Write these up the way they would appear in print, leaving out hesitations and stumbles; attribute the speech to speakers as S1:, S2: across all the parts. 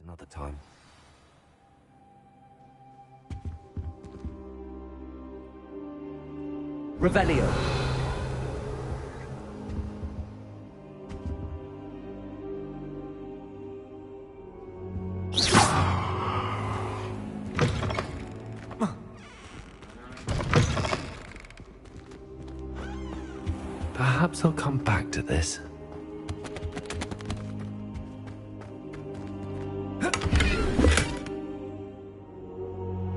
S1: Another time. Revelio. Perhaps I'll come back to this.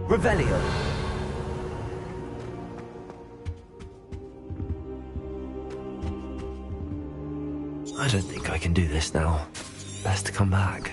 S1: Revelio. I don't think I can do this now. Best to come back.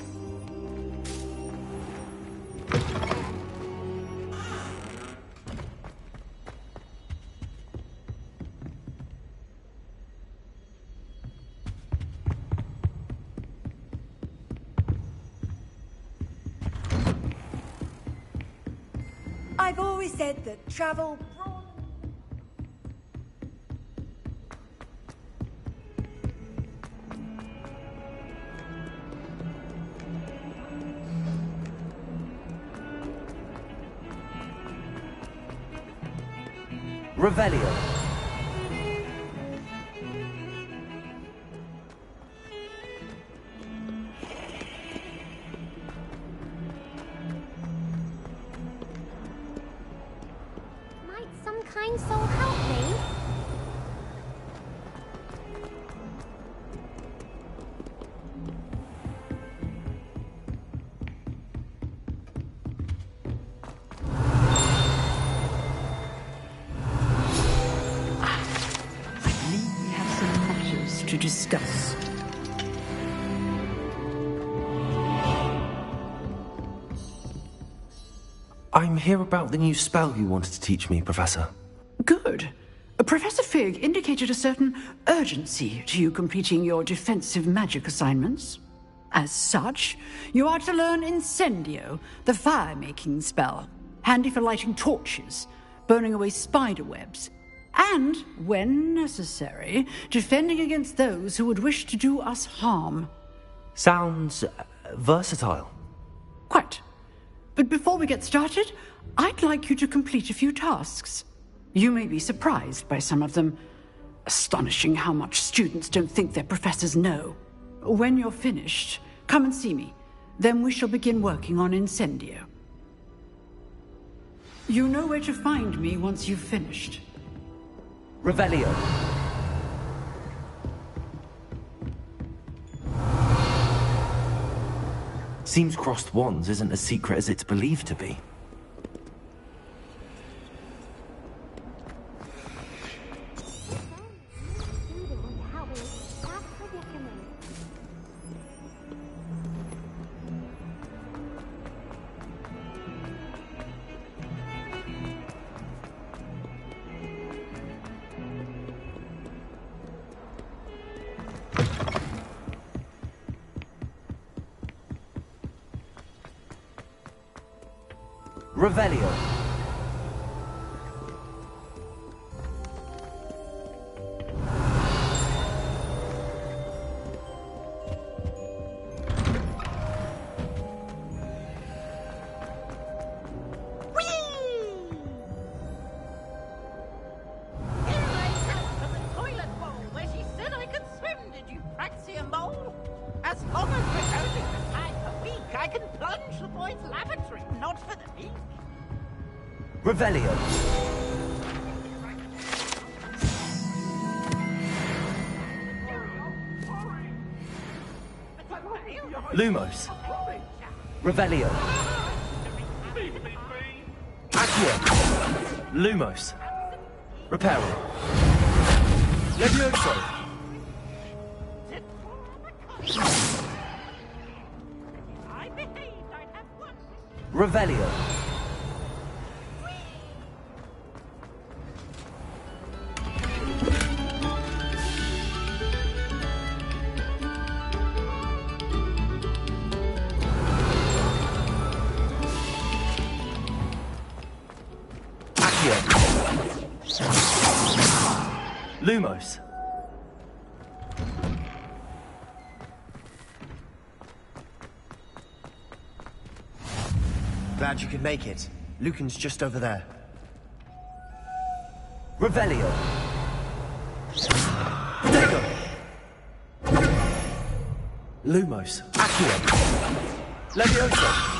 S2: I've always said that travel...
S1: Revelio.
S3: Might some kind soul help me?
S4: To discuss.
S1: I'm here about the new spell you wanted to teach me, Professor.
S4: Good. Professor Fig indicated a certain urgency to you completing your defensive magic assignments. As such, you are to learn Incendio, the fire-making spell, handy for lighting torches, burning away spider webs, and, when necessary, defending against those who would wish to do us harm.
S1: Sounds versatile.
S4: Quite. But before we get started, I'd like you to complete a few tasks. You may be surprised by some of them. Astonishing how much students don't think their professors know. When you're finished, come and see me. Then we shall begin working on Incendio. You know where to find me once you've finished.
S1: Revelio. Seems crossed wands isn't as secret as it's believed to be. Revelio.
S5: As long as we're only for time a week, I can plunge the boys' lavatory, not for the week.
S1: Revelio. Lumos. Revelio. Accio. Lumos. Reparo. Levioso. Revelio. Lumos.
S6: Glad you could make it. Lucan's just over there.
S1: Revelio. Protego. Lumos. Accio. Levioso.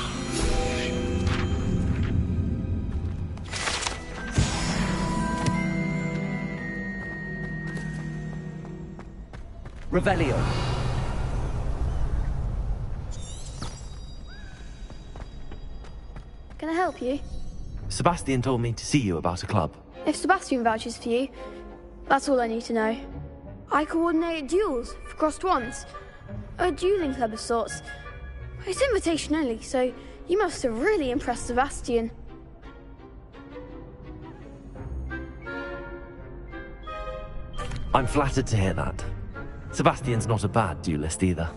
S1: Revelio.
S7: Can I help you?
S1: Sebastian told me to see you about a club.
S7: If Sebastian vouches for you, that's all I need to know. I coordinate duels for crossed wands. A dueling club of sorts. It's invitation only, so you must have really impressed Sebastian.
S1: I'm flattered to hear that. Sebastian's not a bad duelist either.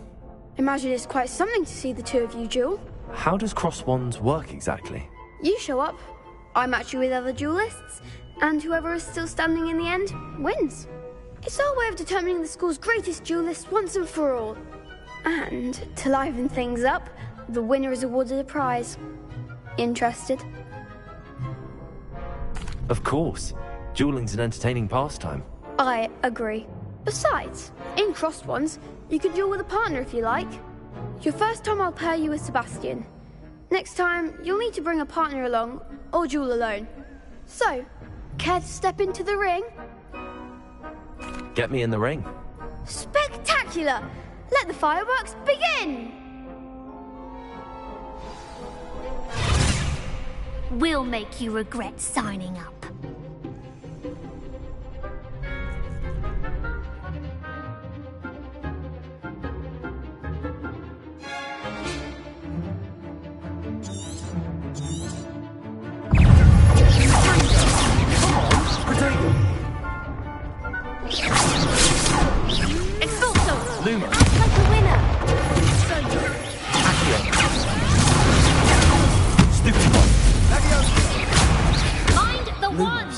S7: Imagine it's quite something to see the two of you duel.
S1: How does cross wands work exactly?
S7: You show up, I match you with other duelists, and whoever is still standing in the end wins. It's our way of determining the school's greatest duelist once and for all. And to liven things up, the winner is awarded a prize. Interested?
S1: Of course. Dueling's an entertaining pastime.
S7: I agree. Besides, in crossed ones, you can duel with a partner if you like. Your first time I'll pair you with Sebastian. Next time, you'll need to bring a partner along, or duel alone. So, care to step into the ring?
S1: Get me in the ring.
S7: Spectacular! Let the fireworks begin!
S3: We'll make you regret signing up.
S1: Luma.
S3: Act like a winner.
S1: Accio. Stupid one.
S3: Mind the one.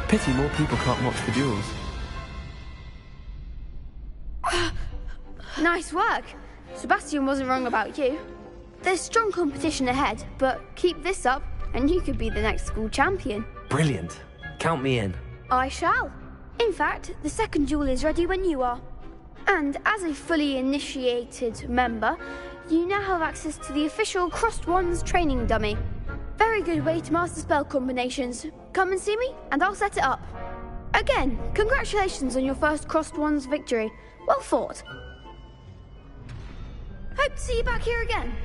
S1: Pity more people can't watch the duels.
S7: Nice work. Sebastian wasn't wrong about you. There's strong competition ahead, but keep this up and you could be the next school champion.
S1: Brilliant. Count me in.
S7: I shall. In fact, the second duel is ready when you are. And as a fully initiated member, you now have access to the official Crossed Wands training dummy. Very good way to master spell combinations. Come and see me, and I'll set it up. Again, congratulations on your first Crossed Wands victory. Well fought. Hope to see you back here again.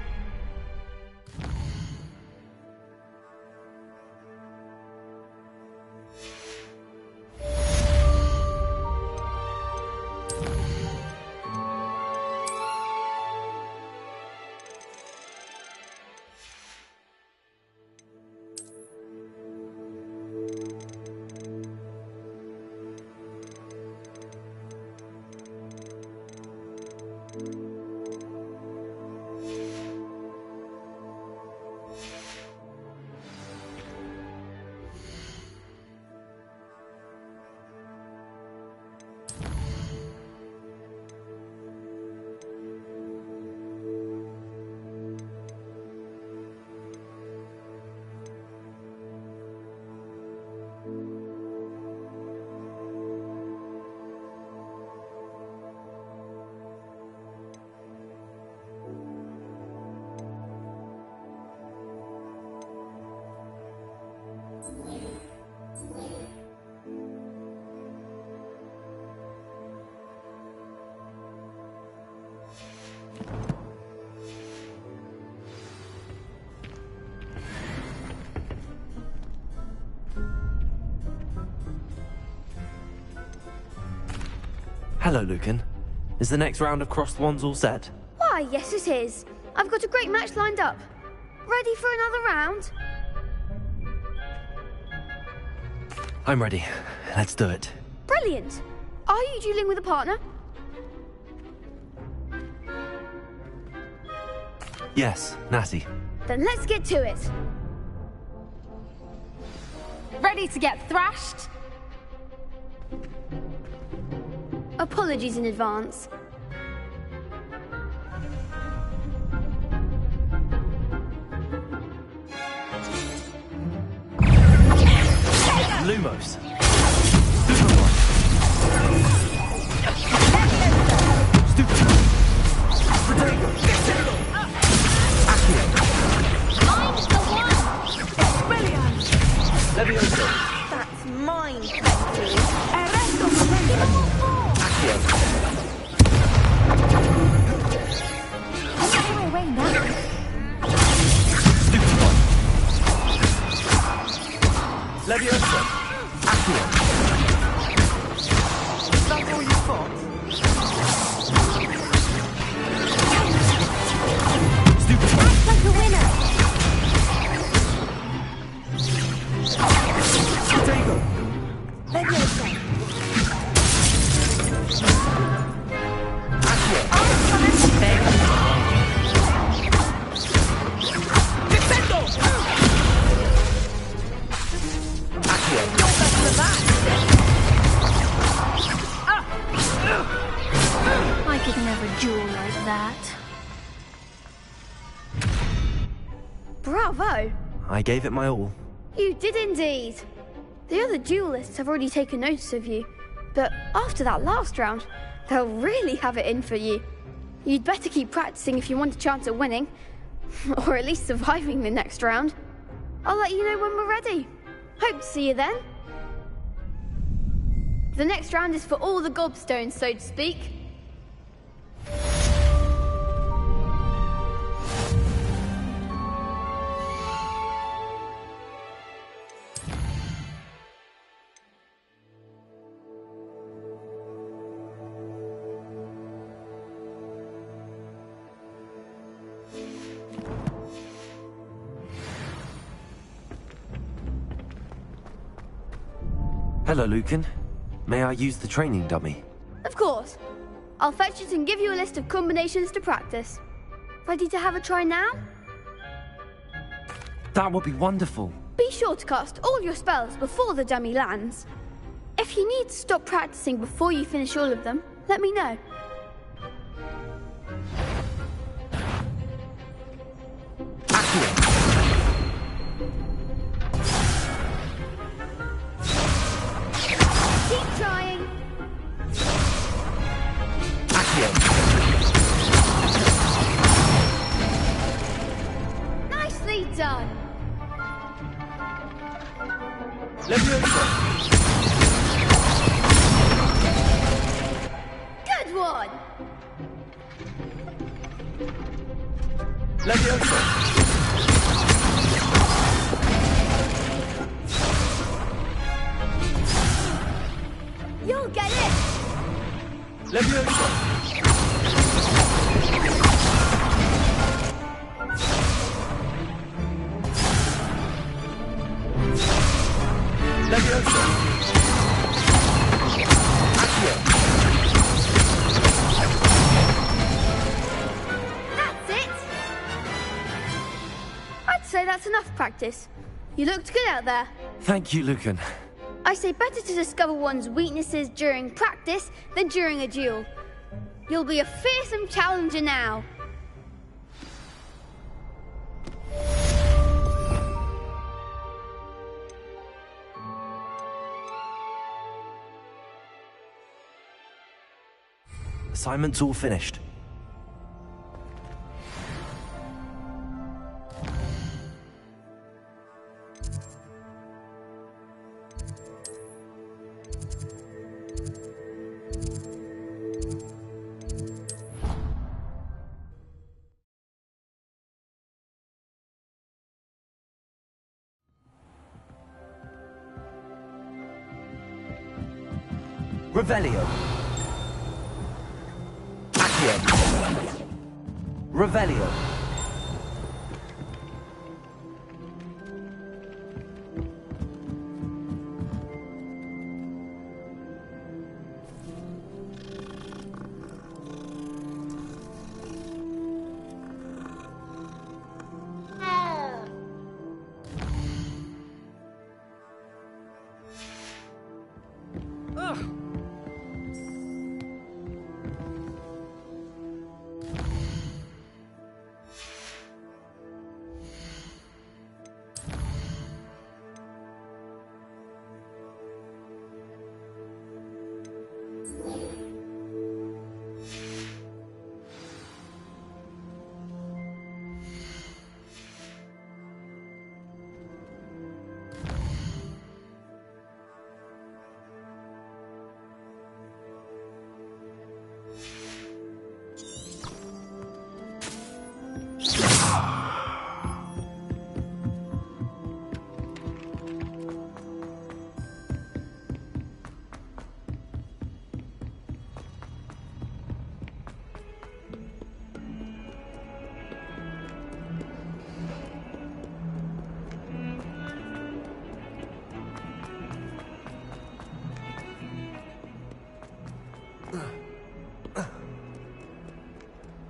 S1: Hello, Lucan. Is the next round of crossed wands all set?
S7: Why, yes it is. I've got a great match lined up. Ready for another round?
S1: I'm ready. Let's do it.
S7: Brilliant. Are you dueling with a partner?
S1: Yes, Natty.
S7: Then let's get to it.
S3: Ready to get thrashed?
S7: Apologies in advance.
S1: Lumos.
S5: That's mine, thank you.
S3: Away now.
S1: Leviosa. Accio.
S5: Is that all you've got?
S3: Act like a winner.
S1: Potato.
S5: Leviosa.
S3: I could never duel like that.
S7: Bravo!
S1: I gave it my all.
S7: You did indeed. The other duelists have already taken notice of you, but after that last round, they'll really have it in for you. You'd better keep practicing if you want a chance at winning, or at least surviving the next round. I'll let you know when we're ready. Hope to see you then. The next round is for all the gobstones, so to speak.
S1: Hello, Lucan. May I use the training dummy?
S7: Of course. I'll fetch it and give you a list of combinations to practice. Ready to have a try now?
S1: That would be wonderful.
S7: Be sure to cast all your spells before the dummy lands. If you need to stop practicing before you finish all of them, let me know. Keep trying. Nicely done. Good one. You'll get it. That's it. I'd say that's enough practice. You looked good out there.
S1: Thank you, Lucan.
S7: I say better to discover one's weaknesses during practice than during a duel. You'll be a fearsome challenger now.
S1: Assignment's all finished. Revelio. Accio. Revelio.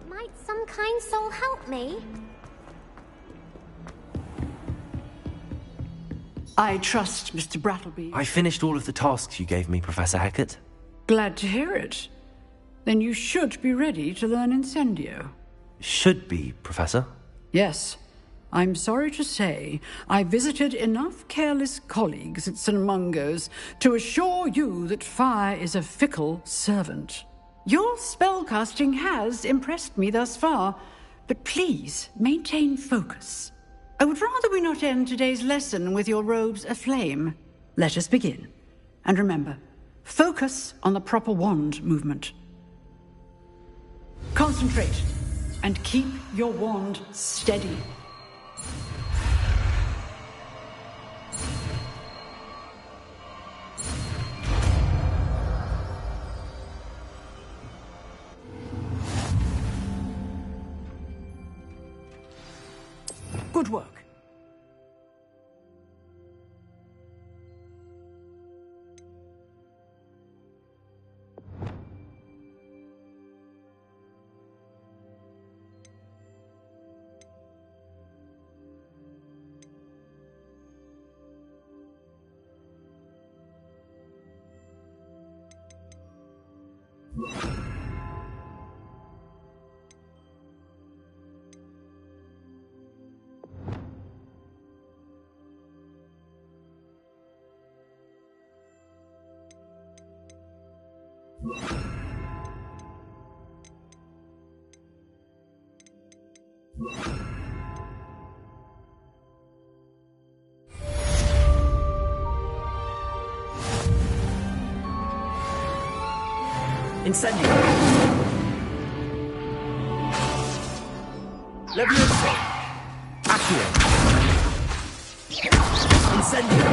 S3: Might some kind soul help me?
S4: I trust Mr. Brattleby.
S1: I finished all of the tasks you gave me, Professor Hecat.
S4: Glad to hear it. Then you should be ready to learn Incendio.
S1: Should be, Professor.
S4: Yes. I'm sorry to say, I visited enough careless colleagues at St. Mungo's to assure you that fire is a fickle servant. Your spellcasting has impressed me thus far, but please maintain focus. I would rather we not end today's lesson with your robes aflame. Let us begin. And remember, focus on the proper wand movement. Concentrate, and keep your wand steady. Good work.
S1: Incendio. Levioso. Accio. Incendio.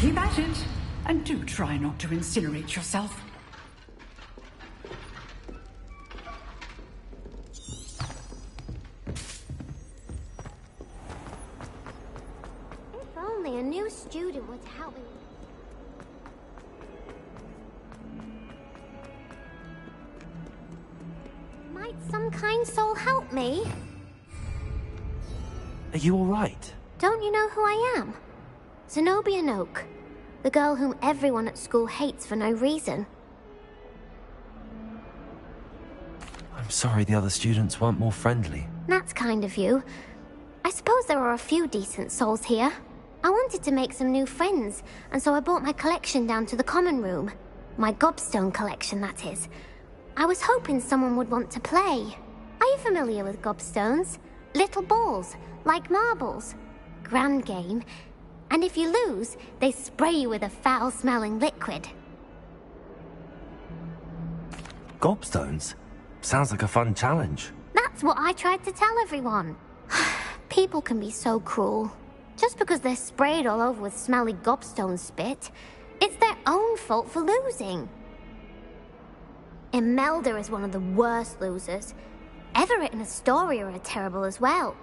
S4: Keep at it, and do try not to incinerate yourself.
S3: If only a new student would help me. Might some kind soul help me?
S1: Are you all right?
S3: Don't you know who I am? Zenobia Noak, the girl whom everyone at school hates for no reason.
S1: I'm sorry the other students weren't more friendly.
S3: That's kind of you. I suppose there are a few decent souls here. I wanted to make some new friends, and so I brought my collection down to the common room. My gobstone collection, that is. I was hoping someone would want to play. Are you familiar with gobstones? Little balls, like marbles. Grand game. And if you lose, they spray you with a foul-smelling liquid.
S1: Gobstones? Sounds like a fun challenge.
S3: That's what I tried to tell everyone. People can be so cruel. Just because they're sprayed all over with smelly gobstone spit, it's their own fault for losing. Imelda is one of the worst losers. Everett and Astoria are terrible as well.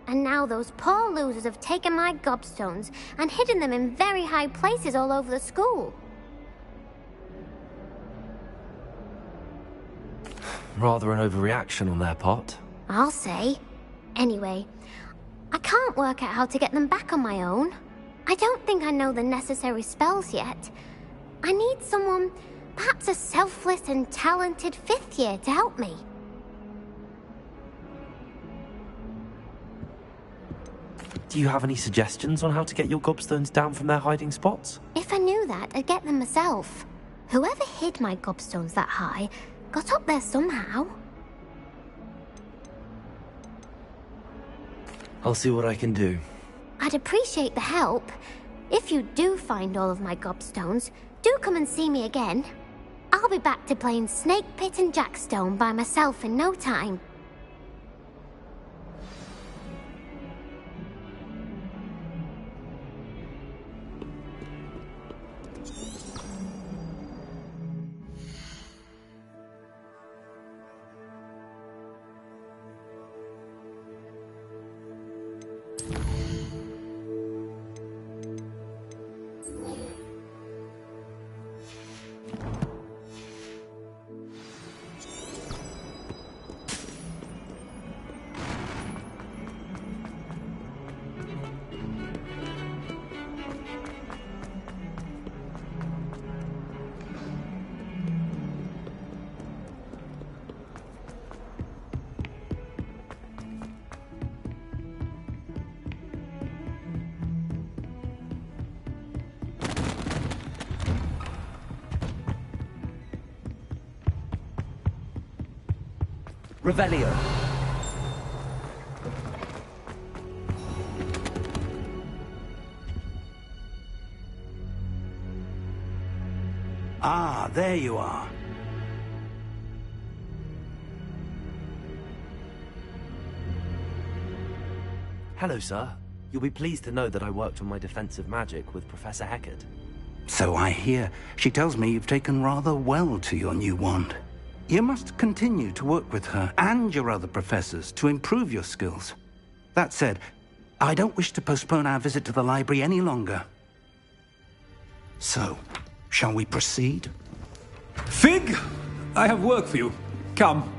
S3: And now those poor losers have taken my gobstones and hidden them in very high places all over the school.
S1: Rather an overreaction on their part.
S3: I'll say. Anyway, I can't work out how to get them back on my own. I don't think I know the necessary spells yet. I need someone, perhaps a selfless and talented 5th year to help me.
S1: Do you have any suggestions on how to get your gobstones down from their hiding spots?
S3: If I knew that, I'd get them myself. Whoever hid my gobstones that high got up there somehow.
S1: I'll see what I can do.
S3: I'd appreciate the help. If you do find all of my gobstones, do come and see me again. I'll be back to playing Snake Pit and Jackstone by myself in no time.
S1: Revelio.
S8: Ah, there you are.
S1: Hello, sir. You'll be pleased to know that I worked on my defensive magic with Professor Heckard.
S8: So I hear. She tells me you've taken rather well to your new wand. You must continue to work with her and your other professors to improve your skills. That said, I don't wish to postpone our visit to the library any longer. So, shall we proceed?
S9: Fig, I have work for you. Come.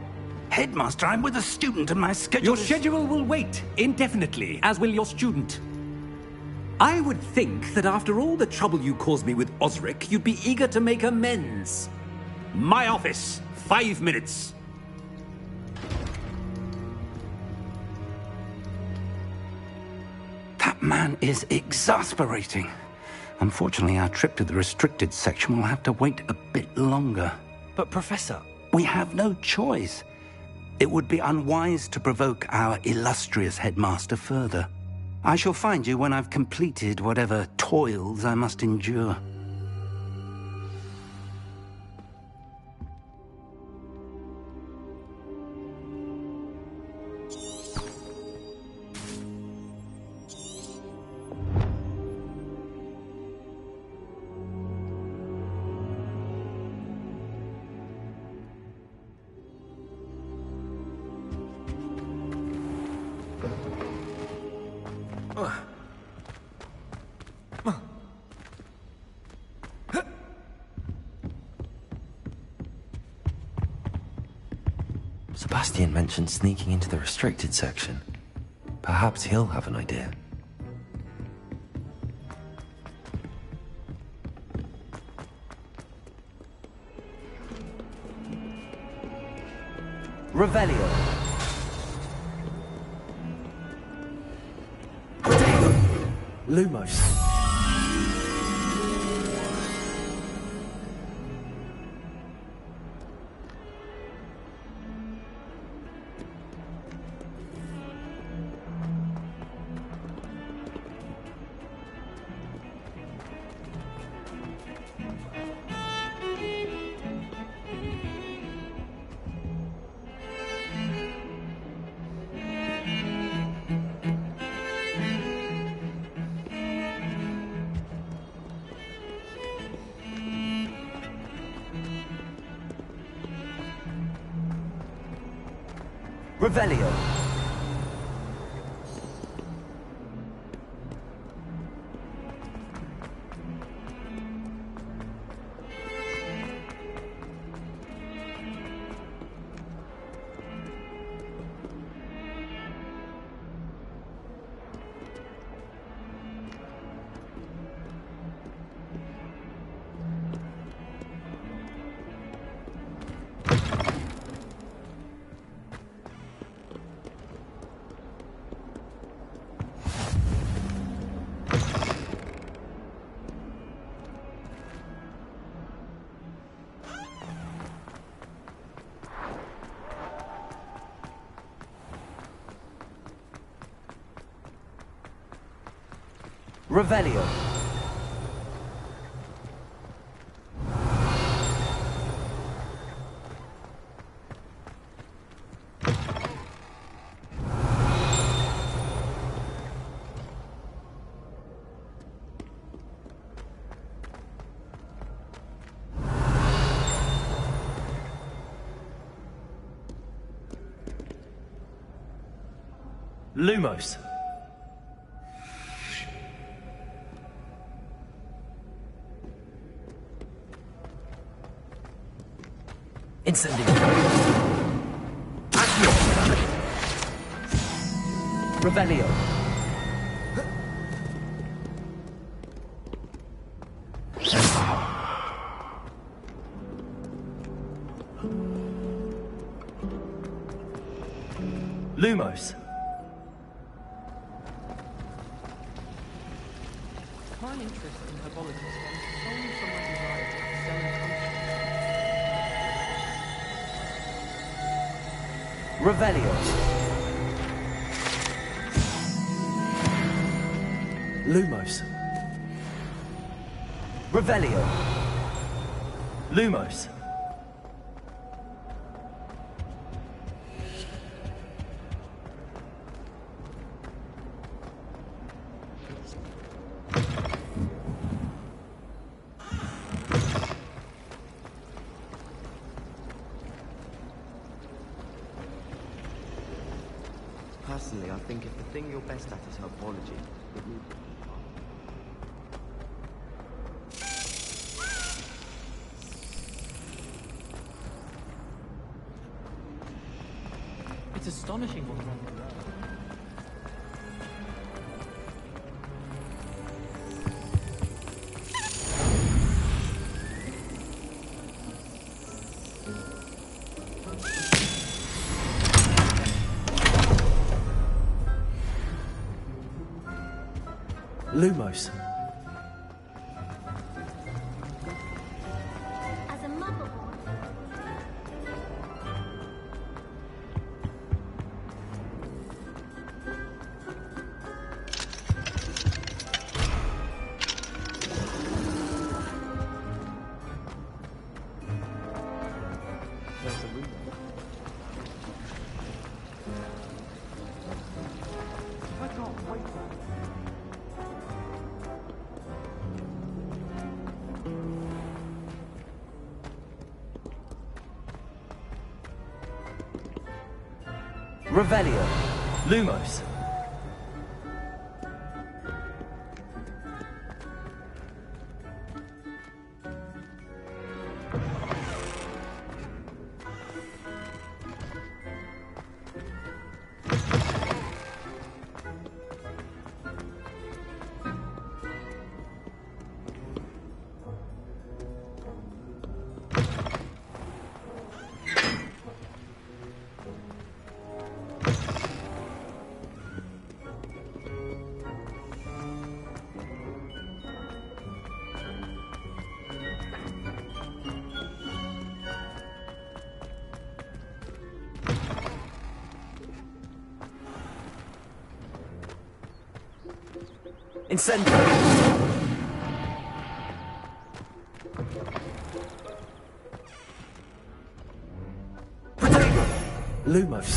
S8: Headmaster, I'm with a student and my schedule
S9: Your
S8: is...
S9: schedule will wait indefinitely, as will your student. I would think that after all the trouble you caused me with Osric, you'd be eager to make amends. My office, 5 minutes.
S8: That man is exasperating. Unfortunately, our trip to the restricted section will have to wait a bit longer.
S1: But, Professor...
S8: We have no choice. It would be unwise to provoke our illustrious headmaster further. I shall find you when I've completed whatever toils I must endure.
S1: Sebastian mentioned sneaking into the restricted section. Perhaps he'll have an idea. Revelio. Lumos. Revelio. Revelio. Lumos. Incendio. Accio. Revelio. Lumos.
S10: My interest in herbology stems solely from my desire to excel in functions.
S1: Revelio. Lumos. Revelio. Lumos.
S6: Personally, I think if the thing you're best at is herbology, it would...
S10: It's astonishing what one can learn.
S1: Lumos.
S3: As a motherboard.
S6: There's a room. I can't wait.
S1: Revelio. Lumos. Incendio. Protego. Lumos.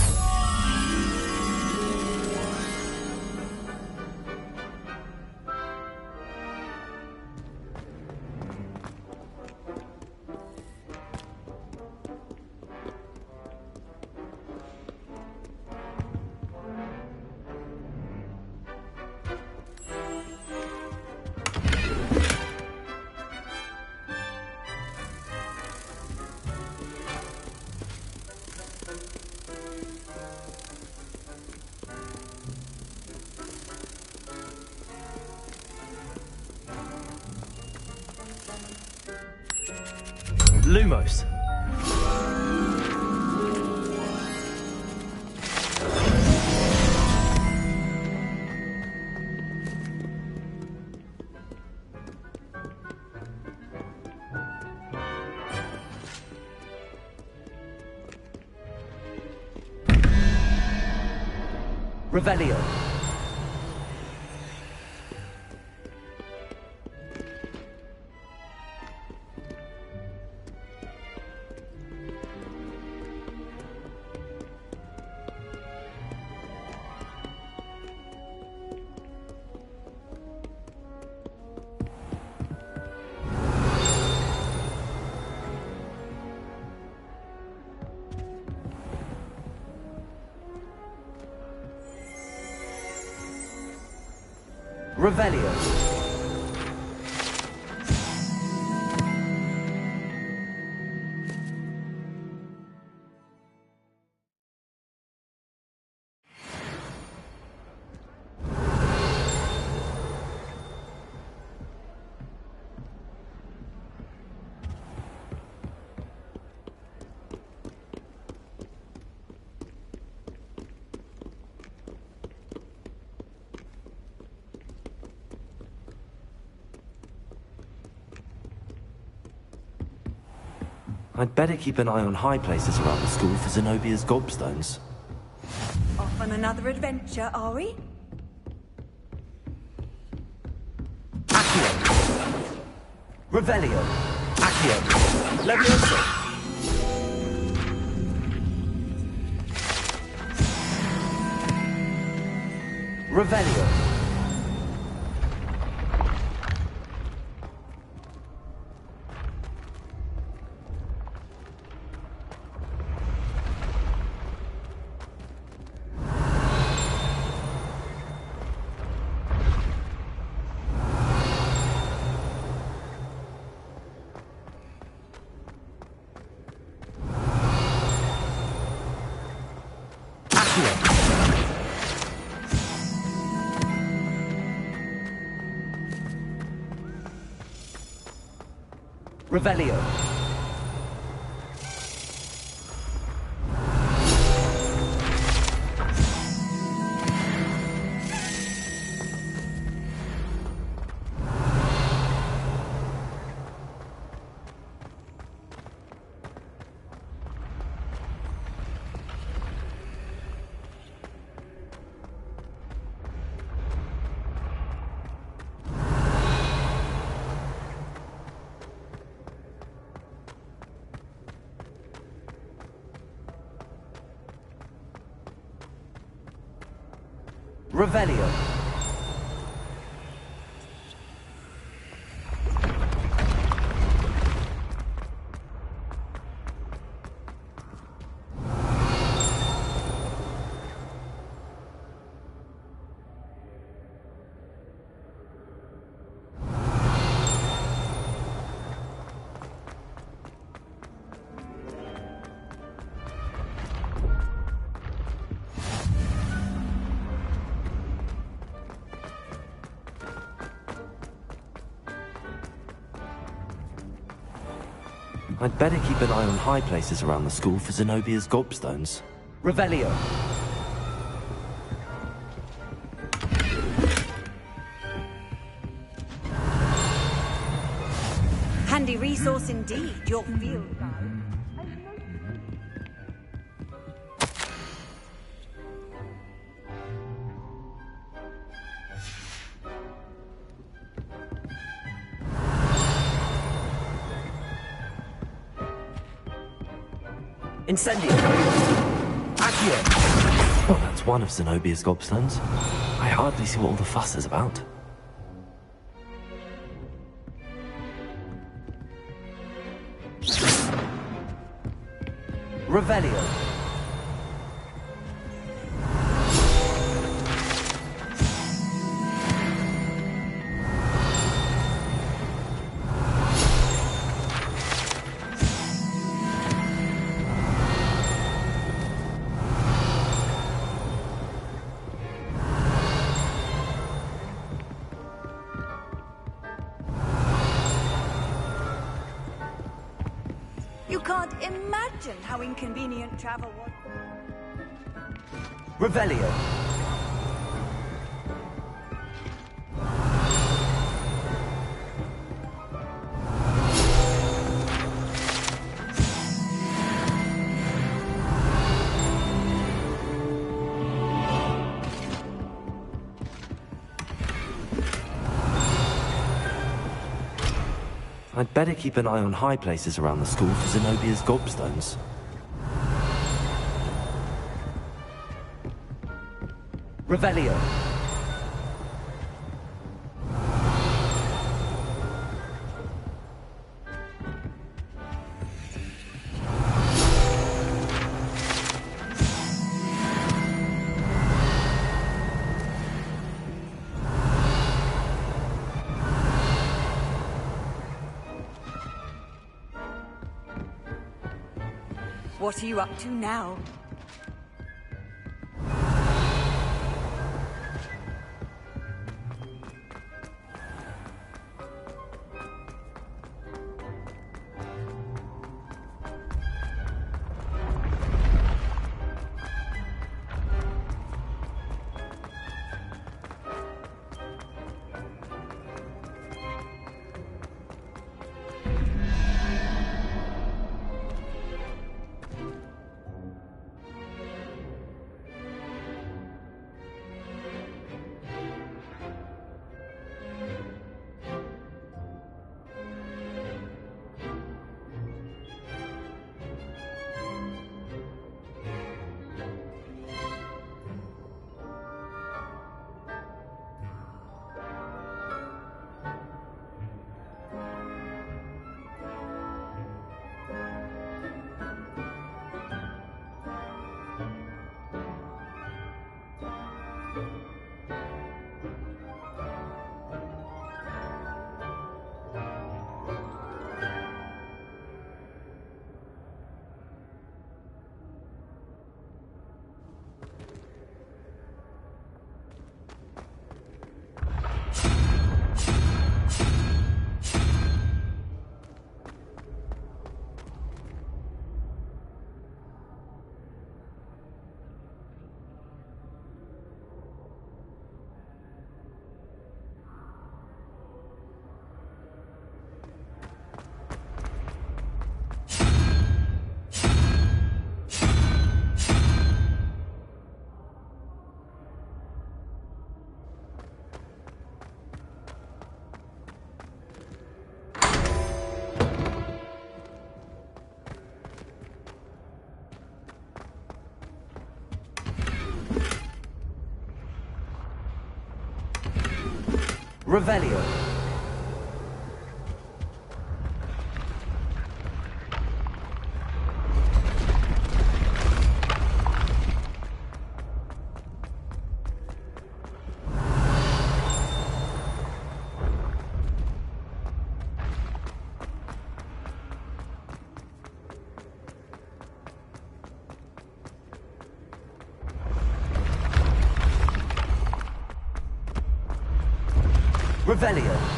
S1: close. Revelio. Revelio. I'd better keep an eye on high places around the school for Zenobia's gobstones.
S2: Off on another adventure, are we?
S1: Accio! Revelio! Accio! Levioso! Revelio! Revelio. Revelio. I'd better keep an eye on high places around the school for Zenobia's gobstones. Revelio.
S2: Handy resource indeed, your field guide.
S1: Incendio! Accio! Oh, that's one of Zenobia's gobstones. I hardly see what all the fuss is about. Revelio!
S2: You can't imagine how inconvenient travel was.
S1: Revelio. I'd better keep an eye on high places around the school for Zenobia's gobstones. Revelio.
S2: What are you up to now? Revelio. Revelio.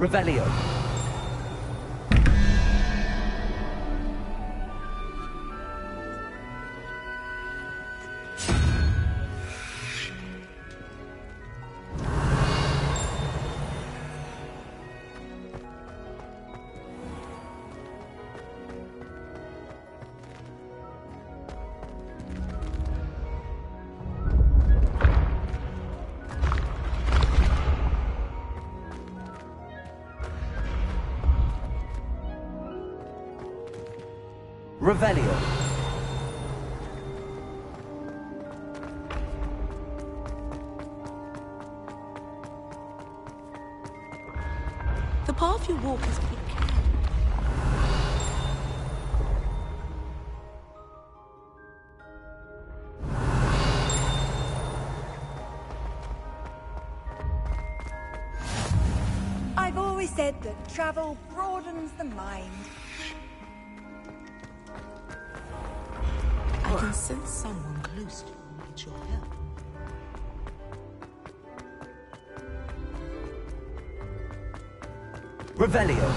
S2: Revelio. Revelio.
S11: The path you walk is pink.
S2: I've always said that travel broadens the mind.
S11: I can sense someone close to you needs your help.
S1: Revelio.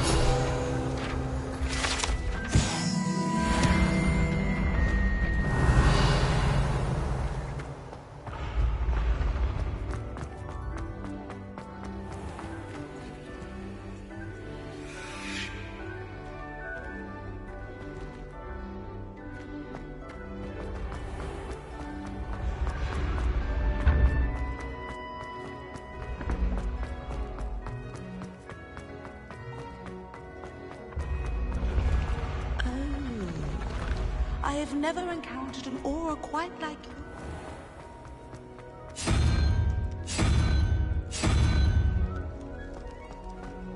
S11: I have never encountered an aura quite like you.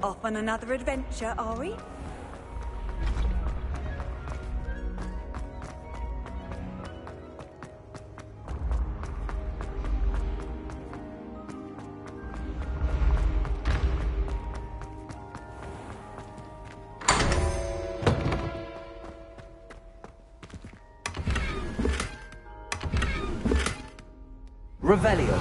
S2: Off on another adventure, are we?
S1: Revelio.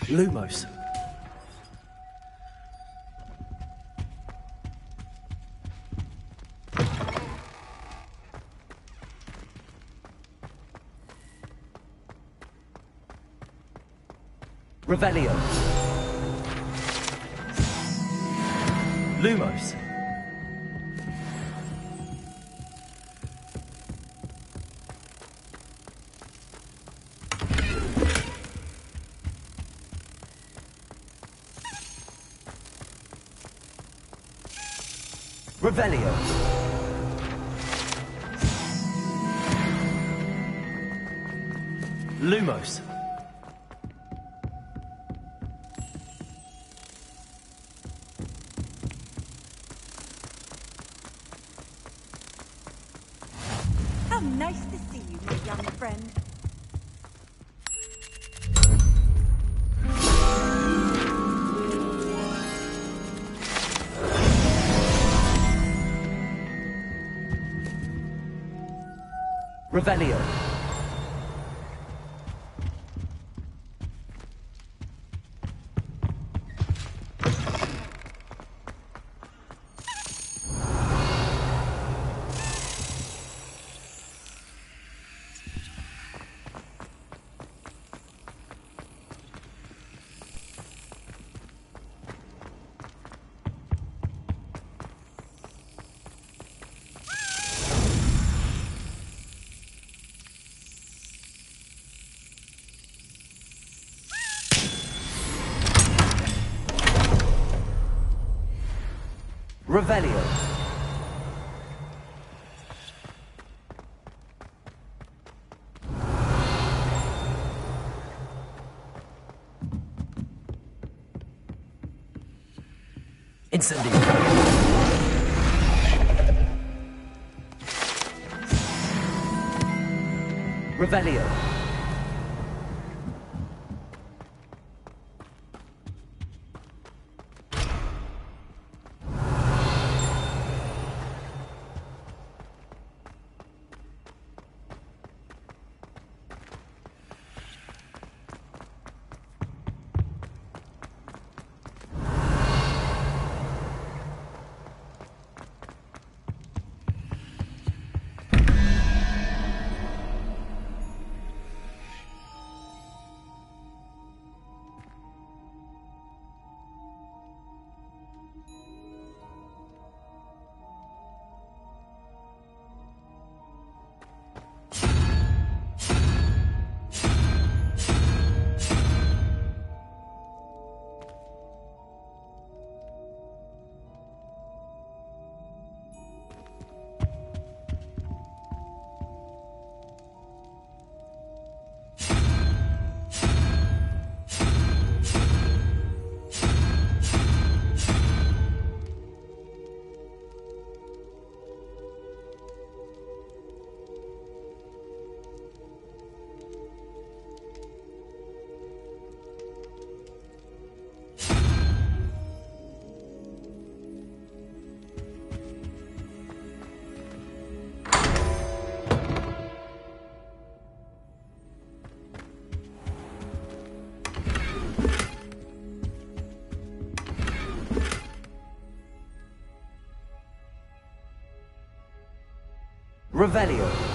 S1: Lumos. Revelio. Lumos. Revelio. Lumos.
S2: How nice to see you, my young friend.
S1: Revelio. Revelio. Incendio. Revelio. Revelio.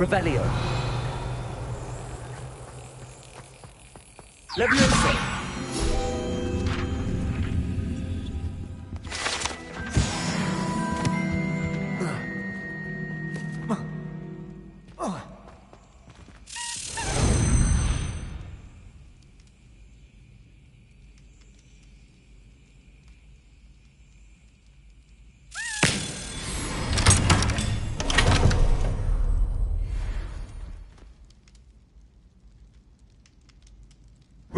S1: Revelio. Leviosa.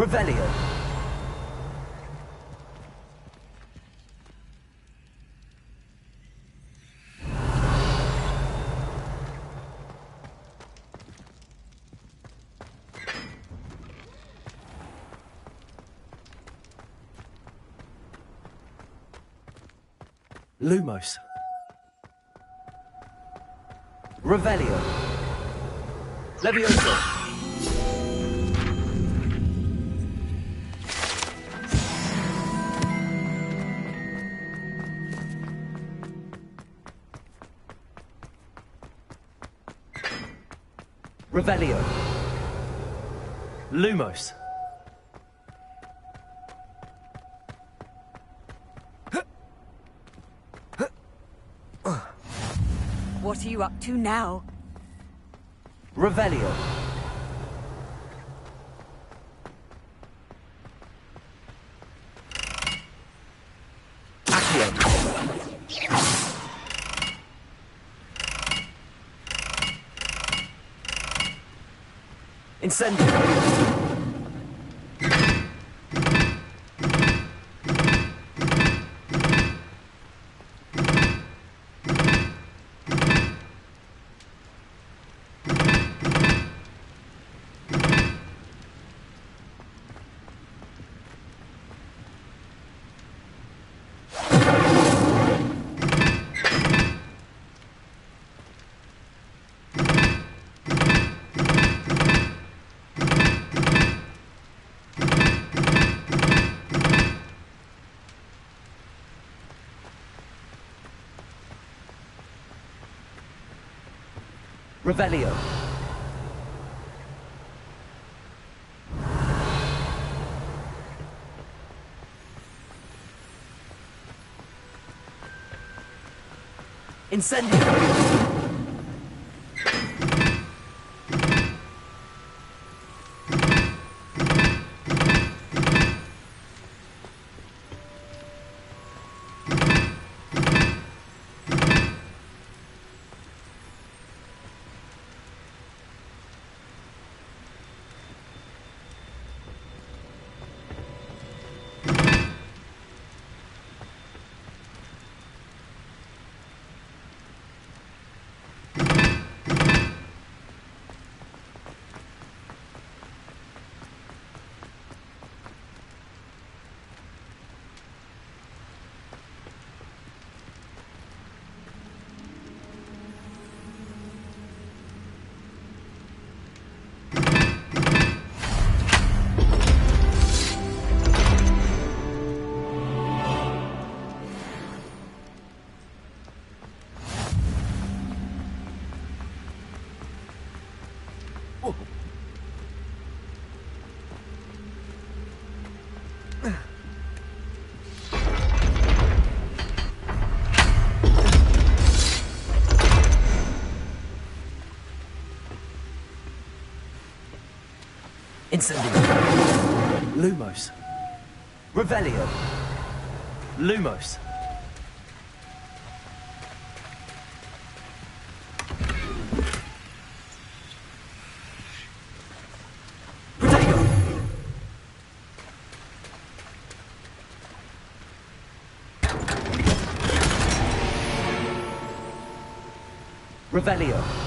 S1: Revelio. Lumos. Revelio. Levioso. Revelio. Lumos.
S2: What are you up to now?
S1: Revelio. Accio. Incendio. Revelio. Incendio. Incendio. Lumos. Revelio. Lumos. Protego. Revelio.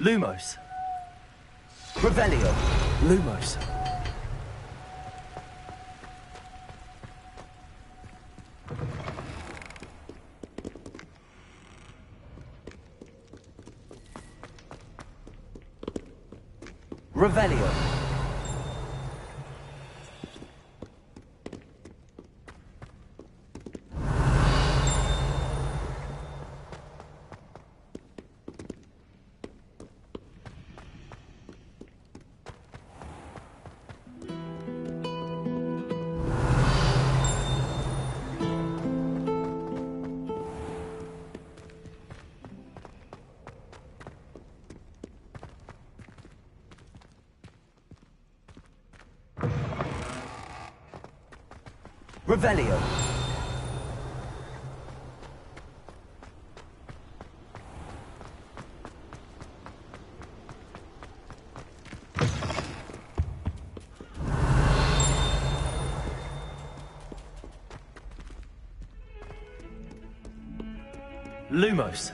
S1: Lumos. Revelio. Lumos. Revelio. Revelio. Lumos.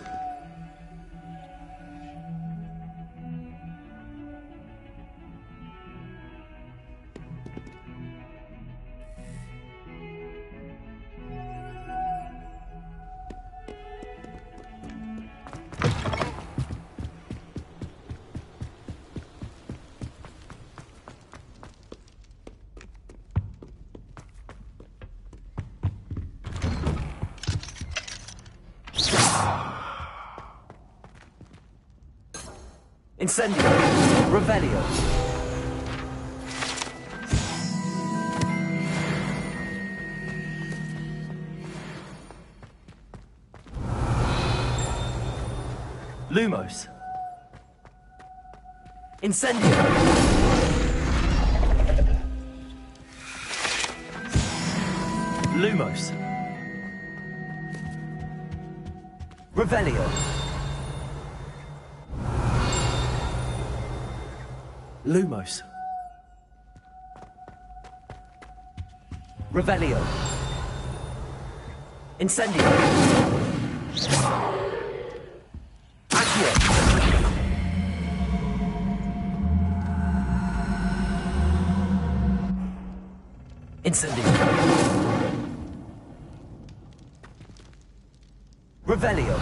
S1: Incendio. Revelio. Lumos. Incendio. Lumos. Revelio. Lumos. Revelio. Incendio. Accio. Incendio. Revelio.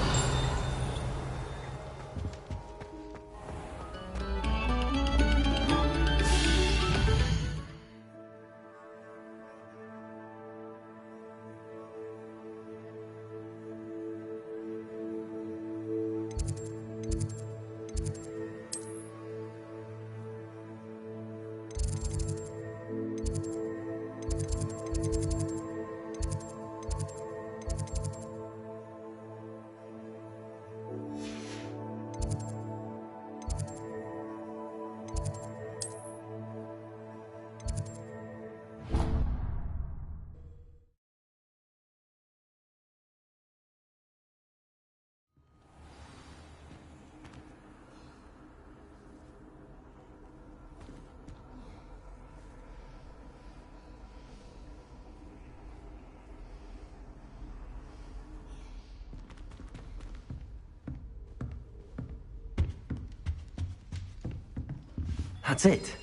S1: That's it.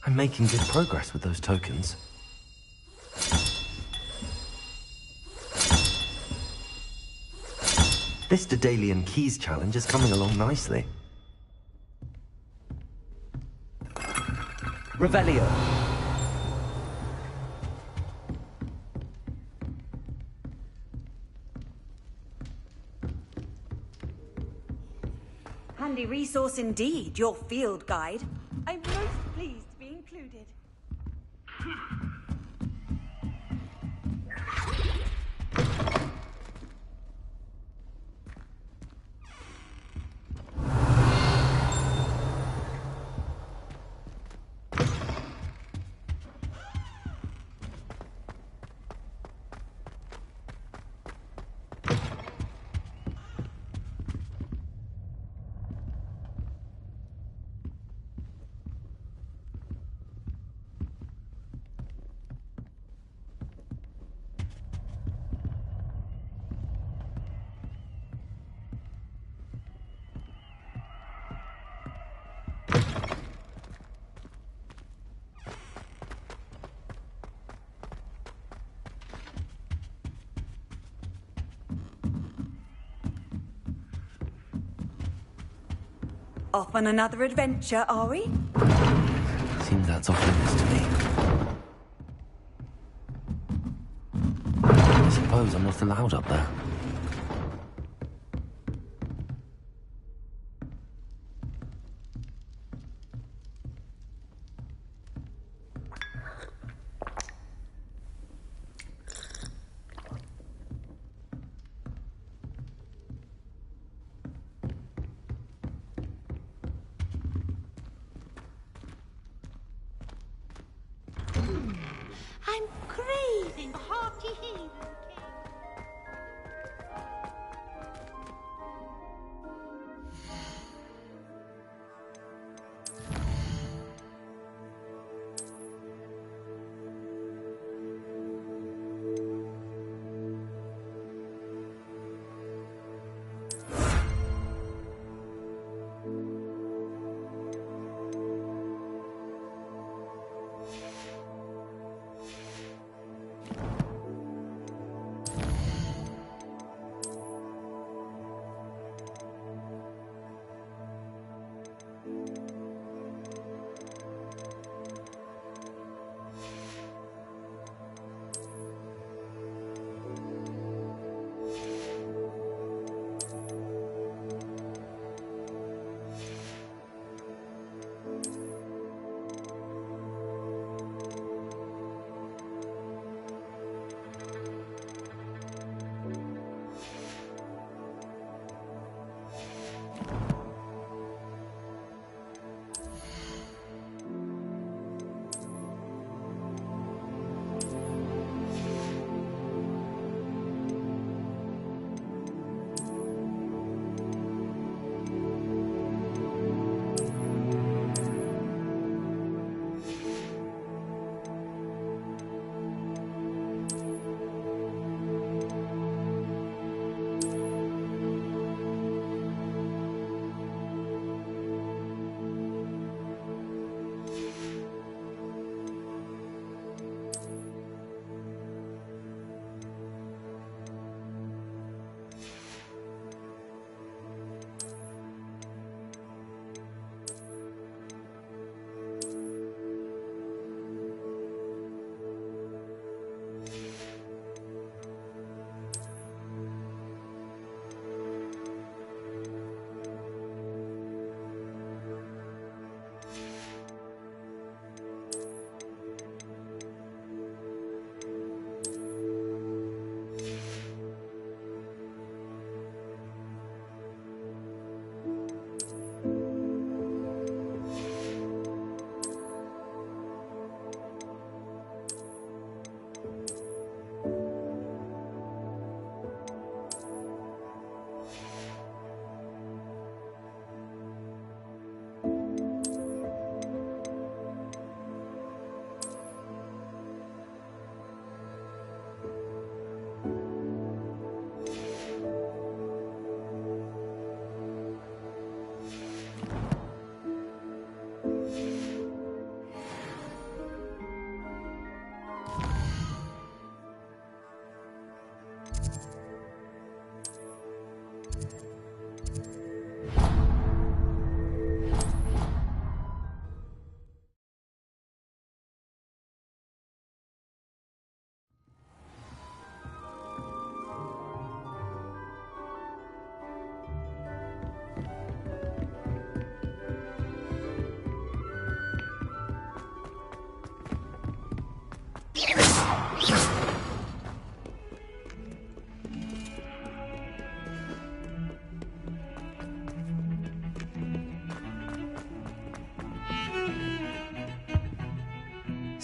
S1: I'm making good progress with those tokens. This Daedalian Keys challenge is coming along nicely. Revelio.
S2: Handy resource indeed, your field guide. I'm most pleased to be included. Off on another adventure, are we?
S1: Seems that's off limits to me. I suppose I'm not allowed up there.
S11: I'm craving hearty heathen cake.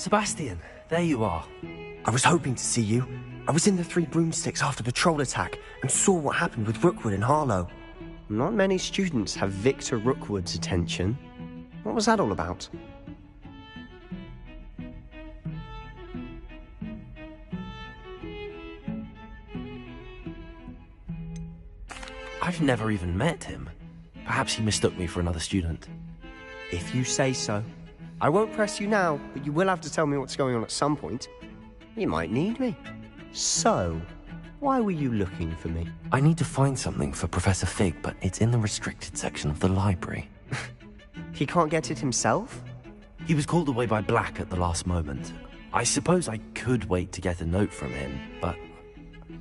S6: Sebastian, there you are. I was hoping to see you. I was in the Three Broomsticks after the troll attack and saw what happened with Rookwood and Harlow. Not many students have Victor Rookwood's attention. What was that all about?
S1: I've never even met him. Perhaps he mistook me for another student.
S6: If you say so. I won't press you now, but you will have to tell me what's going on at some point. You might need me. So, why were you looking for me?
S1: I need to find something for Professor Fig, but it's in the restricted section of the library.
S6: He can't get it himself?
S1: He was called away by Black at the last moment. I suppose I could wait to get a note from him, but...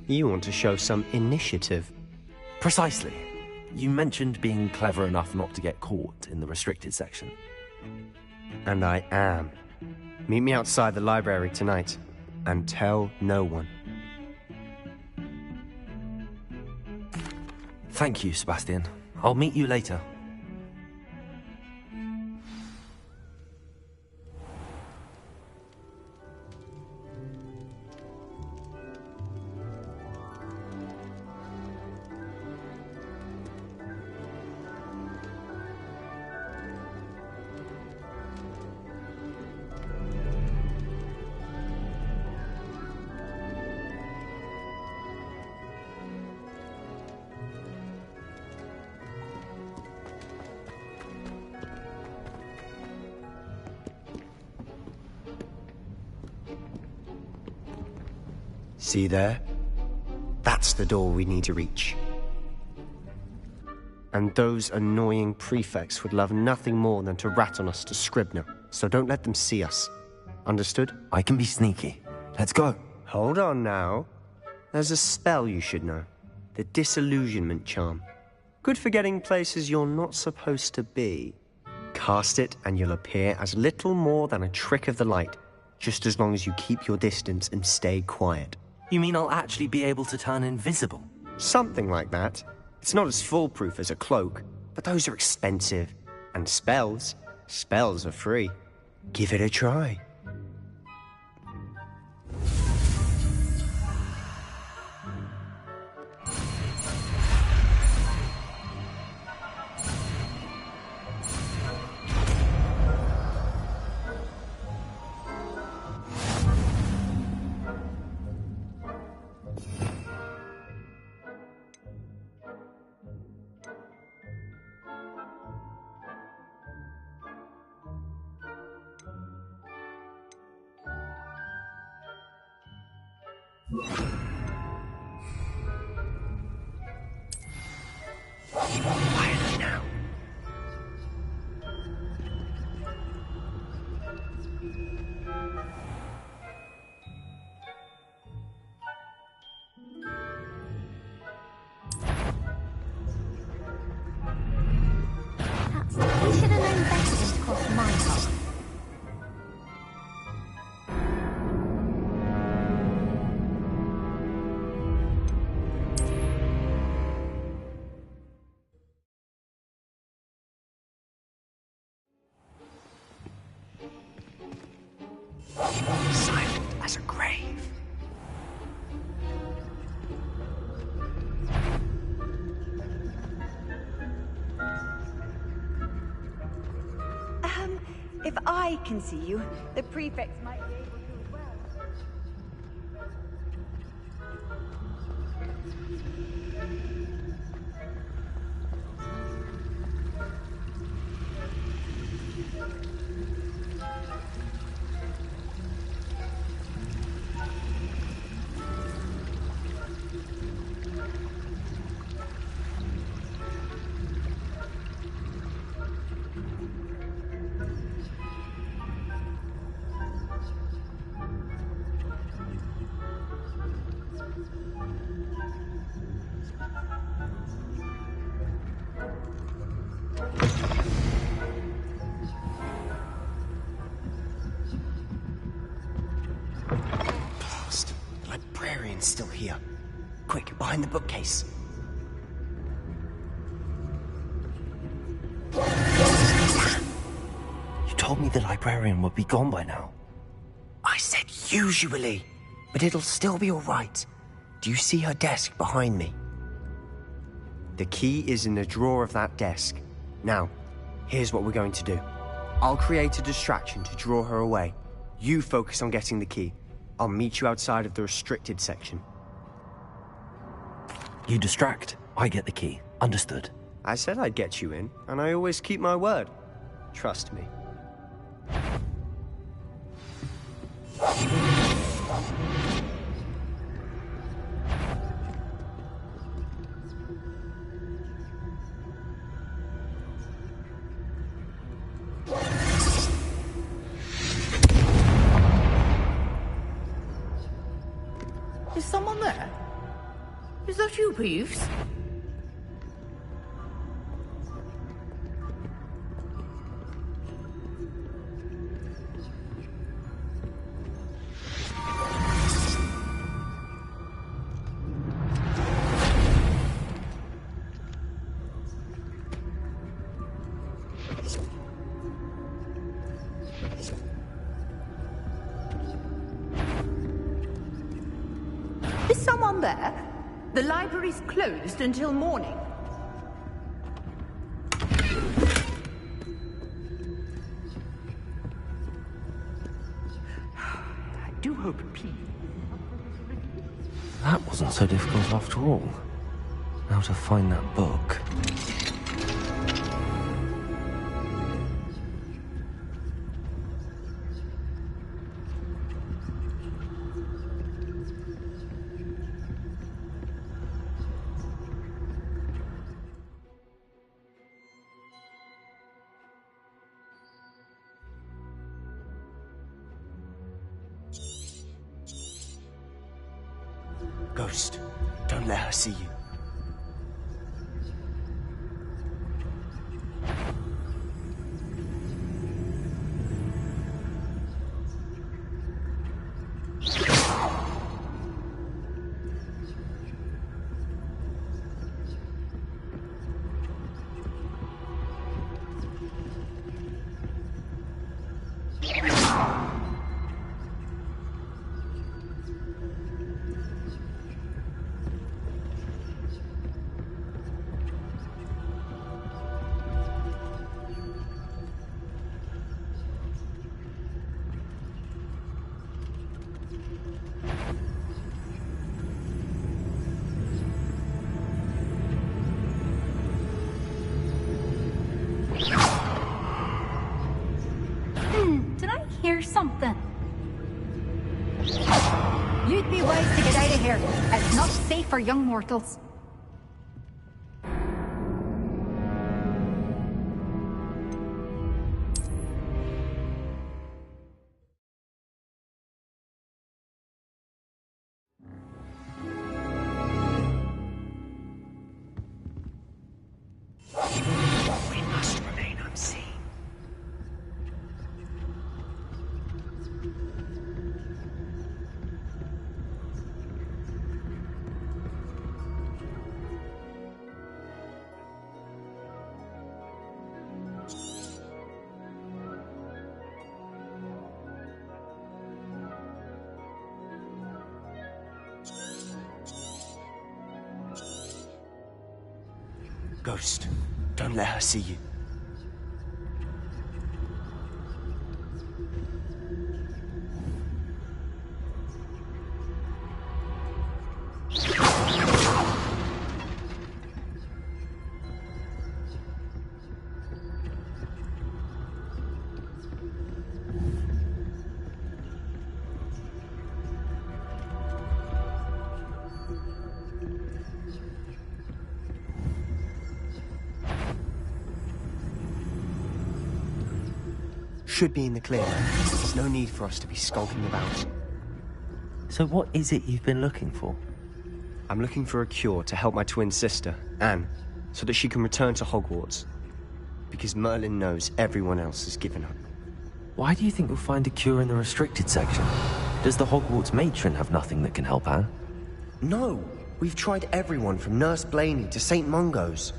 S6: You want to show some initiative.
S1: Precisely. You mentioned being clever enough not to get caught in the restricted section.
S6: And I am. Meet me outside the library tonight, and tell no one.
S1: Thank you, Sebastian. I'll meet you later.
S6: See there? That's the door we need to reach. And those annoying prefects would love nothing more than to rat on us to Scribner, so don't let them see us. Understood?
S1: I can be sneaky. Let's go.
S6: Hold on now. There's a spell you should know. The Disillusionment Charm. Good for getting places you're not supposed to be. Cast it and you'll appear as little more than a trick of the light, just as long as you keep your distance and stay quiet.
S1: You mean I'll actually be able to turn invisible?
S6: Something like that. It's not as foolproof as a cloak, but those are expensive. And spells are free. Give it a try. Quietly now.
S3: I should have known better than to cross my path.
S6: Silent as a grave.
S2: If I can see you, the prefects might be able to as well.
S6: Blast. The librarian's still here. Quick, behind the bookcase.
S1: You told me the librarian would be gone by now.
S6: I said usually, but it'll still be all right. Do you see her desk behind me? The key is in the drawer of that desk. Now, here's what we're going to do. I'll create a distraction to draw her away. You focus on getting the key. I'll meet you outside of the restricted section.
S1: You distract, I get the key. Understood.
S6: I said I'd get you in, and I always keep my word. Trust me.
S12: that you, Peeves?
S13: Is someone there? The library's closed until morning. I do hope Pete.
S1: That wasn't so difficult after all. Now to find that book.
S6: Ghost, don't let her see you.
S14: Did I hear something? You'd be wise to get out of here. It's not safe for young mortals.
S6: We must remain unseen. Ghost, don't let her see you. Should be in the clear. There's no need for us to be skulking about.
S1: So what is it you've been looking for?
S6: I'm looking for a cure to help my twin sister, Anne, so that she can return to Hogwarts. Because Merlin knows everyone else has given up.
S1: Why do you think you'll find a cure in the restricted section? Does the Hogwarts matron have nothing that can help Anne?
S6: No! We've tried everyone from Nurse Blaney to St. Mungo's.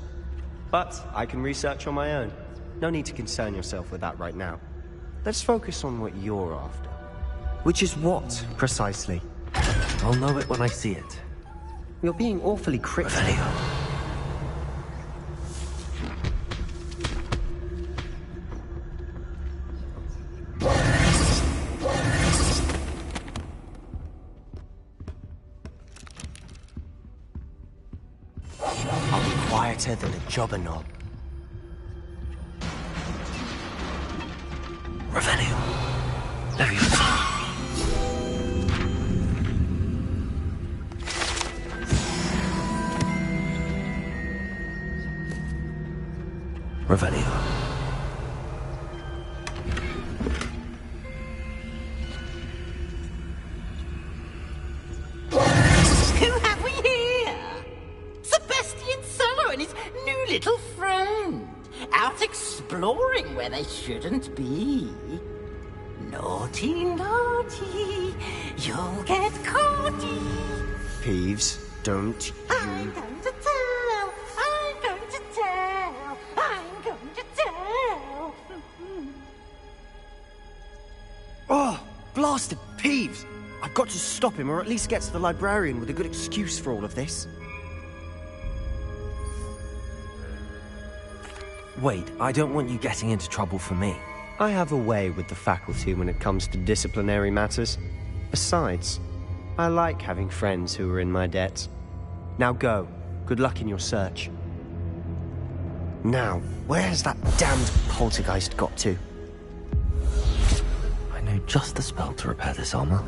S6: But I can research on my own. No need to concern yourself with that right now. Let's focus on what you're after. Which is what, precisely?
S1: I'll know it when I see it.
S6: You're being awfully cryptic. I'll be quieter than a jobber knob.
S1: Revelio. Leviosa. Revelio.
S11: Who have we here?
S5: and his new little friend. Out exploring where they shouldn't be. Naughty, naughty, you'll get caughty.
S6: Peeves, don't you...
S5: I'm going to tell, I'm going to tell, I'm going to tell.
S6: Oh, blasted Peeves! I've got to stop him, or at least get to the librarian with a good excuse for all of this.
S1: Wait, I don't want you getting into trouble for me.
S6: I have a way with the faculty when it comes to disciplinary matters. Besides, I like having friends who are in my debt. Now go. Good luck in your search. Now, where's that damned poltergeist got to?
S1: I know just the spell to repair this armor.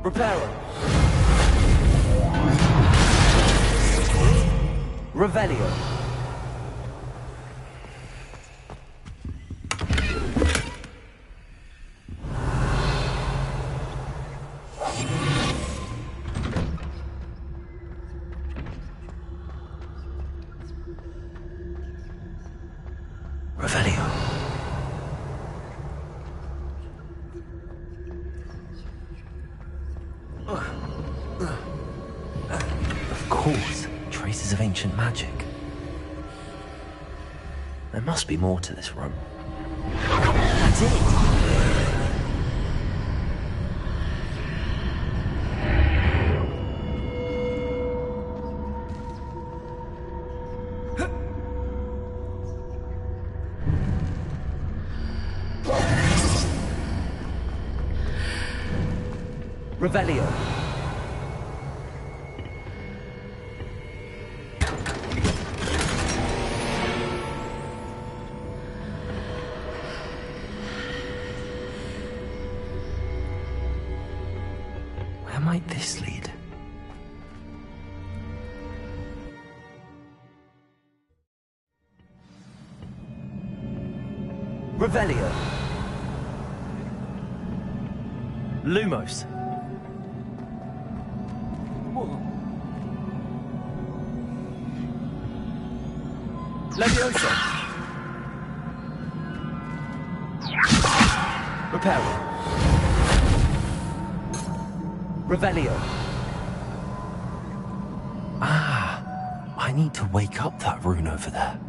S1: Reparo. Revelio. Revelio. Of course, traces of ancient magic. There must be more to this room. That's it! Revelio. Where might this lead? Revelio. Lumos. Levioso. Reparo. Revelio. Ah, I need to wake up that rune over there.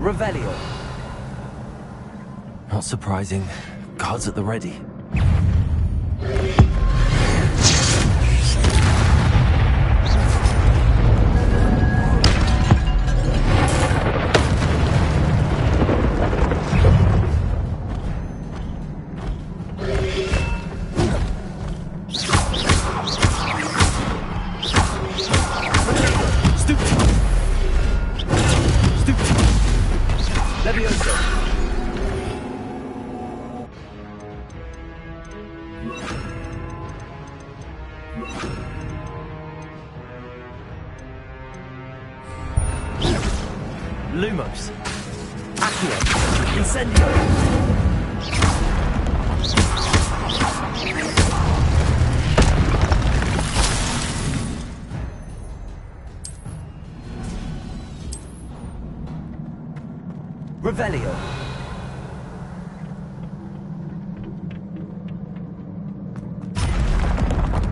S1: Revelio. Not surprising. Guards at the ready. Lumos. Accio. Incendio. Revelio.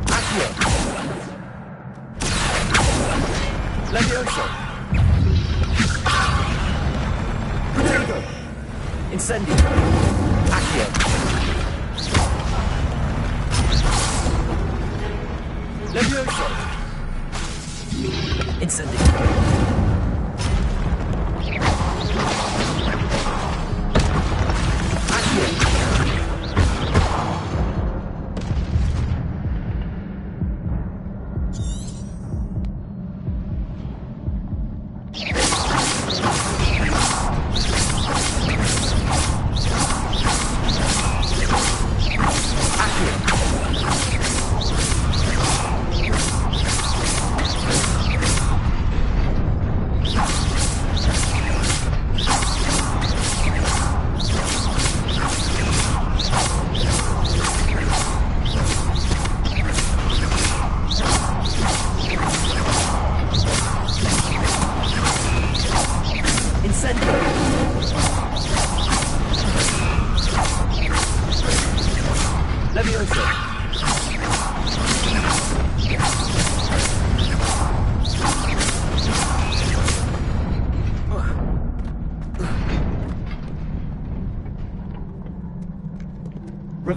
S1: Accio. Levioso. Incendio. Accio. Levioso. Incendio. Accio.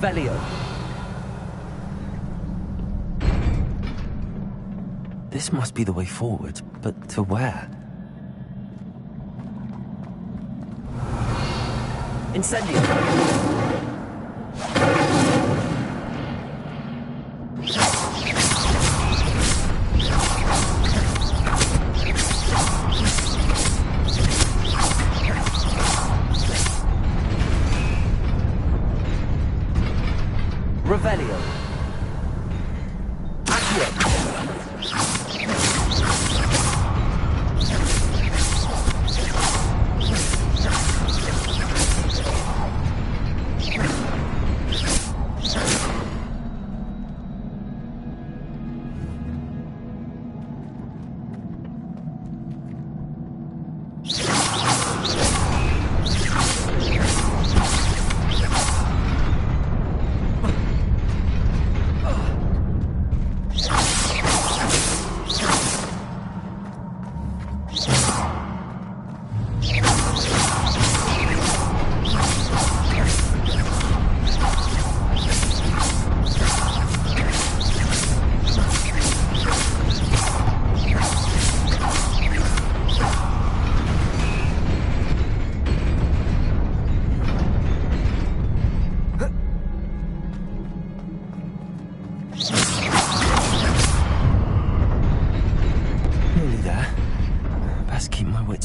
S1: Revelio. This must be the way forward, but to where? Incendio! Revelio. Accio.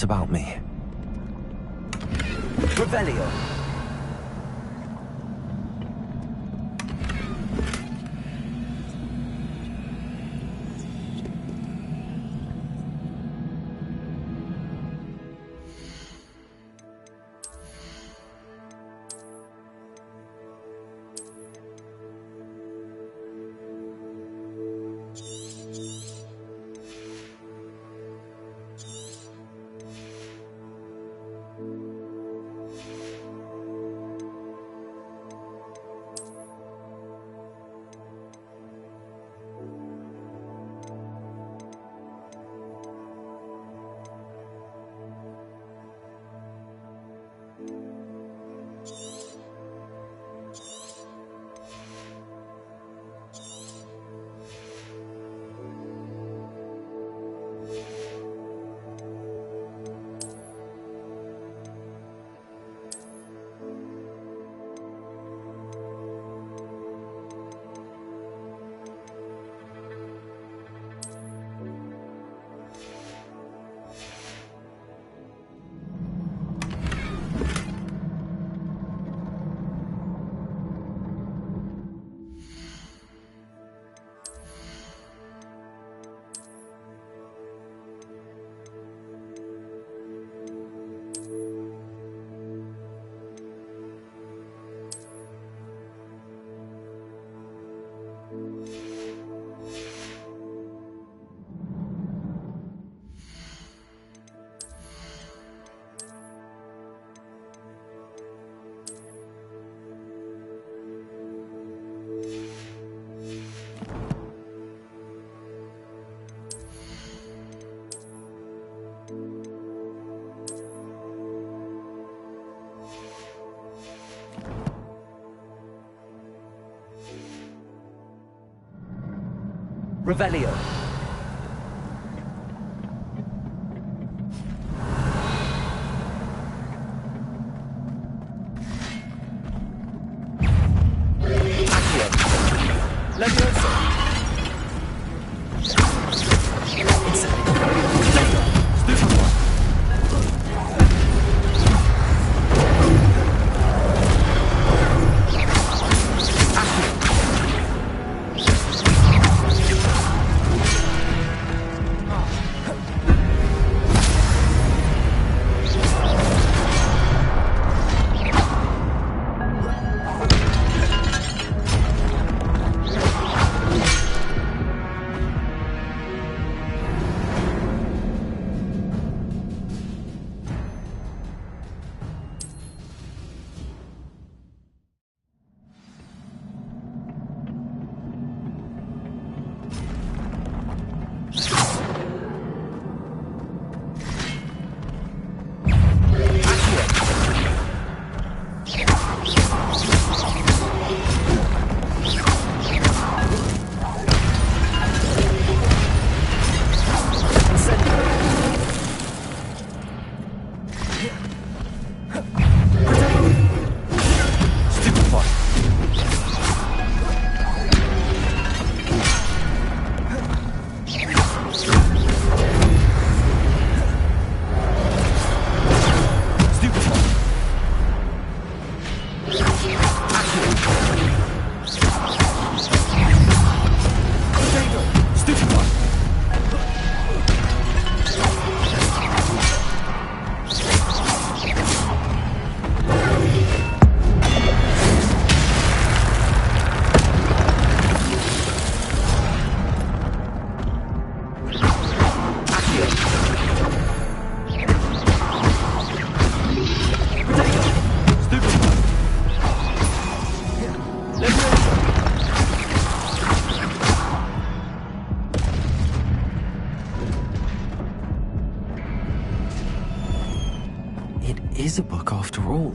S1: About me. Revelio. Revelio. Accio. Levioso. is a book after all.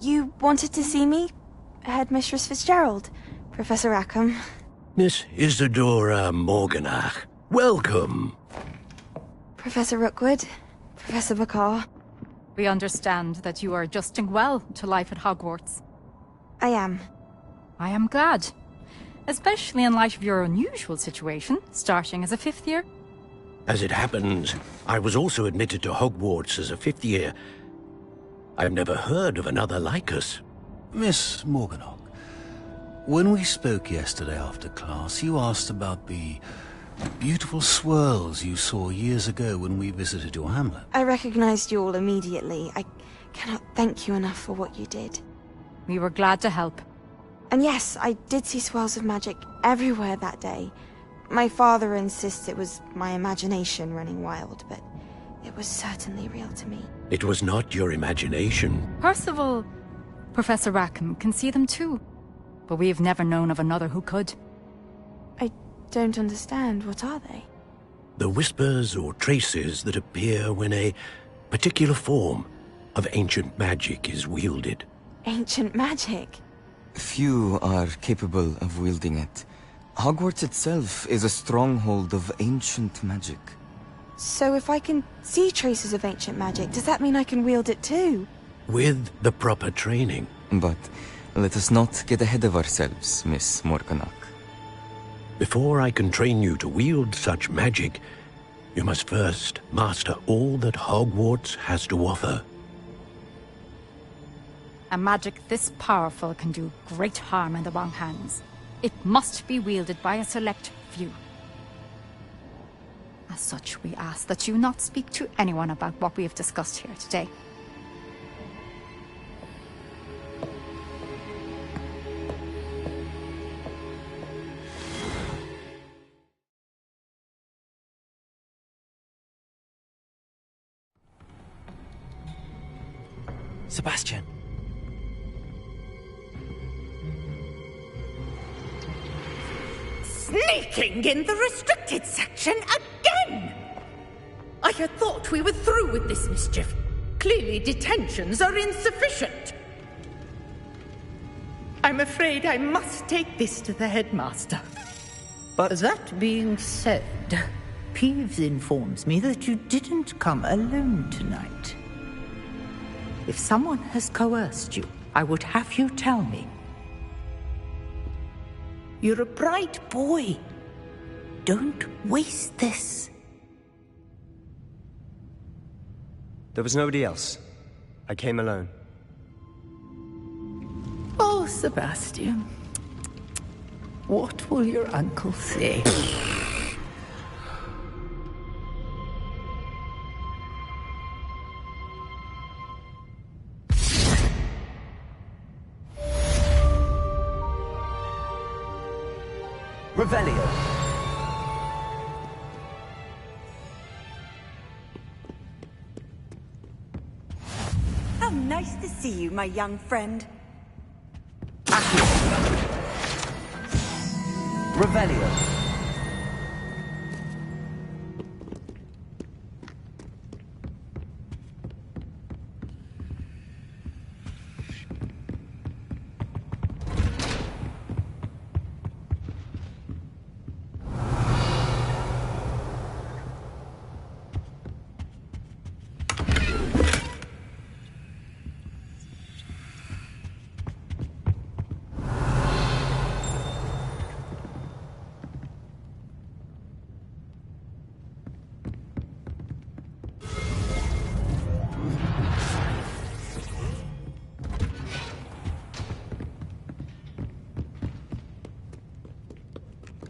S12: You wanted to see me? Headmistress Fitzgerald, Professor Rackham.
S15: Miss Isadora Morganach, welcome.
S12: Professor Rookwood, Professor Bakar.
S14: We understand that you are adjusting well to life at Hogwarts.
S12: I am.
S14: I am glad. Especially in light of your unusual situation, starting as a 5th year.
S15: As it happens, I was also admitted to Hogwarts as a 5th year. I've never heard of another like us.
S16: Miss Morganach, when we spoke yesterday after class, you asked about the beautiful swirls you saw years ago when we visited your hamlet.
S12: I recognized you all immediately. I cannot thank you enough for what you did.
S14: We were glad to help.
S12: And yes, I did see swirls of magic everywhere that day. My father insists it was my imagination running wild, but it was certainly real to me.
S15: It was not your imagination.
S14: Percival, Professor Rackham can see them too. But we've never known of another who could.
S12: I don't understand. What are they?
S15: The whispers or traces that appear when a particular form of ancient magic is wielded.
S12: Ancient magic?
S17: Few are capable of wielding it. Hogwarts itself is a stronghold of ancient magic.
S12: So if I can see traces of ancient magic, does that mean I can wield it too?
S15: With the proper training.
S17: But let us not get ahead of ourselves, Miss Morganach.
S15: Before I can train you to wield such magic, you must first master all that Hogwarts has to offer.
S14: A magic this powerful can do great harm in the wrong hands. It must be wielded by a select few. As such, we ask that you not speak to anyone about what we have discussed here today.
S1: Sebastian.
S13: Sneaking in the restricted section again! I had thought we were through with this mischief. Clearly detentions are insufficient. I'm afraid I must take this to the headmaster.
S6: But...
S13: That being said, Peeves informs me that you didn't come alone tonight. If someone has coerced you, I would have you tell me. You're a bright boy. Don't waste this.
S6: There was nobody else. I came alone.
S13: Oh, Sebastian. What will your uncle say?
S6: Revelio.
S2: How nice to see you, my young friend.
S6: Revelio.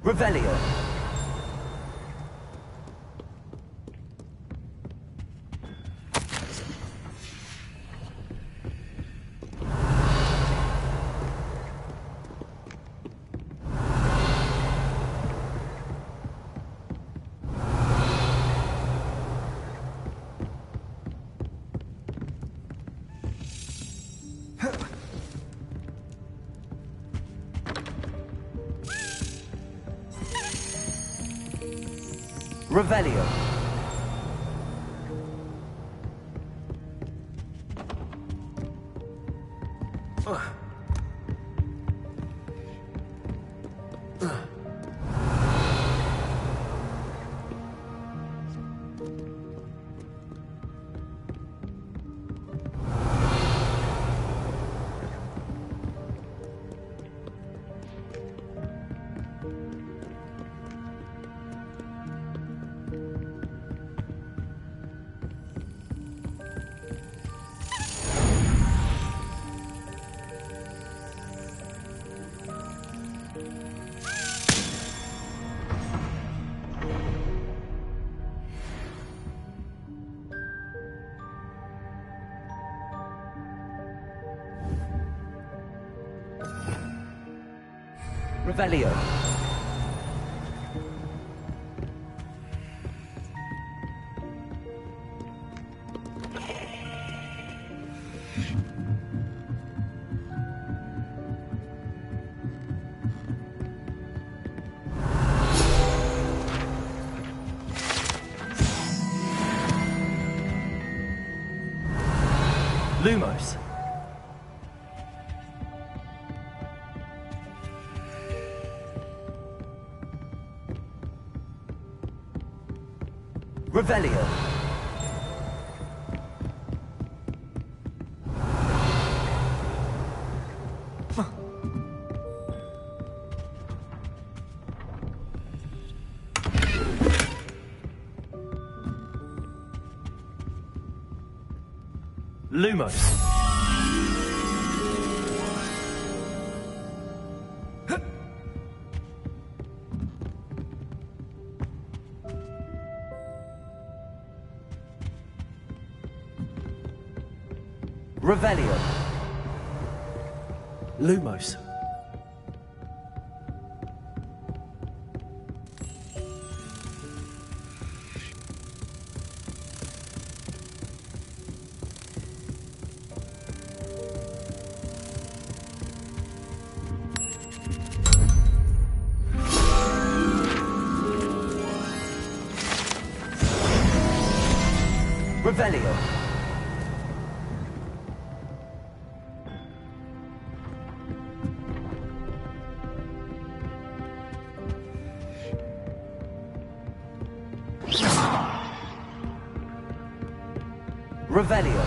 S6: Revelio. Revelio. Revelio. Lumos. Revelio. Lumos. Revelio. Lumos. Revelio.
S1: Revelio.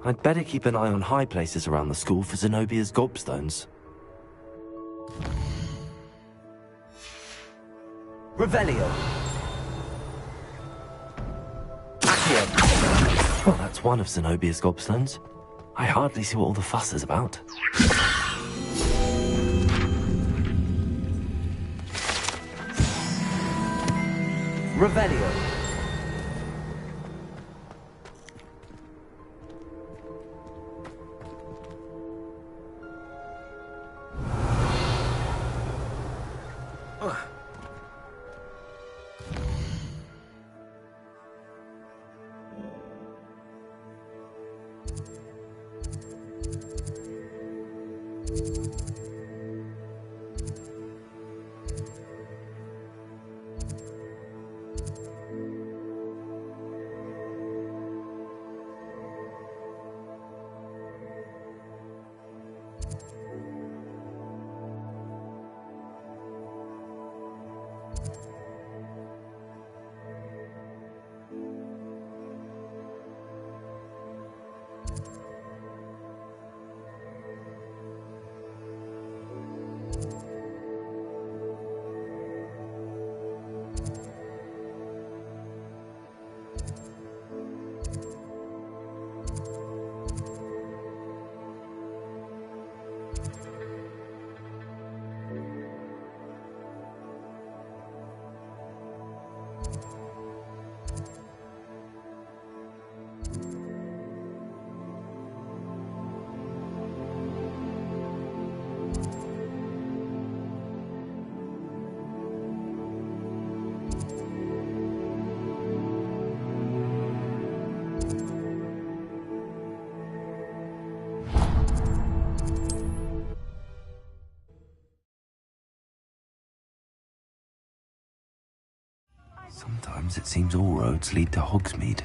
S1: I'd better keep an eye on high places around the school for Zenobia's gobstones. Revelio. Accio. Well, that's one of Zenobia's gobstones. I hardly see what all the fuss is about. Revelio. Sometimes it seems all roads lead to Hogsmeade.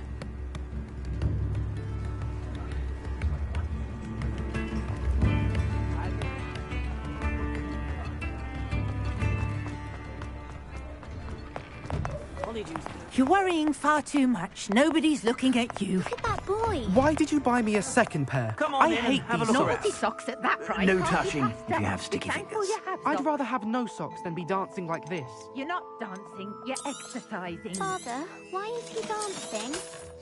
S13: You're worrying far too much. Nobody's looking at you.
S3: Look at that boy.
S10: Why did you buy me a second pair?
S9: Come on
S10: I
S9: in and
S10: hate
S9: have a
S10: these
S9: look
S10: socks.
S9: around.
S13: Socks at that price.
S9: No touching if you have sticky
S13: Thankful
S9: fingers.
S13: you have
S10: I'd
S13: socks.
S10: rather have no socks than be dancing like this.
S13: You're not dancing, you're exercising.
S3: Father, why is he dancing?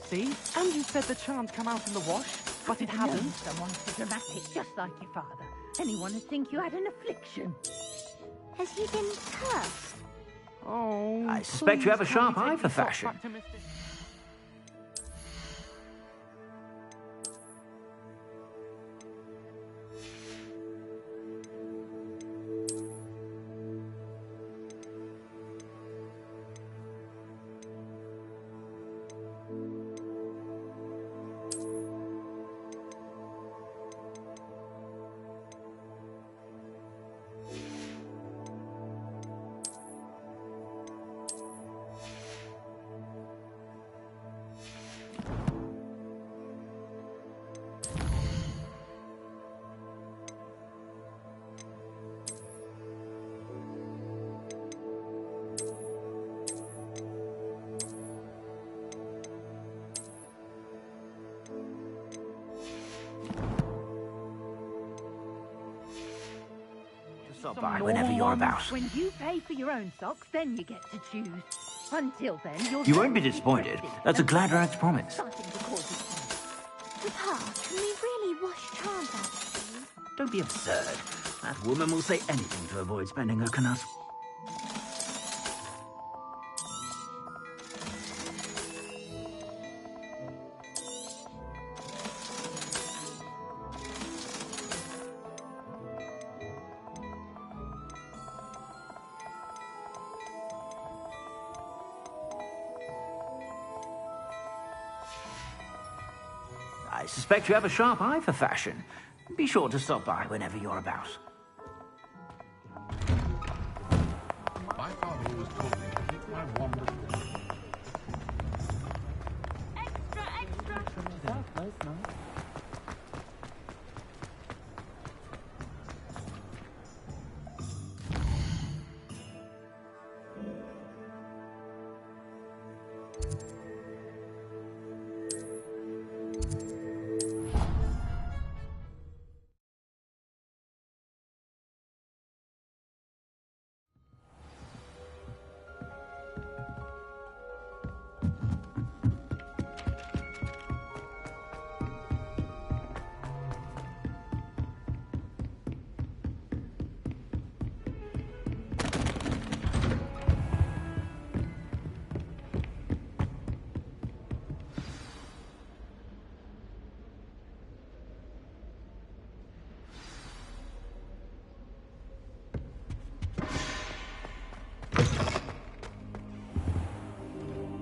S10: See? And you said the charms come out in the wash, but it
S13: Known
S10: hasn't.
S13: someone so dramatic, just like your father. Anyone would think you had an affliction.
S3: Has he been cursed?
S10: Oh,
S9: I suspect you have a
S10: please, can
S9: sharp
S10: we take
S9: eye for
S10: these socks
S9: fashion.
S10: back to Mr.
S9: Stop by whenever you're about.
S18: When you pay for your own socks, then you get to choose. Until then,
S9: You won't be disappointed. That's a glad rags promise.
S3: Papa, can we really wash charms out, please?
S9: Don't be absurd. That woman will say anything to avoid spending her canas. I suspect you have a sharp eye for fashion. Be sure to stop by whenever you're about.
S19: My father always told me to keep my wand of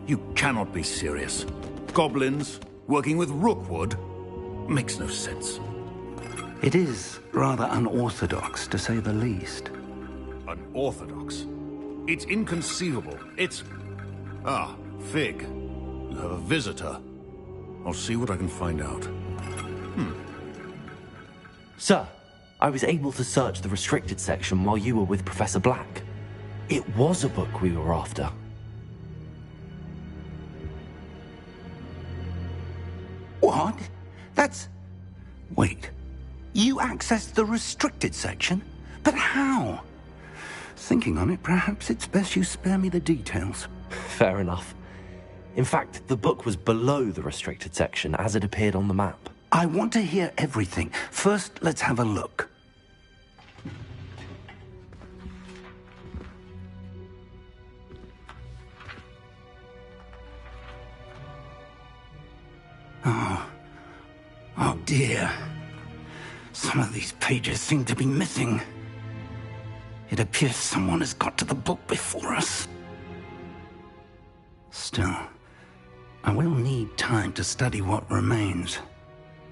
S15: You cannot be serious. Goblins working with Rookwood makes no sense.
S8: It is rather unorthodox, to say the least.
S15: Unorthodox? It's inconceivable. It's... Ah, Fig. You have a visitor. I'll see what I can find out.
S1: Sir, I was able to search the restricted section while you were with Professor Black. It was a book we were after.
S8: What? That's... Wait. You accessed the restricted section? But how? Thinking on it, perhaps it's best you spare me the details.
S1: Fair enough. In fact, the book was below the restricted section as it appeared on the map.
S8: I want to hear everything. First, let's have a look. Oh dear. Some of these pages seem to be missing. It appears someone has got to the book before us. Still, I will need time to study what remains.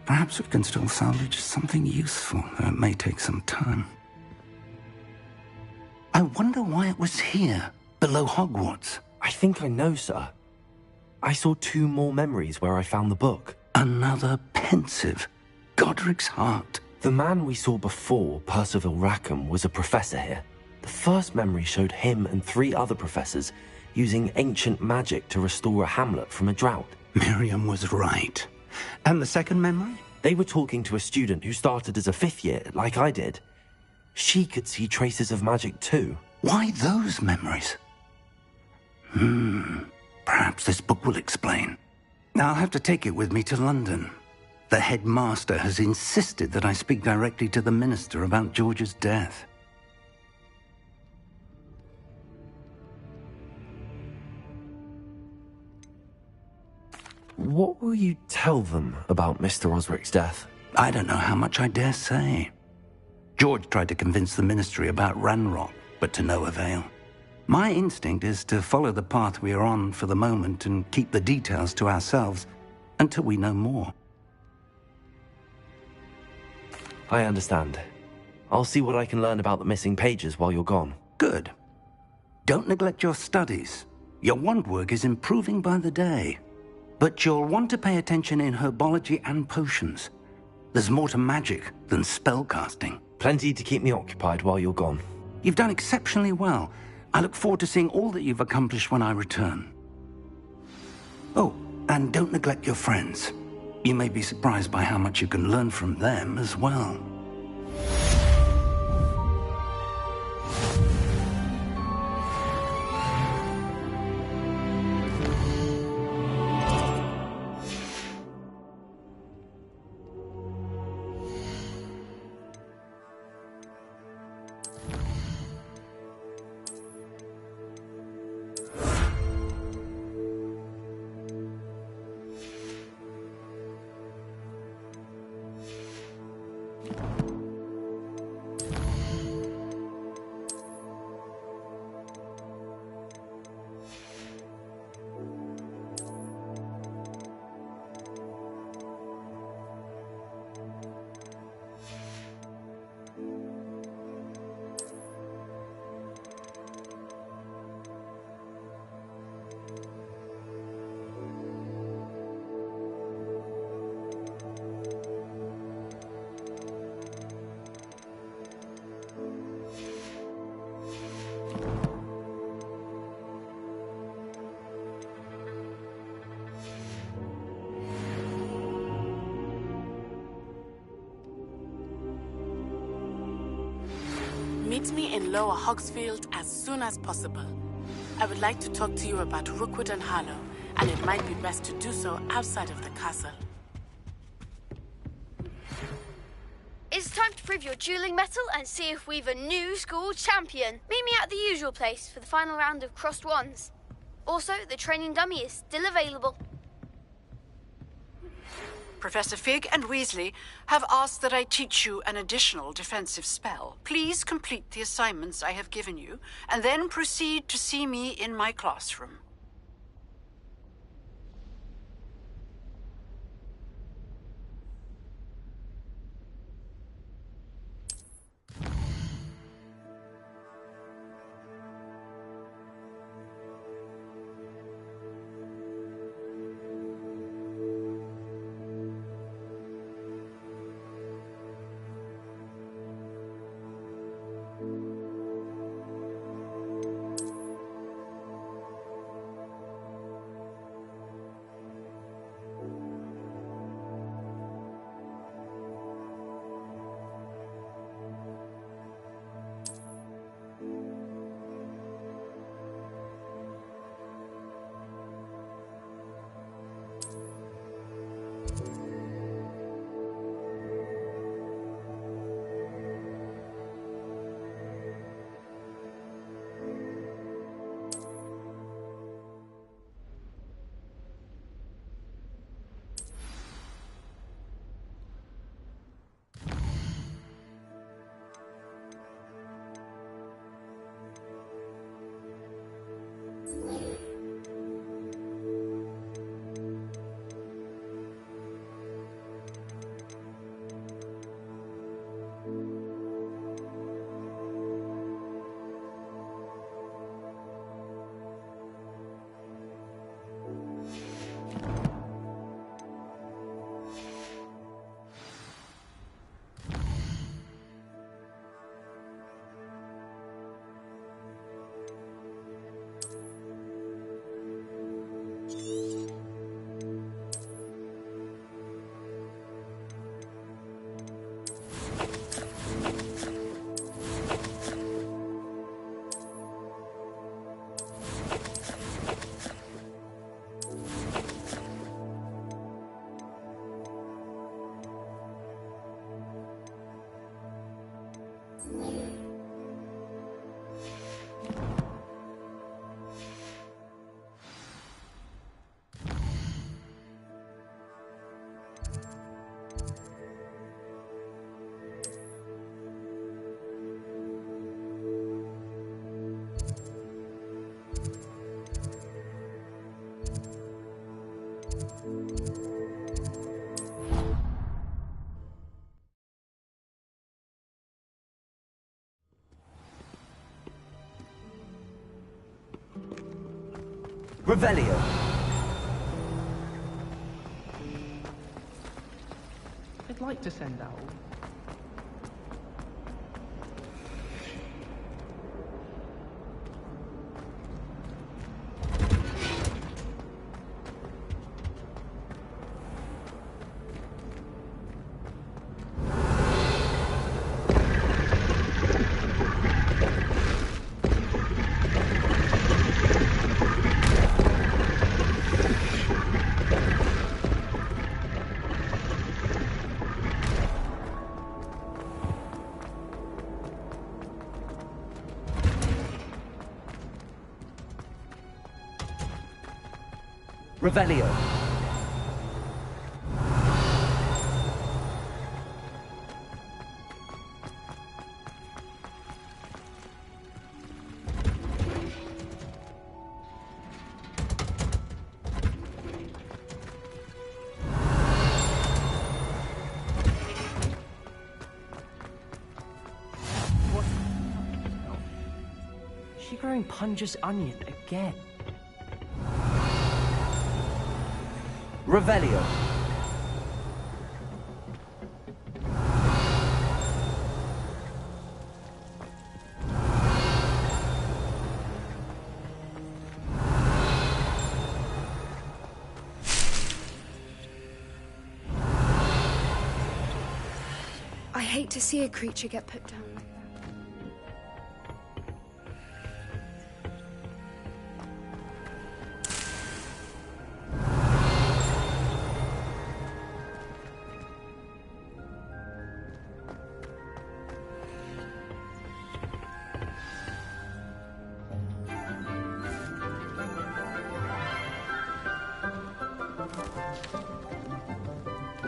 S8: Perhaps we can still salvage something useful, though it may take some time. I wonder why it was here, below Hogwarts.
S1: I think I know, sir. I saw 2 more memories where I found the book.
S8: Another pensive. Godric's heart.
S1: The man we saw before, Percival Rackham, was a professor here. The first memory showed him and 3 other professors using ancient magic to restore a hamlet from a drought.
S8: Miriam was right. And the second memory?
S1: They were talking to a student who started as a 5th year, like I did. She could see traces of magic too.
S8: Why those memories? Perhaps this book will explain. I'll have to take it with me to London. The headmaster has insisted that I speak directly to the minister about George's death.
S1: What will you tell them about Mr. Osric's death?
S8: I don't know how much I dare say. George tried to convince the ministry about Ranrock, but to no avail. My instinct is to follow the path we are on for the moment and keep the details to ourselves until we know more.
S1: I understand. I'll see what I can learn about the missing pages while you're gone.
S8: Good. Don't neglect your studies. Your wand work is improving by the day. But you'll want to pay attention in herbology and potions. There's more to magic than spellcasting.
S1: Plenty to keep me occupied while you're gone.
S8: You've done exceptionally well. I look forward to seeing all that you've accomplished when I return. Oh, and don't neglect your friends. You may be surprised by how much you can learn from them as well.
S20: Meet me in Lower Hogsfield as soon as possible. I would like to talk to you about Rookwood and Harlow, and it might be best to do so outside of the castle.
S7: It's time to prove your dueling mettle and see if we've a new school champion. Meet me at the usual place for the final round of crossed wands. Also, the training dummy is still available.
S4: Professor Fig and Weasley have asked that I teach you an additional defensive spell. Please complete the assignments I have given you, and then proceed to see me in my classroom.
S6: Revelio.
S10: I'd like to send out.
S6: Revelio.
S10: She growing Punja's onion again.
S6: Revelio.
S7: I hate to see a creature get put down.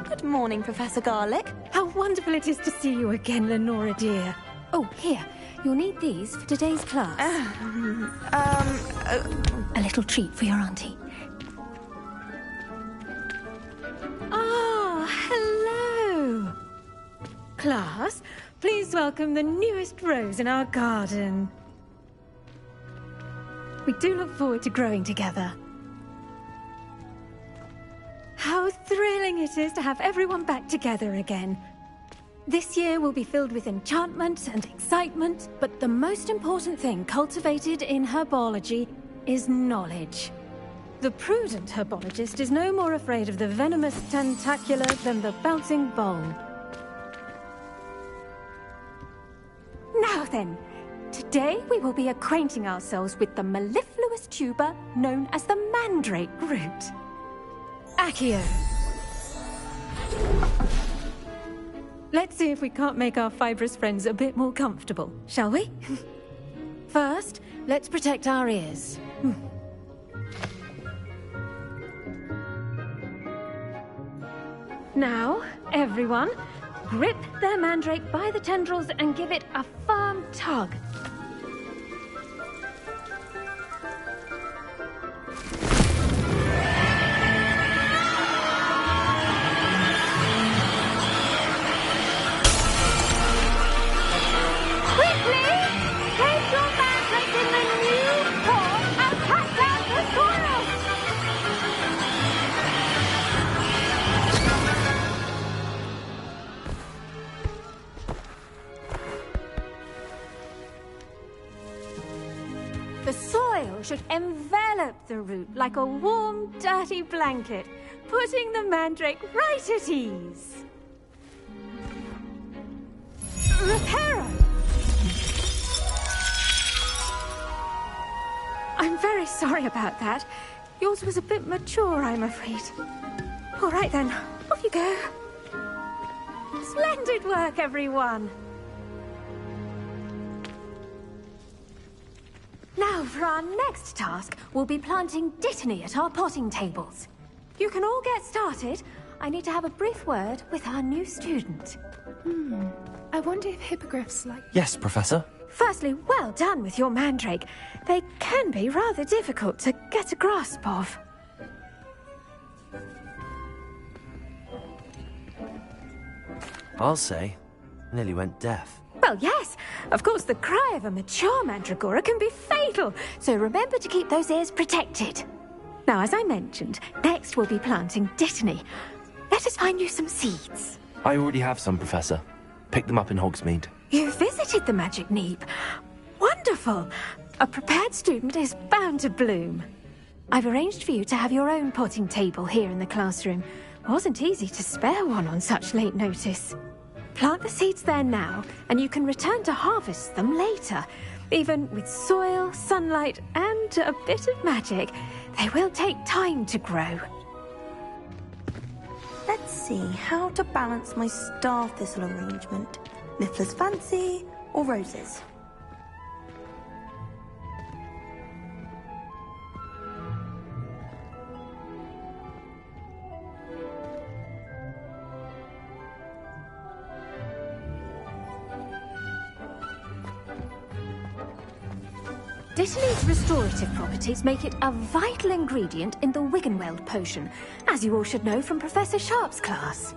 S2: Good morning, Professor Garlick.
S21: How wonderful it is to see you again, Lenora dear. Oh, here. You'll need these for today's class. A little treat for your auntie. Ah, hello. Class, please welcome the newest rose in our garden. We do look forward to growing together. How thrilling it is to have everyone back together again. This year will be filled with enchantment and excitement, but the most important thing cultivated in herbology is knowledge. The prudent herbologist is no more afraid of the venomous tentacula than the bouncing bowl. Now then, today we will be acquainting ourselves with the mellifluous tuber known as the mandrake root. Accio. Let's see if we can't make our fibrous friends a bit more comfortable, shall we? First, let's protect our ears. Now, everyone, grip their mandrake by the tendrils and give it a firm tug. The soil should envelop the root like a warm, dirty blanket, putting the mandrake right at ease. Reparo! I'm very sorry about that. Yours was a bit mature, I'm afraid. All right then, off you go. Splendid work, everyone! Now, for our next task, we'll be planting dittany at our potting tables. You can all get started. I need to have a brief word with our new student.
S22: I wonder if hippogriffs like...
S1: Yes, Professor.
S21: Firstly, well done with your mandrake. They can be rather difficult to get a grasp of.
S1: I'll say, nearly went deaf.
S21: Well, yes. Of course, the cry of a mature mandragora can be fatal, so remember to keep those ears protected. Now, as I mentioned, next we'll be planting dittany. Let us find you some seeds.
S1: I already have some, Professor. Picked them up in Hogsmeade.
S21: You visited the Magic Neep. Wonderful. A prepared student is bound to bloom. I've arranged for you to have your own potting table here in the classroom. Wasn't easy to spare one on such late notice. Plant the seeds there now, and you can return to harvest them later. Even with soil, sunlight, and a bit of magic, they will take time to grow.
S2: Let's see how to balance my star thistle arrangement. Niffler's fancy or roses?
S21: Dittany's restorative properties make it a vital ingredient in the Wiggenweld potion, as you all should know from Professor Sharp's class.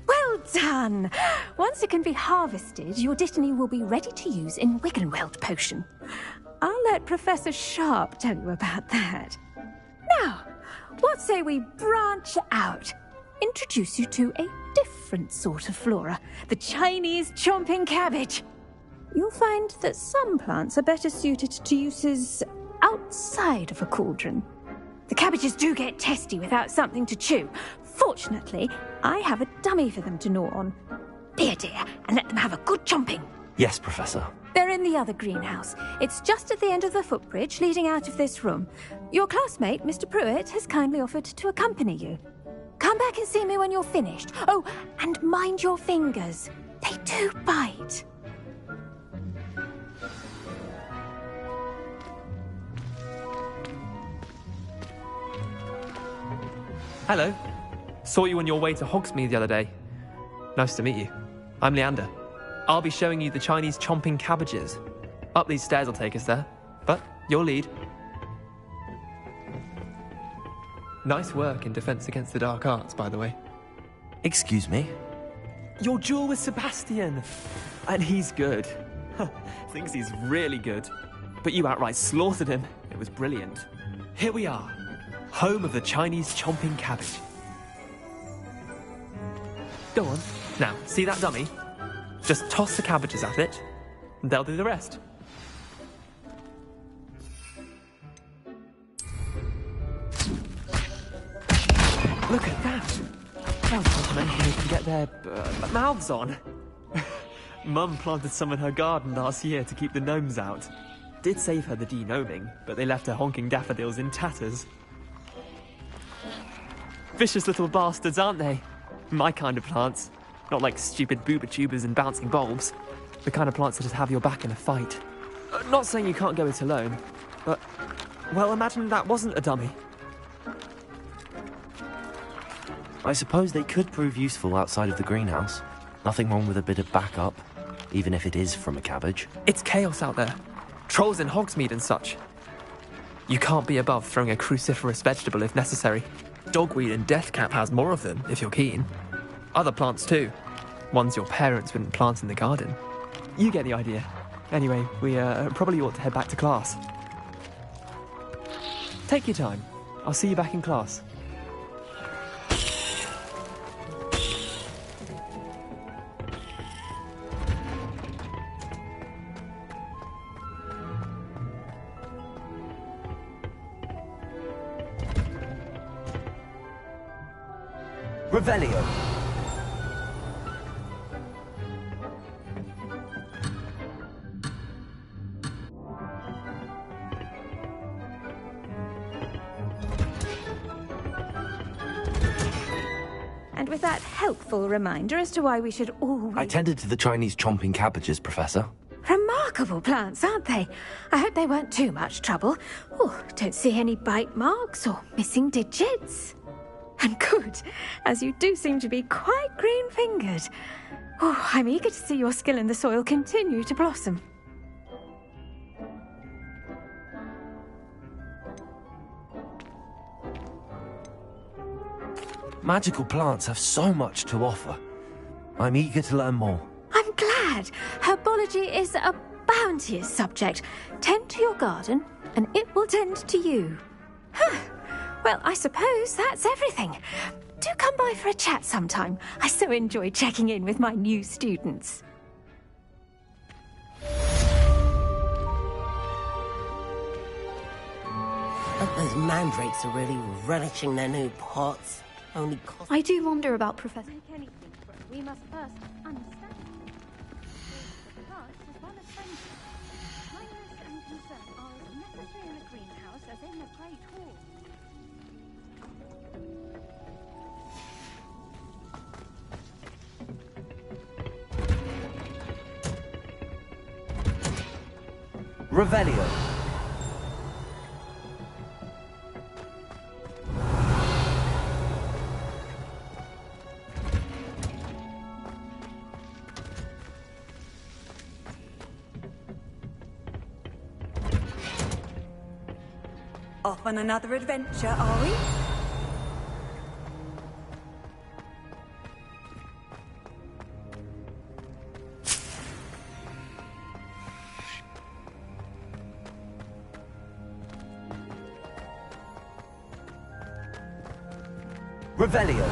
S21: Well done! Once it can be harvested, your Dittany will be ready to use in Wiggenweld potion. I'll let Professor Sharp tell you about that. Now, what say we branch out? Introduce you to a different sort of flora, the Chinese chomping cabbage. You'll find that some plants are better suited to uses outside of a cauldron. The cabbages do get testy without something to chew. Fortunately, I have a dummy for them to gnaw on. Be a dear and let them have a good chomping.
S1: Yes, Professor.
S21: They're in the other greenhouse. It's just at the end of the footbridge leading out of this room. Your classmate, Mr. Pruitt, has kindly offered to accompany you. Come back and see me when you're finished. Oh, and mind your fingers. They do bite.
S5: Hello. Saw you on your way to Hogsmeade the other day. Nice to meet you. I'm Leander. I'll be showing you the Chinese chomping cabbages. Up these stairs will take us there, but your lead. Nice work in Defense Against the Dark Arts, by the way.
S1: Excuse me?
S5: Your duel with Sebastian! And he's good. Thinks he's really good. But you outright slaughtered him. It was brilliant. Here we are, home of the Chinese chomping cabbage. Go on. Now, see that dummy? Just toss the cabbages at it, and they'll do the rest. Look at that! Well, gentlemen, can get their mouths on. Mum planted some in her garden last year to keep the gnomes out. Did save her the de-gnoming, but they left her honking daffodils in tatters. Vicious little bastards, aren't they? My kind of plants. Not like stupid booba tubers and bouncing bulbs. The kind of plants that just have your back in a fight. Not saying you can't go it alone, but... well, imagine that wasn't a dummy.
S1: I suppose they could prove useful outside of the greenhouse. Nothing wrong with a bit of backup, even if it is from a cabbage.
S5: It's chaos out there. Trolls in Hogsmeade and such. You can't be above throwing a cruciferous vegetable if necessary. Dogweed and deathcap has more of them, if you're keen. Other plants too. Ones your parents wouldn't plant in the garden. You get the idea. Anyway, we probably ought to head back to class. Take your time. I'll see you back in class.
S1: Revelio.
S21: And with that helpful reminder as to why we should always...
S1: I tended to the Chinese chomping cabbages, Professor.
S21: Remarkable plants, aren't they? I hope they weren't too much trouble. Oh, don't see any bite marks or missing digits. And good, as you do seem to be quite green-fingered. Oh, I'm eager to see your skill in the soil continue to blossom.
S1: Magical plants have so much to offer. I'm eager to learn more.
S21: I'm glad. Herbology is a bounteous subject. Tend to your garden, and it will tend to you. Huh. Well, I suppose that's everything. Do come by for a chat sometime. I so enjoy checking in with my new students.
S11: Those mandrakes are really relishing their new pots. Only cost...
S7: I do wonder about Professor...
S3: We must first understand the plants as well as friendship. Kindness and concern are as necessary in a greenhouse as in a great hall.
S1: Revelio.
S23: Off on another adventure, are we?
S1: Revelio.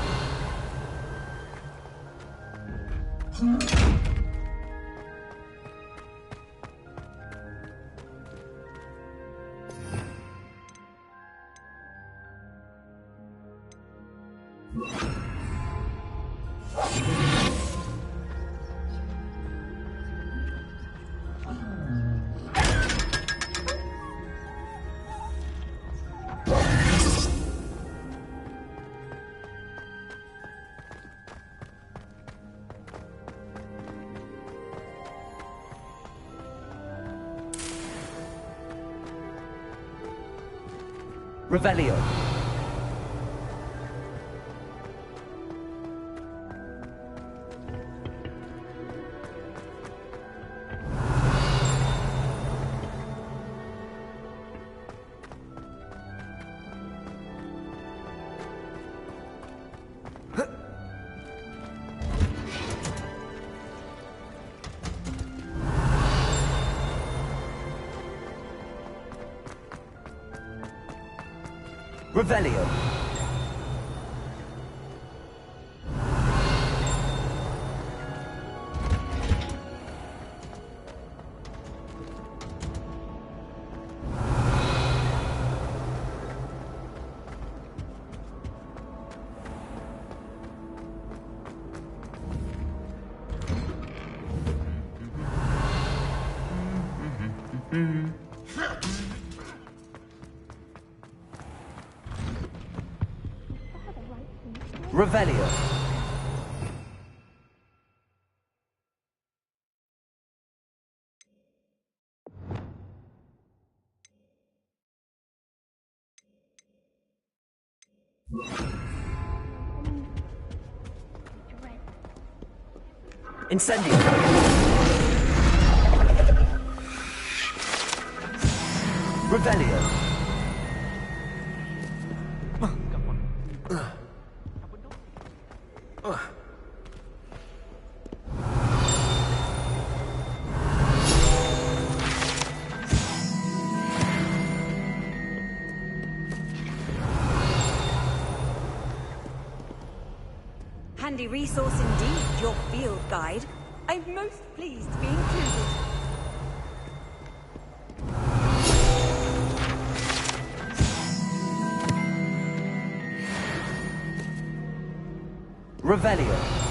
S1: Revelio. Revelio. Revelio. Incendio. Revelio.
S23: Handy resource indeed, your field guide. I'm most pleased to be included.
S1: Revelio.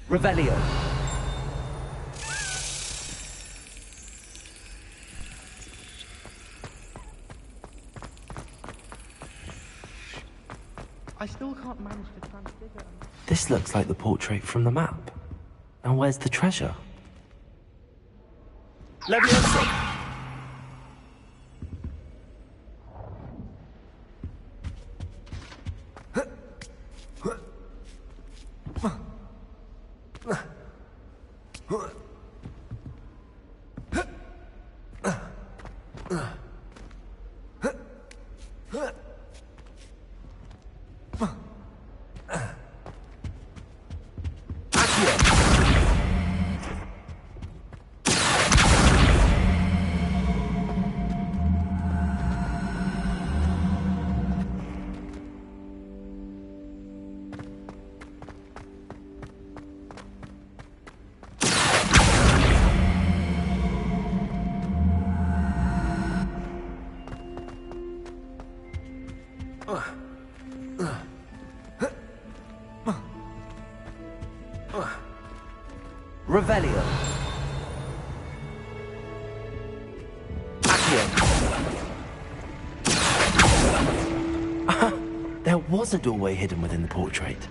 S1: Revelio.
S10: I still can't manage to transfigure.
S1: This looks like the portrait from the map. Now where's the treasure? Leviosa! Revelio. Accio. There was a doorway hidden within the portrait.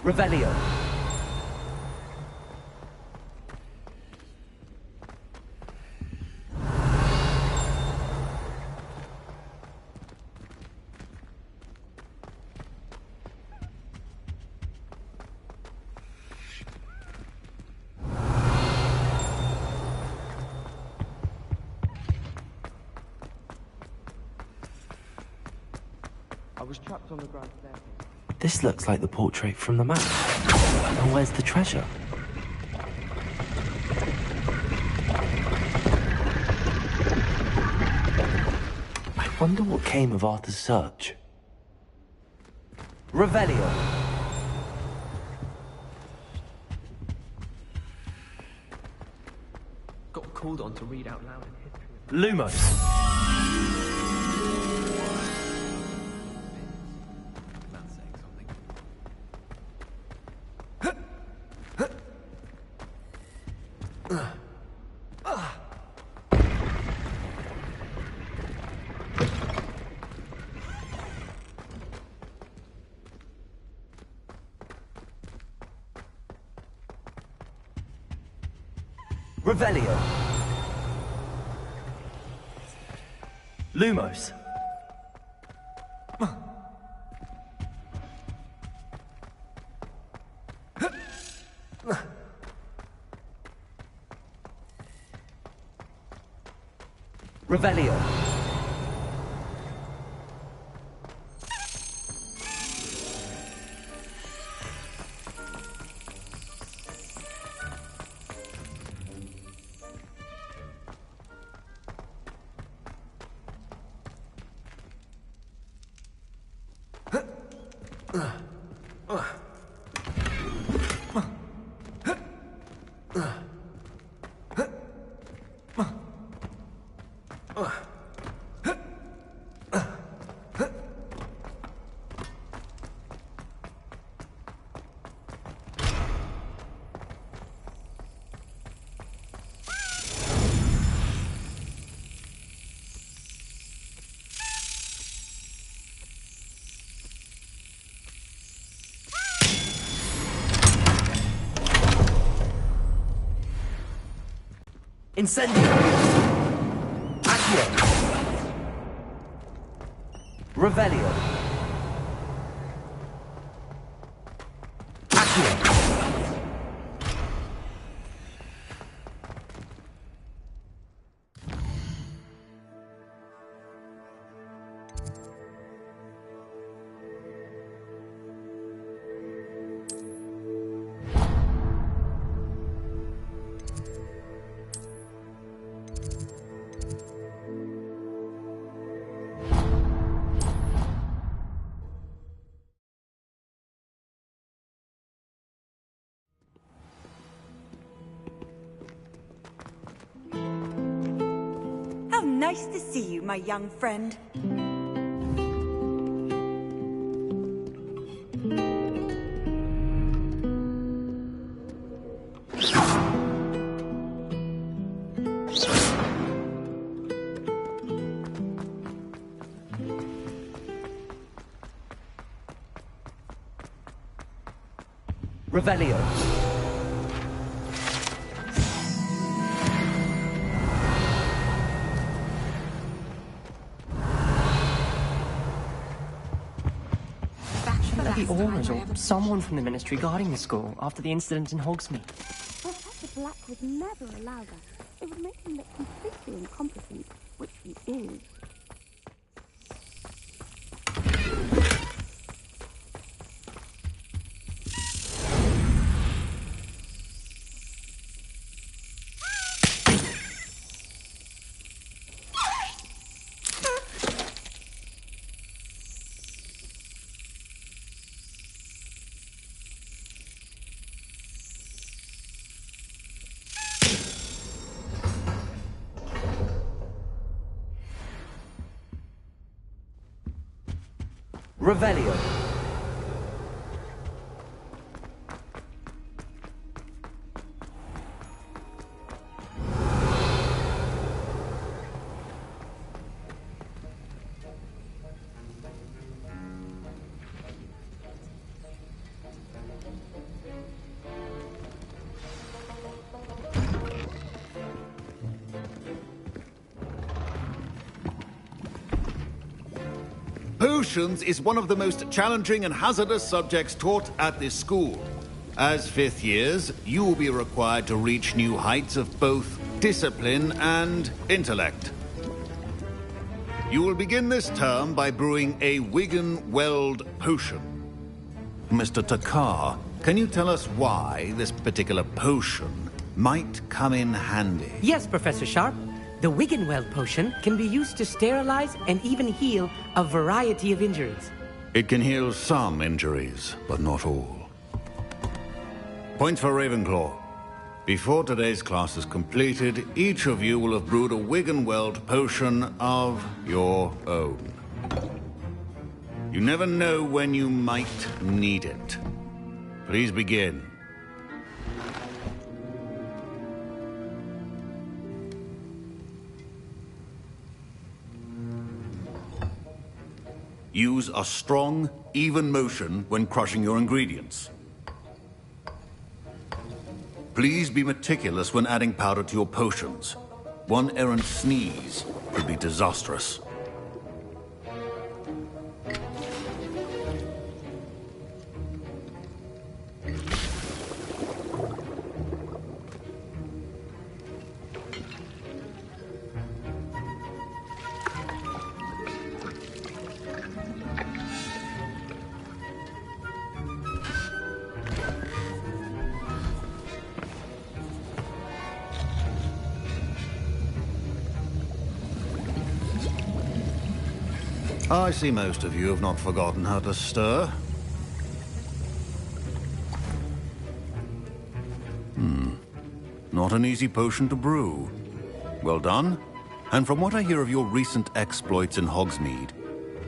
S1: Revelio.
S6: I was trapped on the ground staircase.
S1: This looks like the portrait from the map. And where's the treasure? I wonder what came of Arthur's search. Revelio.
S5: Got called on to read out loud in history.
S1: Lumos.
S5: That's saying something.
S1: Revelio. Lumos. Revelio. Incendio. Accio. Revelio. Accio.
S23: Nice to see you, my young friend.
S1: Revelio.
S6: The Aurors or someone from the Ministry guarding the school after the incident in Hogsmeade.
S12: Professor Black would never allow that. It would make him look completely incompetent, which he is.
S1: Revelio.
S15: Potions is one of the most challenging and hazardous subjects taught at this school. As fifth years, you will be required to reach new heights of both discipline and intellect. You will begin this term by brewing a Wiggenweld potion. Mr. Takar, can you tell us why this particular potion might come in handy?
S14: Yes, Professor Sharp. The Wiggenweld potion can be used to sterilize and even heal a variety of injuries.
S15: It can heal some injuries, but not all. Point for Ravenclaw. Before today's class is completed, each of you will have brewed a Wiggenweld potion of your own. You never know when you might need it. Please begin. Use a strong, even motion when crushing your ingredients. Please be meticulous when adding powder to your potions. One errant sneeze could be disastrous. I see most of you have not forgotten how to stir. Not an easy potion to brew. Well done. And from what I hear of your recent exploits in Hogsmeade,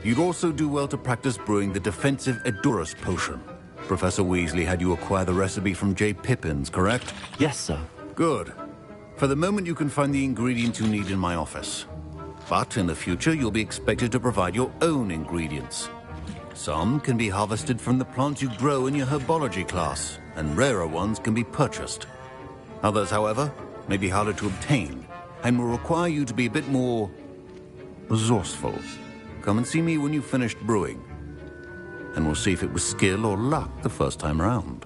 S15: you'd also do well to practice brewing the defensive Edurus potion. Professor Weasley had you acquire the recipe from J. Pippins, correct?
S1: Yes, sir.
S15: Good. For the moment, you can find the ingredients you need in my office. But in the future, you'll be expected to provide your own ingredients. Some can be harvested from the plants you grow in your herbology class, and rarer ones can be purchased. Others, however, may be harder to obtain, and will require you to be a bit more resourceful. Come and see me when you've finished brewing, and we'll see if it was skill or luck the first time round.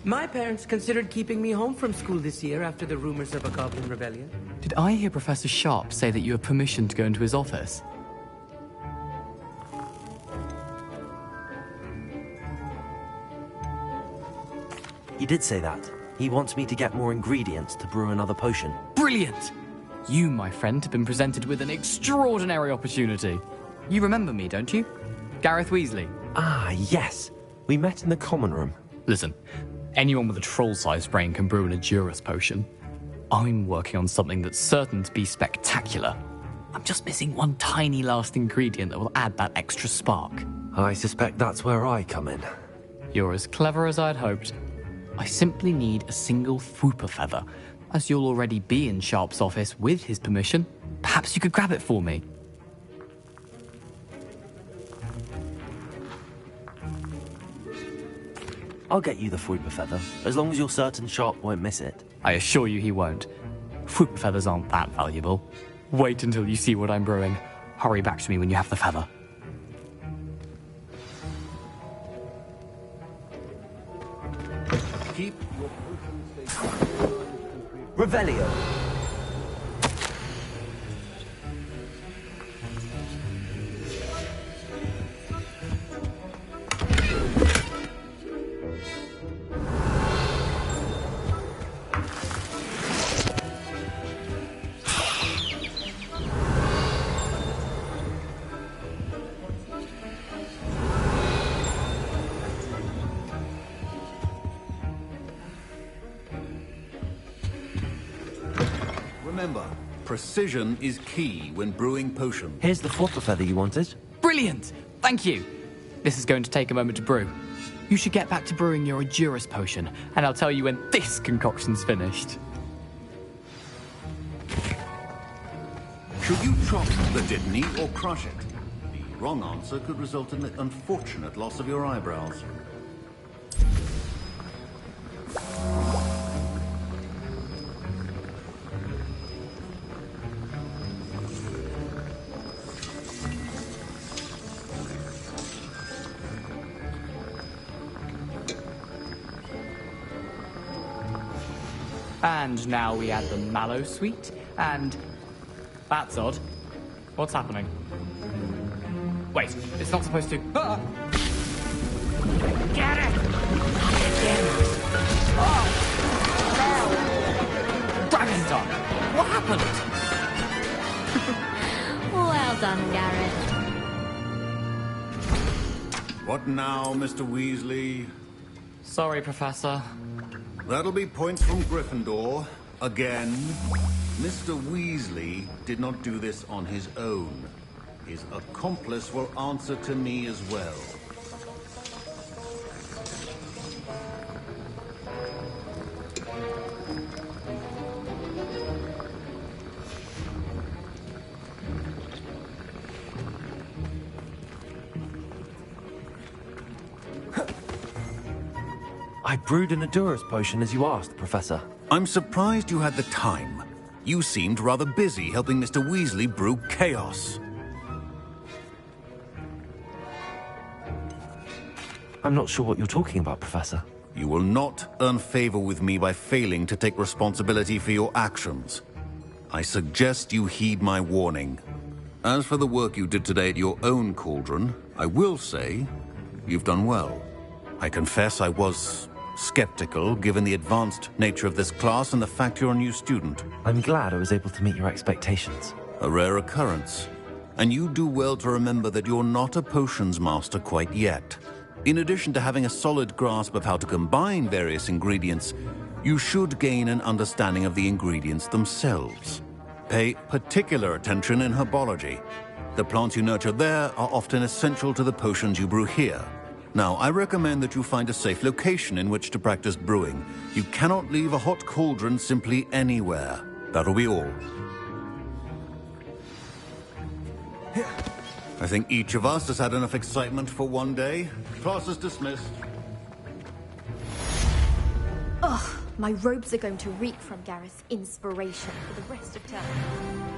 S14: My parents considered keeping me home from school this year after the rumors of a goblin rebellion.
S16: Did I hear Professor Sharp say that you have permission to go into his office?
S1: He did say that. He wants me to get more ingredients to brew another potion.
S16: Brilliant! You, my friend, have been presented with an extraordinary opportunity. You remember me, don't you? Gareth Weasley.
S1: Ah, yes. We met in the common room.
S16: Listen, anyone with a troll-sized brain can brew an Edurus potion. I'm working on something that's certain to be spectacular. I'm just missing one tiny last ingredient that will add that extra spark.
S1: I suspect that's where I come in.
S16: You're as clever as I'd hoped. I simply need a single Fwooper feather. As you'll already be in Sharp's office with his permission, perhaps you could grab it for me.
S1: I'll get you the Fwooper feather, as long as you're certain Sharp won't miss it.
S16: I assure you he won't. Fwooper feathers aren't that valuable. Wait until you see what I'm brewing. Hurry back to me when you have the feather.
S15: Keep your potion safe.
S6: Revelio.
S15: Remember, precision is key when brewing potions.
S1: Here's the Fwooper feather you wanted.
S16: Brilliant! Thank you! This is going to take a moment to brew. You should get back to brewing your Edurus potion, and I'll tell you when this concoction's finished.
S15: Should you chop the Dittany or crush it? The wrong answer could result in the unfortunate loss of your eyebrows.
S16: And now we add the mallow sweet, and... That's odd. What's happening? Wait, it's not supposed to... Ah! Get it! Oh! No! Dragon's Dog! What happened?
S3: Well done, Garrett.
S15: What now, Mr. Weasley?
S16: Sorry, Professor.
S15: That'll be points from Gryffindor. Again. Mr. Weasley did not do this on his own. His accomplice will answer to me as well.
S1: I brewed an Adurus potion as you asked, Professor.
S15: I'm surprised you had the time. You seemed rather busy helping Mr. Weasley brew chaos.
S1: I'm not sure what you're talking about, Professor.
S15: You will not earn favor with me by failing to take responsibility for your actions. I suggest you heed my warning. As for the work you did today at your own cauldron, I will say you've done well. I confess I was skeptical, given the advanced nature of this class and the fact you're a new student.
S1: I'm glad I was able to meet your expectations.
S15: A rare occurrence. And you do well to remember that you're not a potions master quite yet. In addition to having a solid grasp of how to combine various ingredients, you should gain an understanding of the ingredients themselves. Pay particular attention in herbology. The plants you nurture there are often essential to the potions you brew here. Now, I recommend that you find a safe location in which to practice brewing. You cannot leave a hot cauldron simply anywhere. That'll be all. I think each of us has had enough excitement for one day. Class is dismissed.
S13: Ugh, my robes are going to reek from Gareth's inspiration for the rest of term.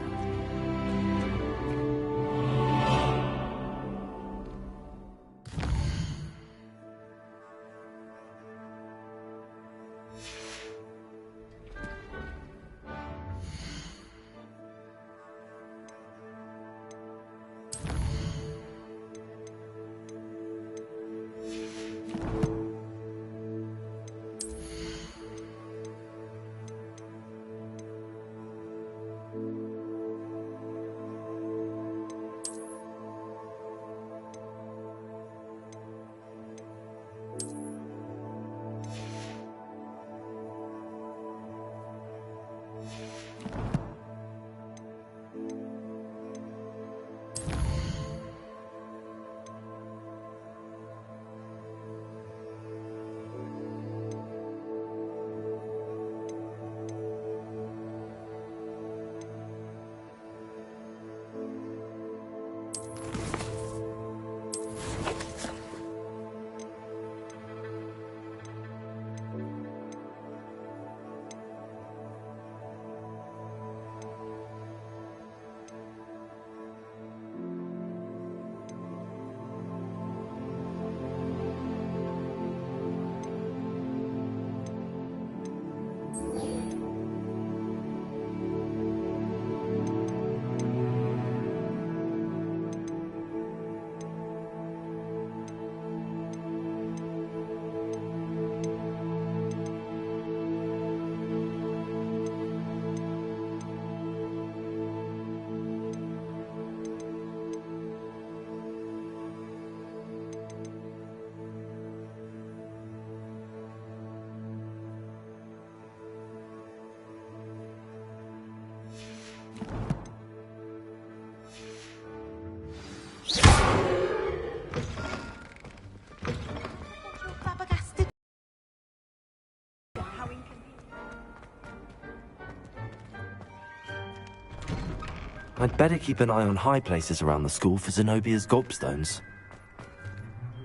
S1: I'd better keep an eye on high places around the school for Zenobia's gobstones.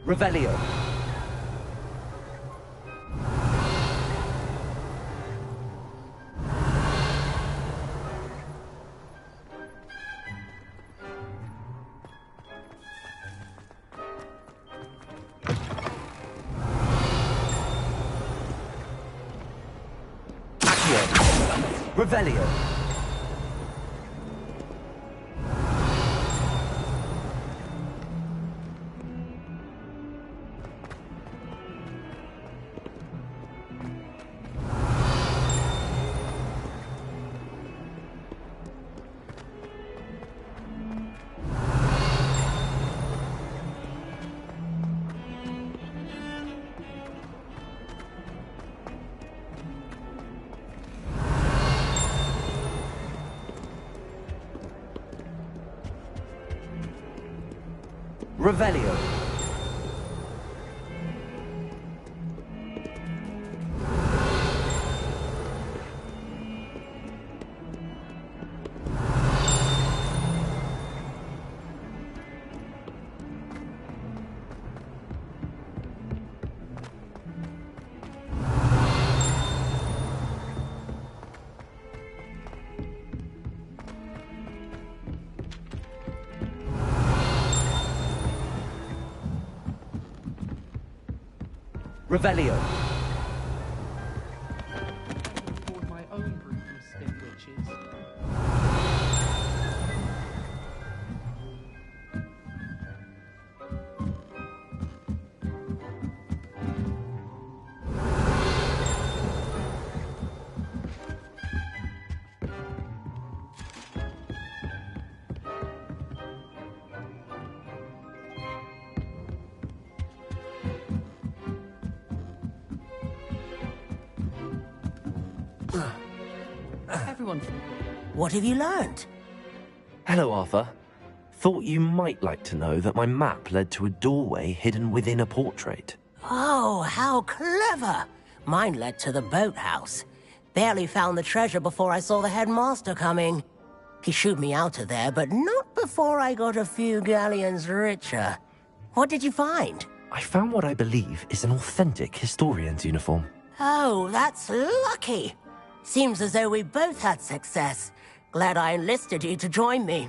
S6: Revelio.
S1: Accio! Revelio! Revelio. Revelio.
S10: Afford my own brew from spin witches. Everyone.
S11: What have you learned?
S1: Hello, Arthur. Thought you might like to know that my map led to a doorway hidden within a portrait.
S11: Oh, how clever! Mine led to the boathouse. Barely found the treasure before I saw the headmaster coming. He shooed me out of there, but not before I got a few galleons richer. What did you find?
S1: I found what I believe is an authentic historian's uniform.
S11: Oh, that's lucky. Seems as though we both had success. Glad I enlisted you to join me.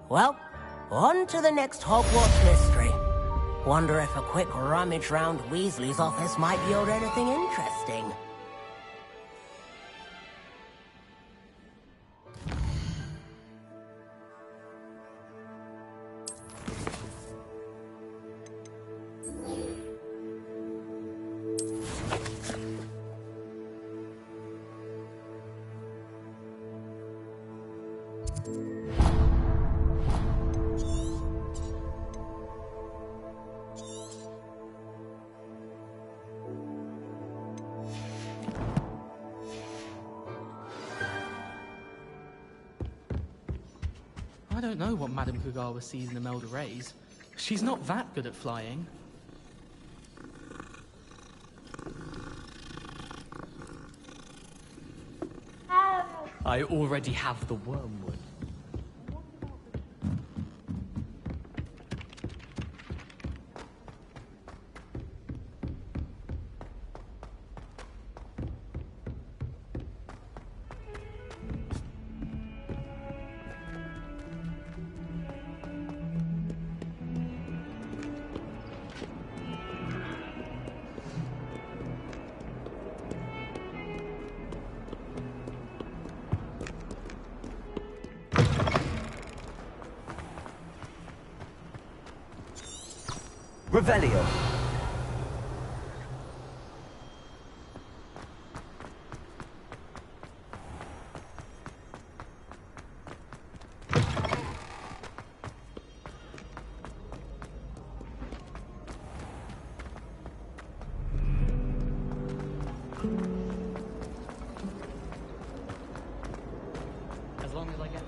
S11: Well, on to the next Hogwarts mystery. Wonder if a quick rummage round Weasley's office might yield anything interesting.
S10: I don't know what Madame Kugawa sees in Imelda Reyes. She's not that good at flying.
S16: I already have the wormwood.
S1: Revelio.
S16: As long as I get...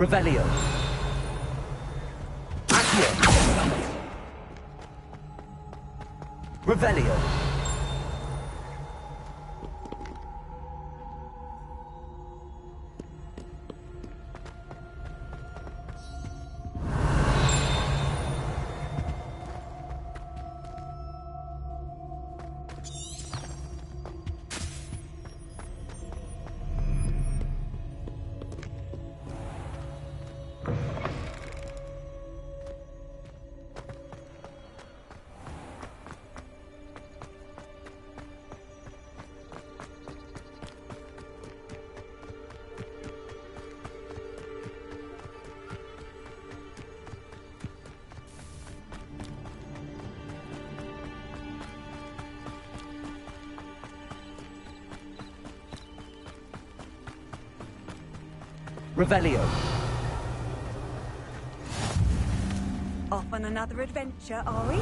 S6: Revelio. Accio. Revelio. Revelio.
S23: Off on another adventure, are we?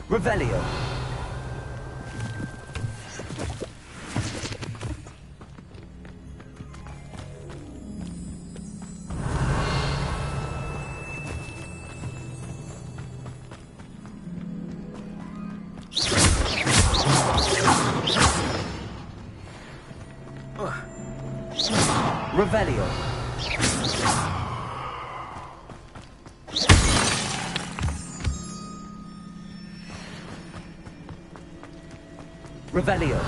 S6: Revelio. Revelio. Revelio.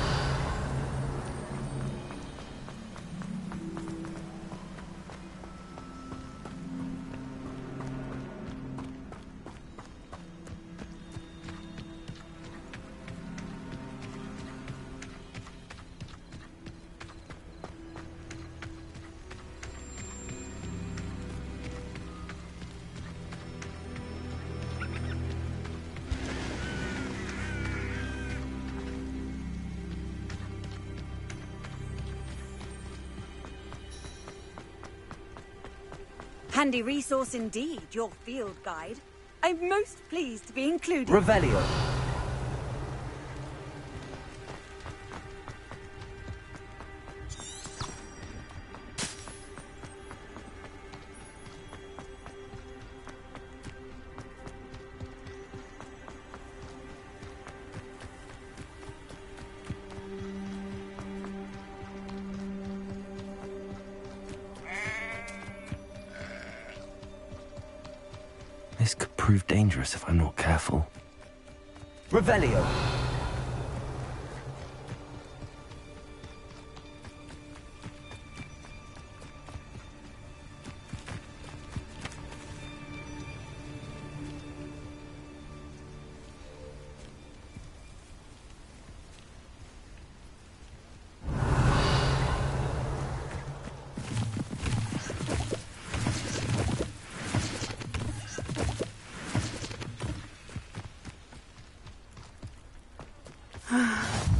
S23: Handy resource indeed, your field guide. I'm most pleased to be included.
S6: Revelio.
S1: This could prove dangerous if I'm not careful.
S6: Revelio.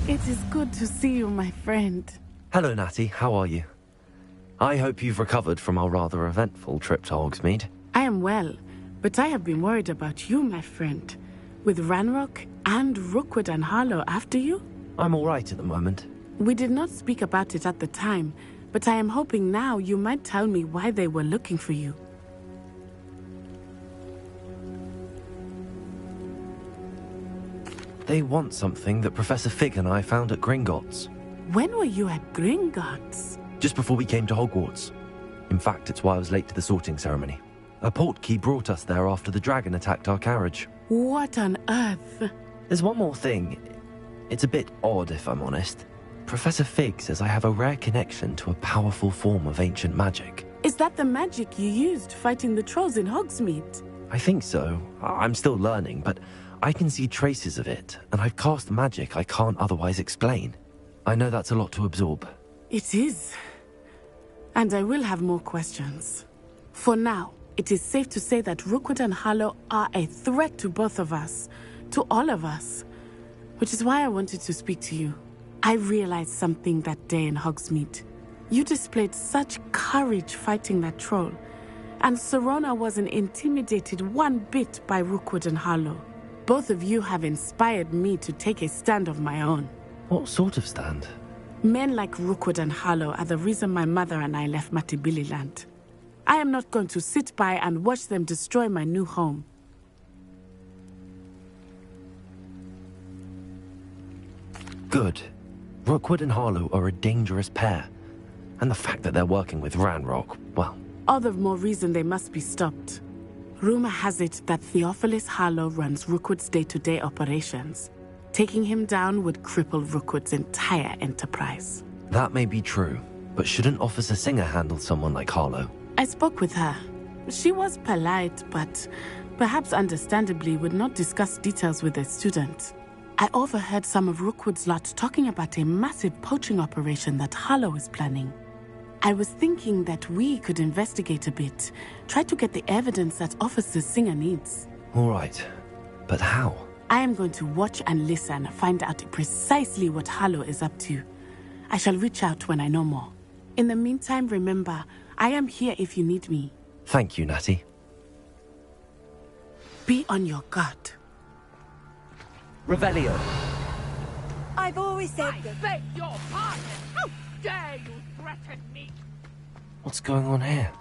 S20: It is good to see you, my friend.
S1: Hello, Natty. How are you? I hope you've recovered from our rather eventful trip to Hogsmeade.
S20: I am well, but I have been worried about you, my friend. With Ranrock and Rookwood and Harlow after you?
S1: I'm all right at the moment.
S20: We did not speak about it at the time, but I am hoping now you might tell me why they were looking for you.
S1: They want something that Professor Fig and I found at Gringotts.
S20: When were you at Gringotts?
S1: Just before we came to Hogwarts. In fact, it's why I was late to the sorting ceremony. A portkey brought us there after the dragon attacked our carriage.
S20: What on earth?
S1: There's one more thing. It's a bit odd, if I'm honest. Professor Fig says I have a rare connection to a powerful form of ancient magic.
S20: Is that the magic you used fighting the trolls in Hogsmeade?
S1: I think so. I'm still learning, but I can see traces of it, and I've cast magic I can't otherwise explain. I know that's a lot to absorb.
S20: It is. And I will have more questions. For now, it is safe to say that Rookwood and Harlow are a threat to both of us, to all of us. Which is why I wanted to speak to you. I realized something that day in Hogsmeade. You displayed such courage fighting that troll, and Serona wasn't intimidated one bit by Rookwood and Harlow. Both of you have inspired me to take a stand of my own.
S1: What sort of stand?
S20: Men like Rookwood and Harlow are the reason my mother and I left Matibili land. I am not going to sit by and watch them destroy my new home.
S1: Good. Rookwood and Harlow are a dangerous pair. And the fact that they're working with Ranrock, well...
S20: All the more reason they must be stopped. Rumor has it that Theophilus Harlow runs Rookwood's day-to-day operations. Taking him down would cripple Rookwood's entire enterprise.
S1: That may be true, but shouldn't Officer Singer handle someone like Harlow?
S20: I spoke with her. She was polite, but perhaps understandably would not discuss details with a student. I overheard some of Rookwood's lot talking about a massive poaching operation that Harlow is planning. I was thinking that we could investigate a bit, try to get the evidence that Officer Singer needs.
S1: All right, but how?
S20: I am going to watch and listen, find out precisely what Harlow is up to. I shall reach out when I know more. In the meantime, remember, I am here if you need me.
S1: Thank you, Natty.
S20: Be on your guard.
S1: Revelio.
S23: I've always said
S10: I beg your pardon! How dare you threaten me?
S1: What's going on here?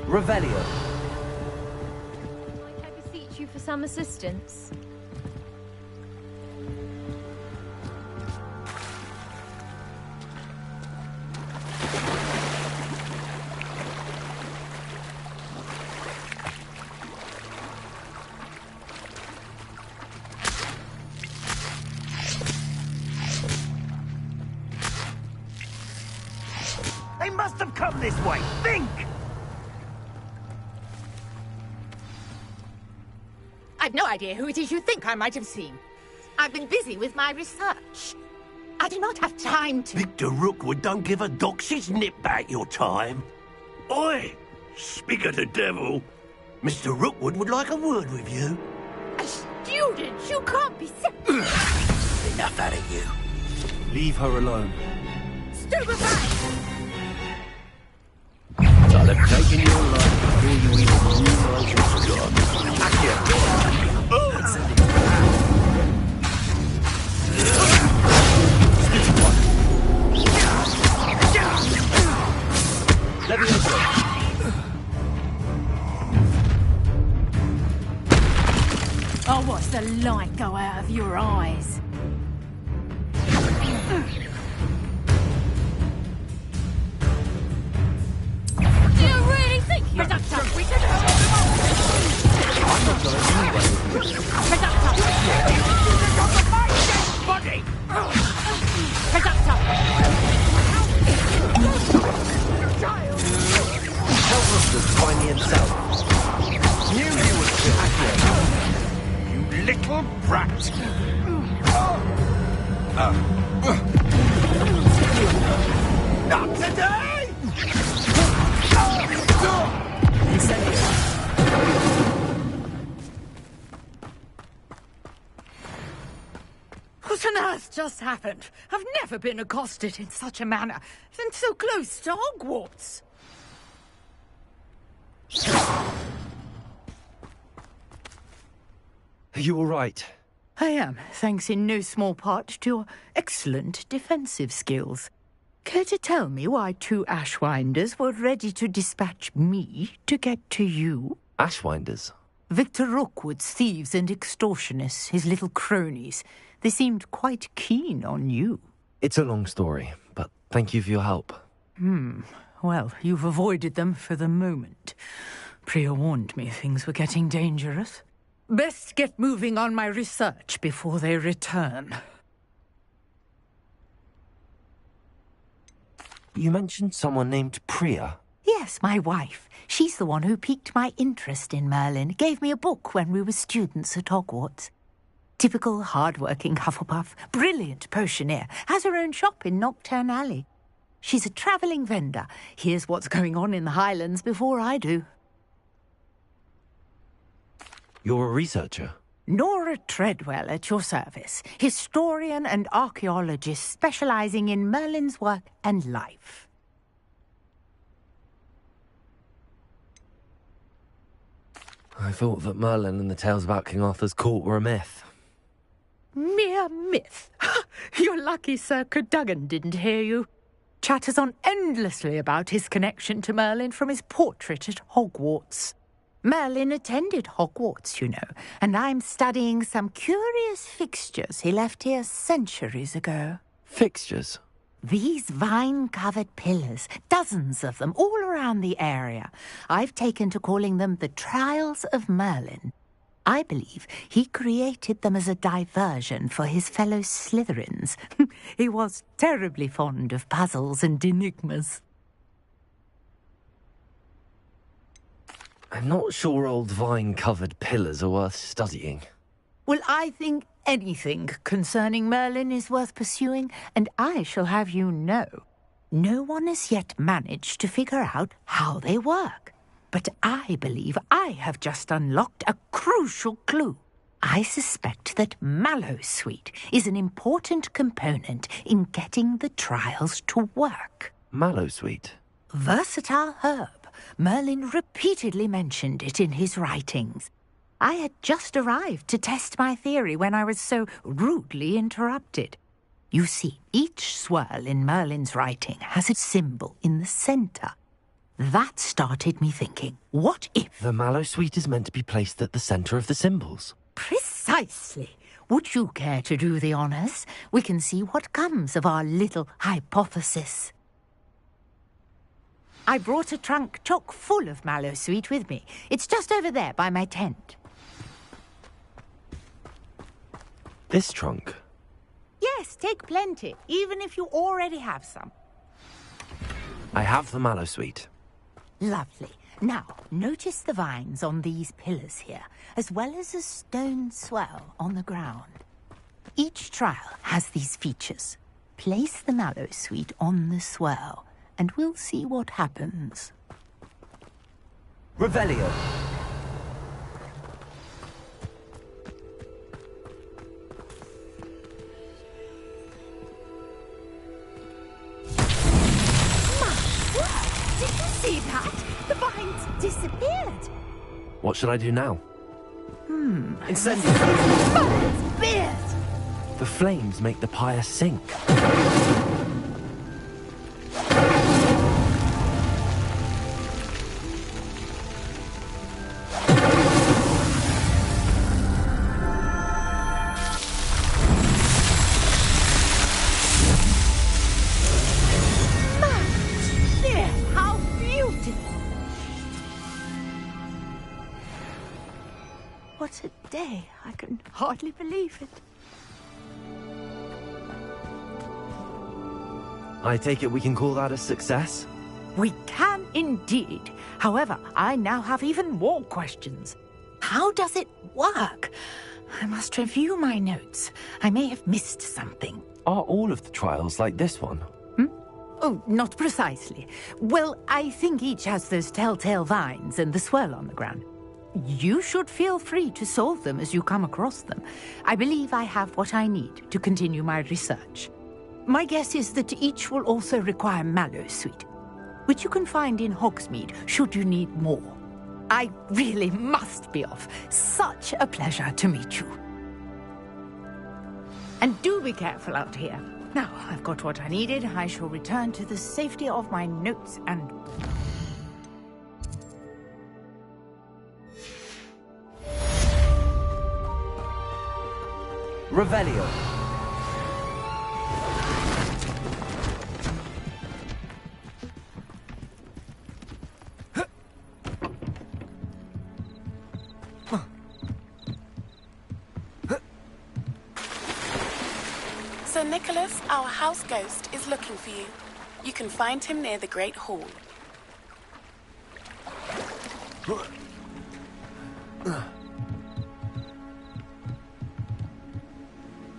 S1: Revelio.
S13: Might I beseech you for some assistance?
S9: They must have come this way. Think!
S17: I've no idea who it is you think I might have seen. I've been busy with my research. I do not have time to...
S9: Victor Rookwood don't give a doxy's nip back your time. Oi! Speak of the devil. Mr. Rookwood would like a word with you.
S17: A student? You can't be so...
S9: Enough out of you.
S1: Leave her alone.
S17: Stupefy!
S9: I'll have taken your life before you even realize it's gone. Back here.
S21: I'll watch the light go out of your eyes.
S17: Do you really think you're not we can help
S1: I'm not going anywhere with you.
S17: Body! Conductor! Child!
S1: Tell Rookwood to find me himself.
S9: Knew you would be accurate. You little brat. Not today!
S17: What on earth just happened? I've never been accosted in such a manner, and so close to Hogwarts.
S1: Are you all right?
S17: I am, thanks in no small part to your excellent defensive skills. Care to tell me why 2 Ashwinders were ready to dispatch me to get to you?
S1: Ashwinders?
S17: Victor Rookwood's thieves and extortionists, his little cronies. They seemed quite keen on you.
S1: It's a long story, but thank you for your help.
S17: Well, you've avoided them for the moment. Priya warned me things were getting dangerous. Best get moving on my research before they return.
S1: You mentioned someone named Priya.
S17: Yes, my wife. She's the one who piqued my interest in Merlin. Gave me a book when we were students at Hogwarts. Typical hard-working Hufflepuff, brilliant potioneer, has her own shop in Nocturne Alley. She's a travelling vendor. Hears what's going on in the Highlands before I do.
S1: You're a researcher?
S17: Nora Treadwell at your service. Historian and archaeologist specialising in Merlin's work and life.
S1: I thought that Merlin and the tales about King Arthur's court were a myth.
S17: Mere myth. You're lucky Sir Cadogan didn't hear you. Chatters on endlessly about his connection to Merlin from his portrait at Hogwarts. Merlin attended Hogwarts, you know, and I'm studying some curious fixtures he left here centuries ago.
S1: Fixtures?
S17: These vine-covered pillars, dozens of them, all around the area. I've taken to calling them the Trials of Merlin. I believe he created them as a diversion for his fellow Slytherins. He was terribly fond of puzzles and enigmas.
S1: I'm not sure old vine-covered pillars are worth studying.
S17: Well, I think anything concerning Merlin is worth pursuing, and I shall have you know, no one has yet managed to figure out how they work. But I believe I have just unlocked a crucial clue. I suspect that Mallowsweet is an important component in getting the trials to work.
S1: Mallowsweet?
S17: Versatile herb. Merlin repeatedly mentioned it in his writings. I had just arrived to test my theory when I was so rudely interrupted. You see, each swirl in Merlin's writing has a symbol in the centre. That started me thinking, what if...
S1: The Mallowsweet is meant to be placed at the centre of the symbols.
S17: Precisely. Would you care to do the honours? We can see what comes of our little hypothesis. I brought a trunk chock full of Mallowsweet with me. It's just over there by my tent.
S1: This trunk?
S17: Yes, take plenty, even if you already have some.
S1: I have the Mallowsweet.
S17: Lovely. Now, notice the vines on these pillars here, as well as a stone swell on the ground. Each trial has these features. Place the Mallowsweet on the swell, and we'll see what happens.
S1: Revelio.
S17: Did you see that? The vines disappeared.
S1: What should I do now?
S17: Incendiary! Merlin's beard!
S1: The flames make the pyre sink.
S17: How beautiful! What a day. I can hardly believe it.
S1: I take it we can call that a success?
S17: We can indeed. However, I now have even more questions. How does it work? I must review my notes. I may have missed something.
S1: Are all of the trials like this one?
S17: Oh, not precisely. Well, I think each has those telltale vines and the swirl on the ground. You should feel free to solve them as you come across them. I believe I have what I need to continue my research. My guess is that each will also require Mallowsweet, which you can find in Hogsmeade should you need more. I really must be off. Such a pleasure to meet you. And do be careful out here. Now, I've got what I needed. I shall return to the safety of my notes and...
S1: Revelio.
S8: Sir Nicholas, our house ghost, is looking for you. You can find him near the Great Hall.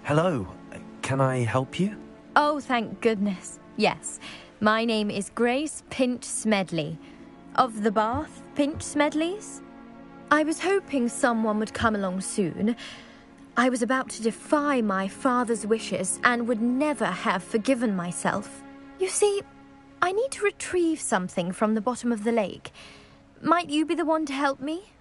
S1: Hello. Can I help you?
S18: Oh, thank goodness. Yes. My name is Grace Pinch Smedley. Of the Bath Pinch Smedleys? I was hoping someone would come along soon. I was about to defy my father's wishes and would never have forgiven myself. You see, I need to retrieve something from the bottom of the lake. Might you be the one to help me?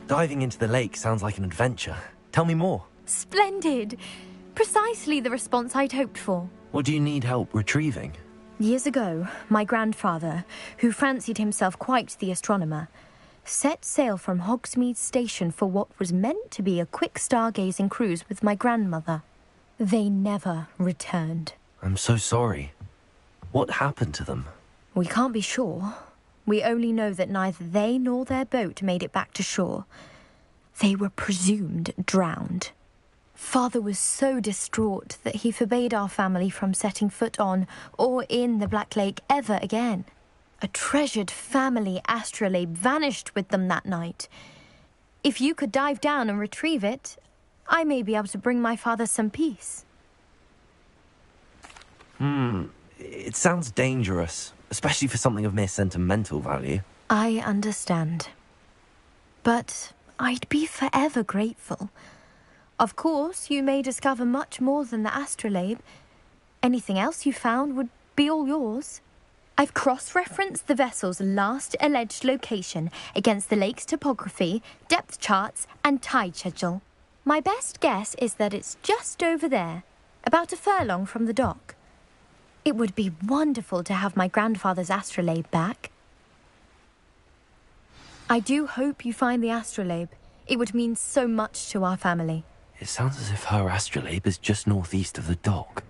S1: Diving into the lake sounds like an adventure. Tell me more.
S18: Splendid! Precisely the response I'd hoped for.
S1: What do you need help retrieving?
S18: Years ago, my grandfather, who fancied himself quite the astronomer, set sail from Hogsmeade Station for what was meant to be a quick stargazing cruise with my grandmother. They never returned.
S1: I'm so sorry. What happened to them?
S18: We can't be sure. We only know that neither they nor their boat made it back to shore. They were presumed drowned. Father was so distraught that he forbade our family from setting foot on or in the Black Lake ever again. A treasured family astrolabe vanished with them that night. If you could dive down and retrieve it, I may be able to bring my father some peace.
S1: It sounds dangerous, especially for something of mere sentimental value.
S18: I understand. But I'd be forever grateful. Of course, you may discover much more than the astrolabe. Anything else you found would be all yours. I've cross-referenced the vessel's last alleged location against the lake's topography, depth charts, and tide schedule. My best guess is that it's just over there, about a furlong from the dock. It would be wonderful to have my grandfather's astrolabe back. I do hope you find the astrolabe. It would mean so much to our family.
S1: It sounds as if her astrolabe is just northeast of the dock.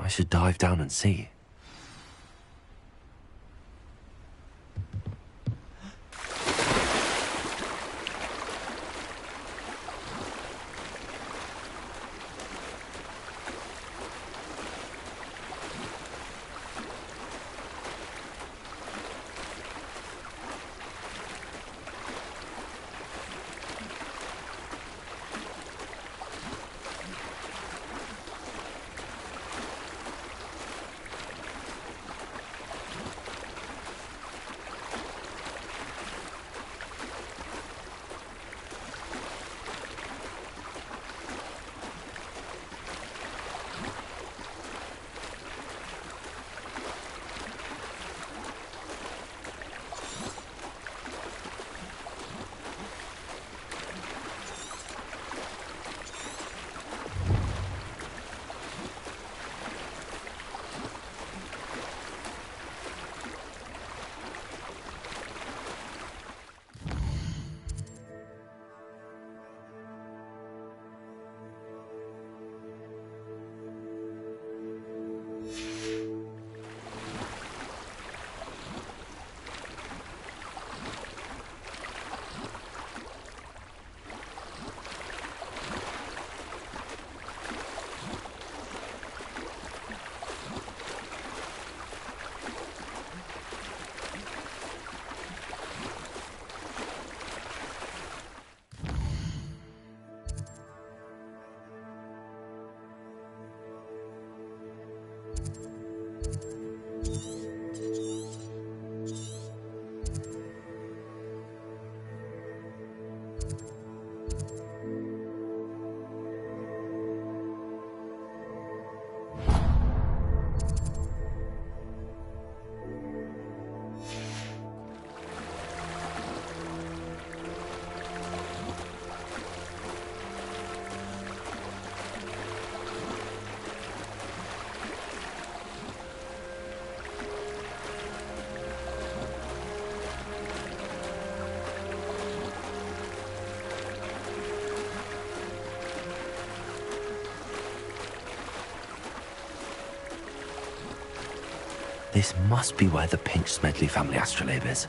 S1: I should dive down and see. This must be where the Pinch Smedley family astrolabe is.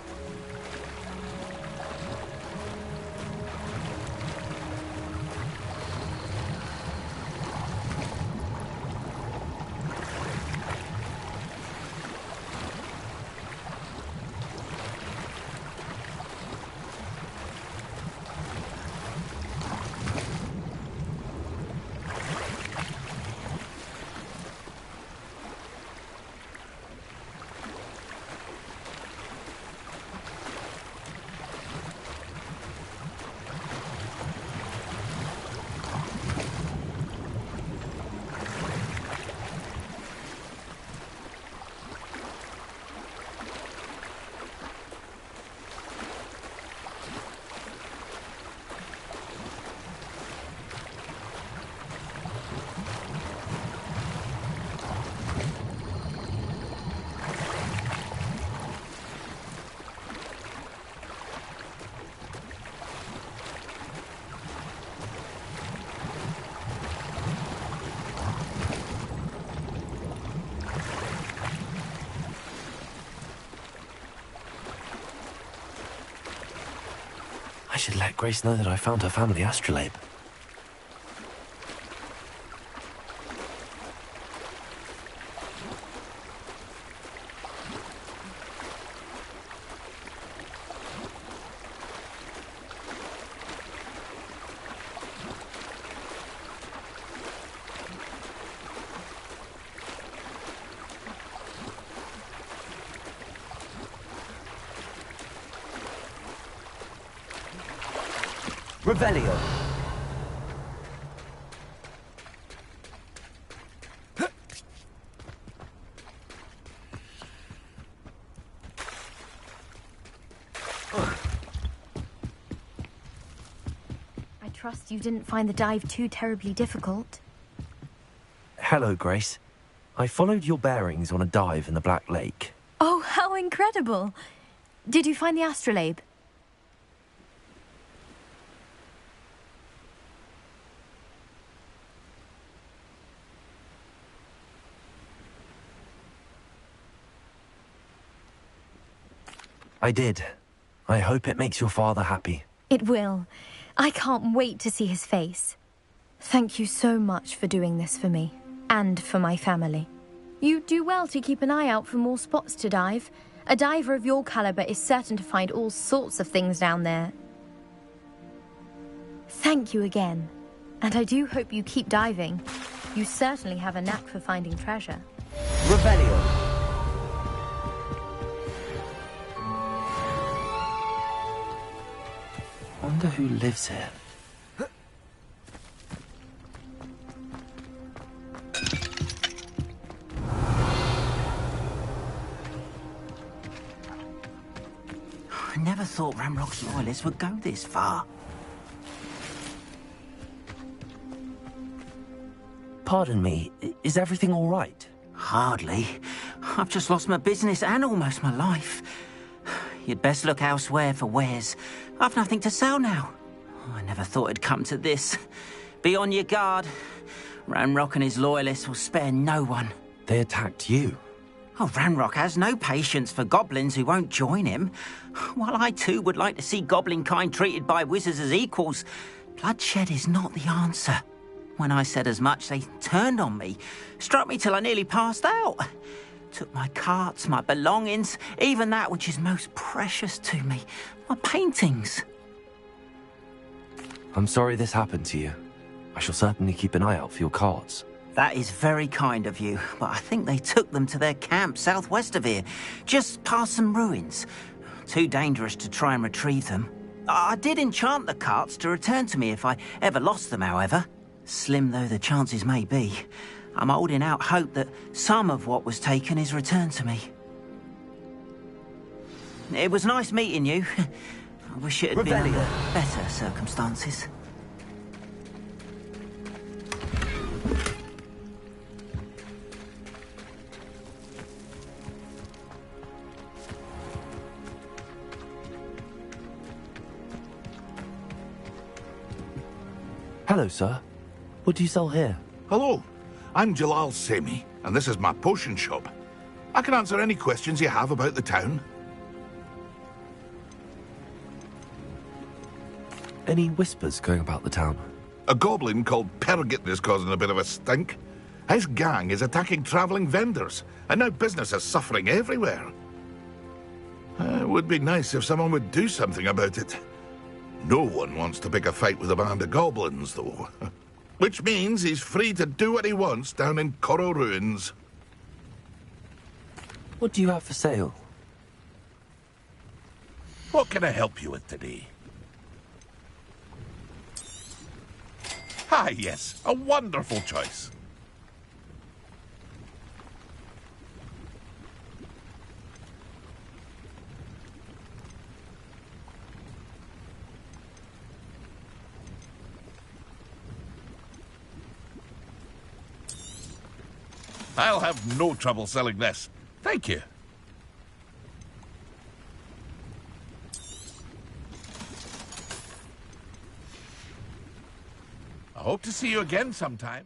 S1: I should let Grace know that I found her family astrolabe.
S6: Revelio.
S18: I trust you didn't find the dive too terribly difficult.
S1: Hello, Grace. I followed your bearings on a dive in the Black Lake.
S18: Oh, how incredible! Did you find the astrolabe?
S1: I did. I hope it makes your father happy.
S18: It will. I can't wait to see his face. Thank you so much for doing this for me, and for my family. You do well to keep an eye out for more spots to dive. A diver of your caliber is certain to find all sorts of things down there. Thank you again. And I do hope you keep diving. You certainly have a knack for finding treasure.
S6: Revelio.
S1: Wonder who lives here.
S4: I never thought Ramrock's loyalists would go this far.
S1: Pardon me, is everything all right?
S4: Hardly. I've just lost my business and almost my life. You'd best look elsewhere for wares. I've nothing to sell now. I never thought it'd come to this. Be on your guard. Ranrock and his loyalists will spare no one.
S1: They attacked you.
S4: Oh, Ranrock has no patience for goblins who won't join him. While I too would like to see goblin kind treated by wizards as equals, bloodshed is not the answer. When I said as much, they turned on me, struck me till I nearly passed out. Took my carts, my belongings, even that which is most precious to me, my paintings.
S1: I'm sorry this happened to you. I shall certainly keep an eye out for your carts.
S4: That is very kind of you, but I think they took them to their camp southwest of here, just past some ruins. Too dangerous to try and retrieve them. I did enchant the carts to return to me if I ever lost them, however. Slim though the chances may be, I'm holding out hope that some of what was taken is returned to me. It was nice meeting you. I wish it had been under better circumstances.
S1: Hello, sir. What do you sell here?
S19: Hello. I'm Jalal Semi, and this is my potion shop.
S2: I can answer any questions you have about the town.
S1: Any whispers going about the town?
S2: A goblin called Pergit is causing a bit of a stink. His gang is attacking travelling vendors, and now business is suffering everywhere. It would be nice if someone would do something about it. No one wants to pick a fight with a band of goblins, though. Which means he's free to do what he wants down in Coral Ruins.
S1: What do you have for sale?
S2: What can I help you with today? Ah, yes, a wonderful choice. I'll have no trouble selling this. Thank you. I hope to see you again sometime.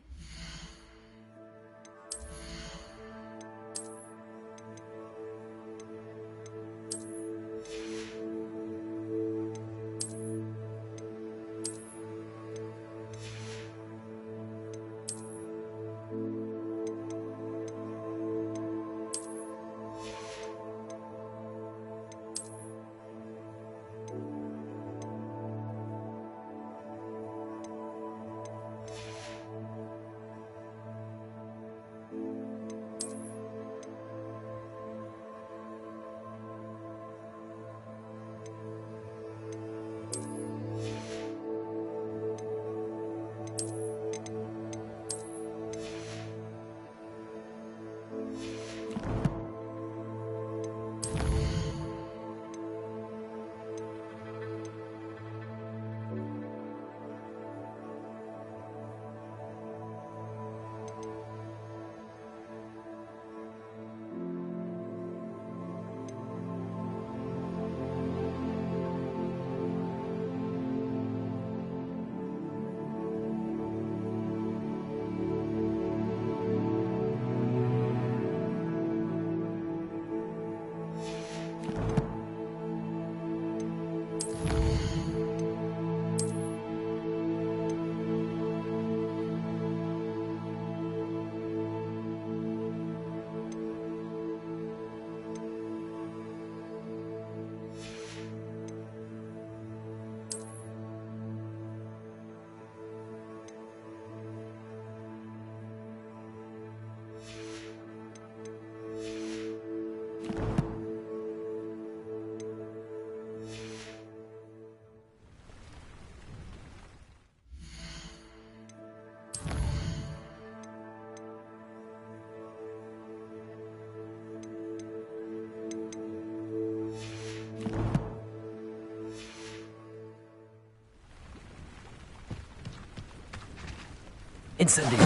S1: Incendio.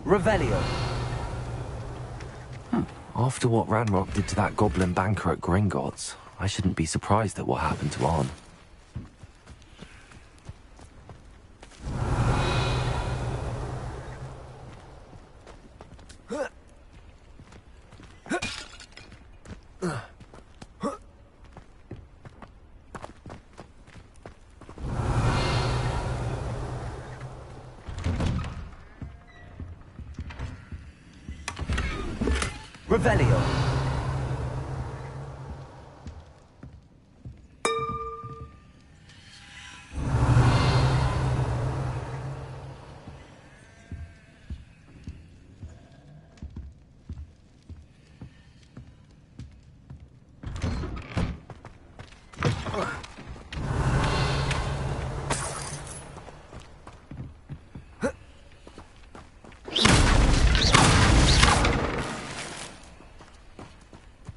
S1: Revelio. After what Ranrock did to that goblin banker at Gringotts, I shouldn't be surprised at what happened to Arn. Revelio.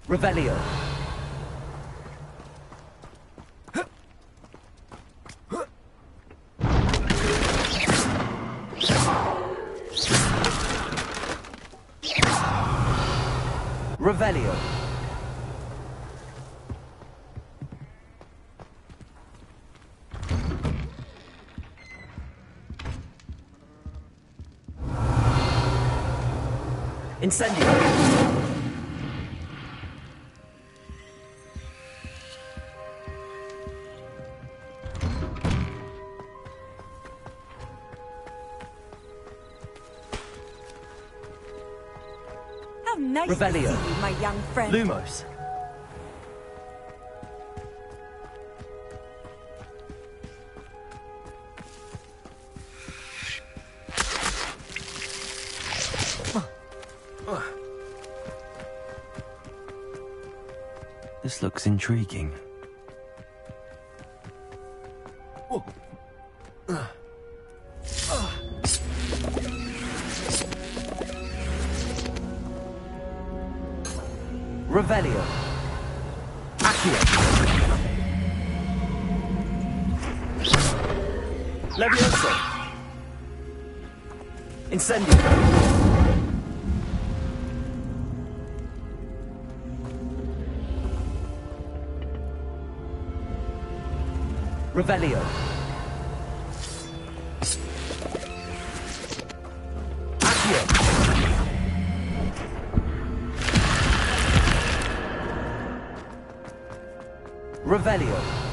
S1: Revelio. Revelio. Incendio.
S23: How nice
S6: Revelio.
S23: to see you, my young friend.
S6: Lumos.
S1: This looks intriguing.
S6: Revelio. Accio. Levioso. Incendio. Revelio. Accio. Revelio.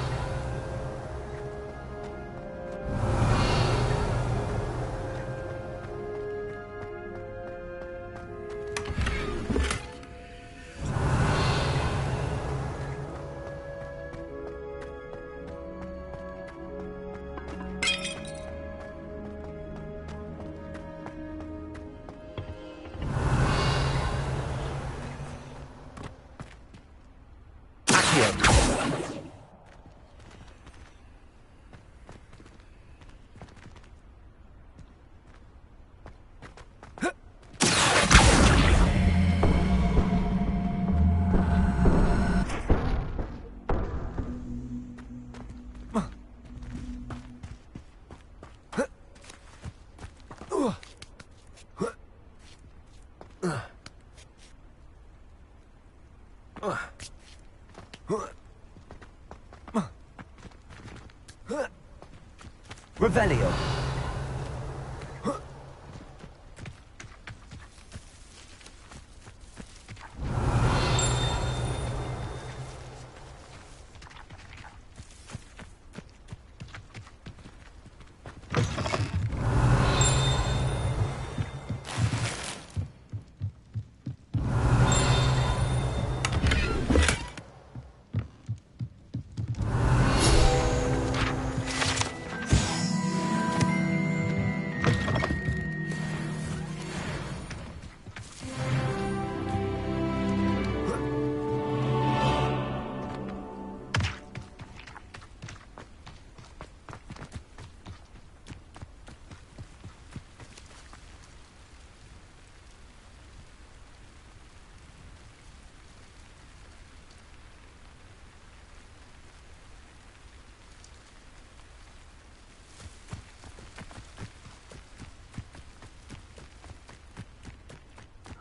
S6: Revelio.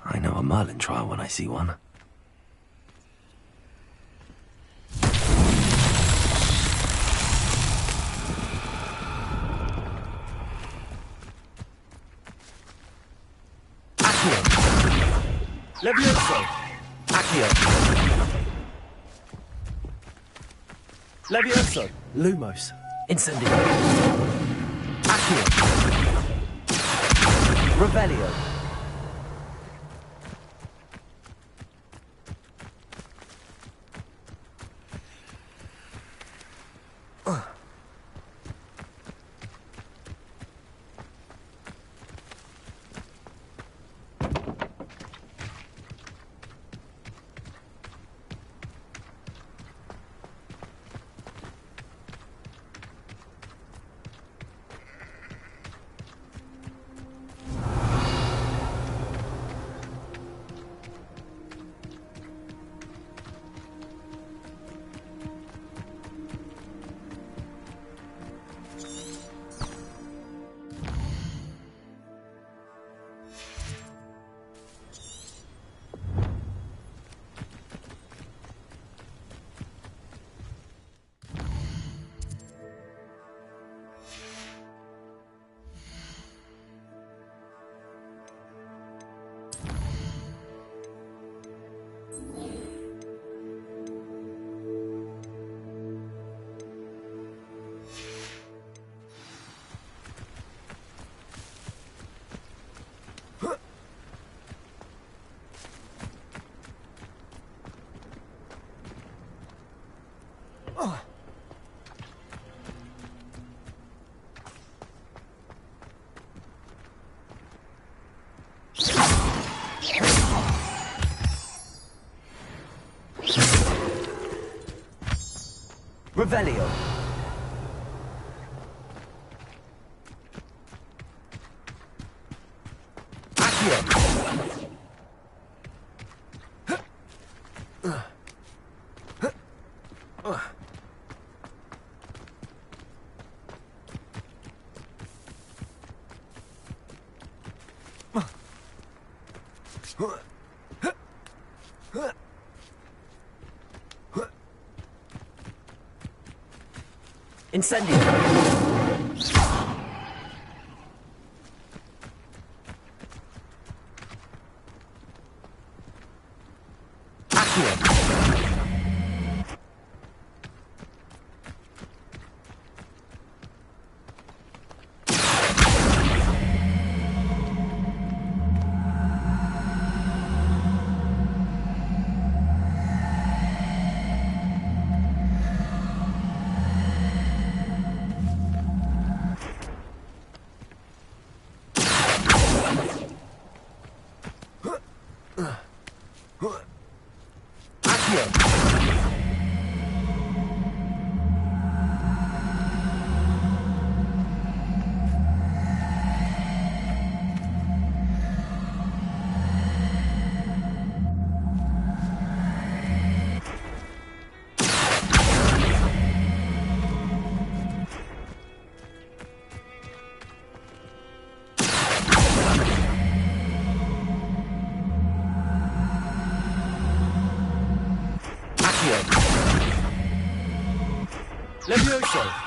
S1: I know a Merlin trial when I see one.
S6: Levioso. Accio. Levioso. Lumos. Incendio. Accio. Revelio. Revelio. Incendio. Levioso.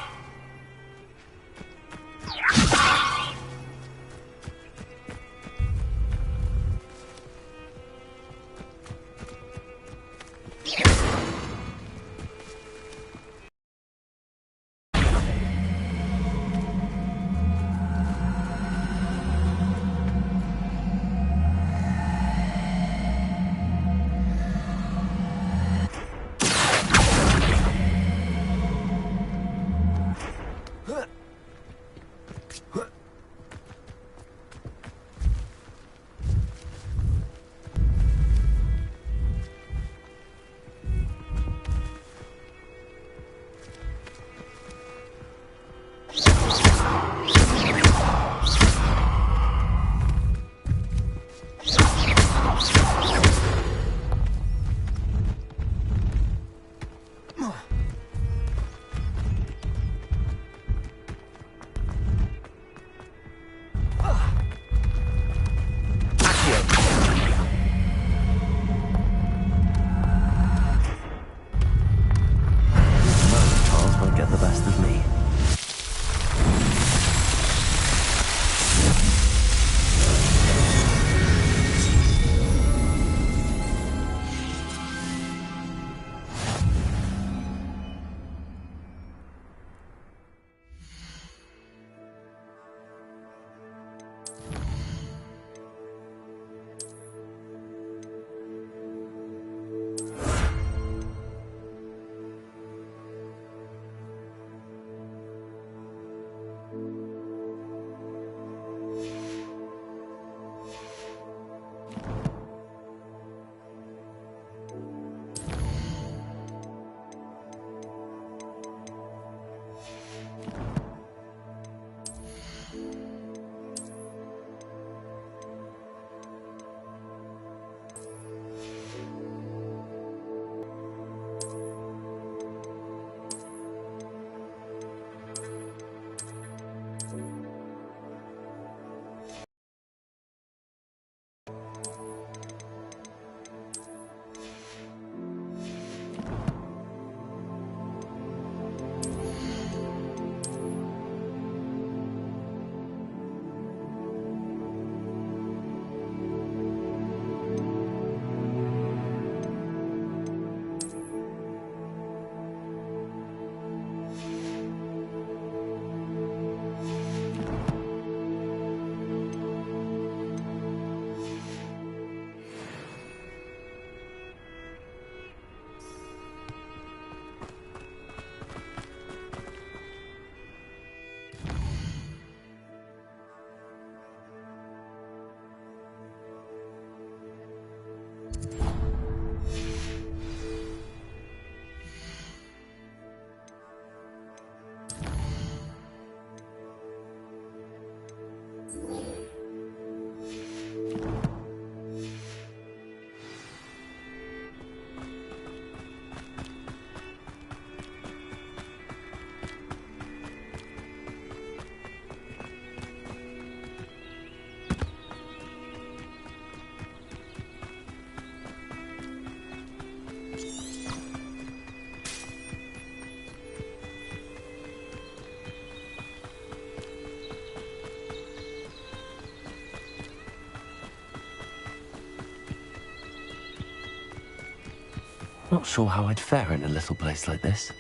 S1: Not sure how I'd fare in a little place like this.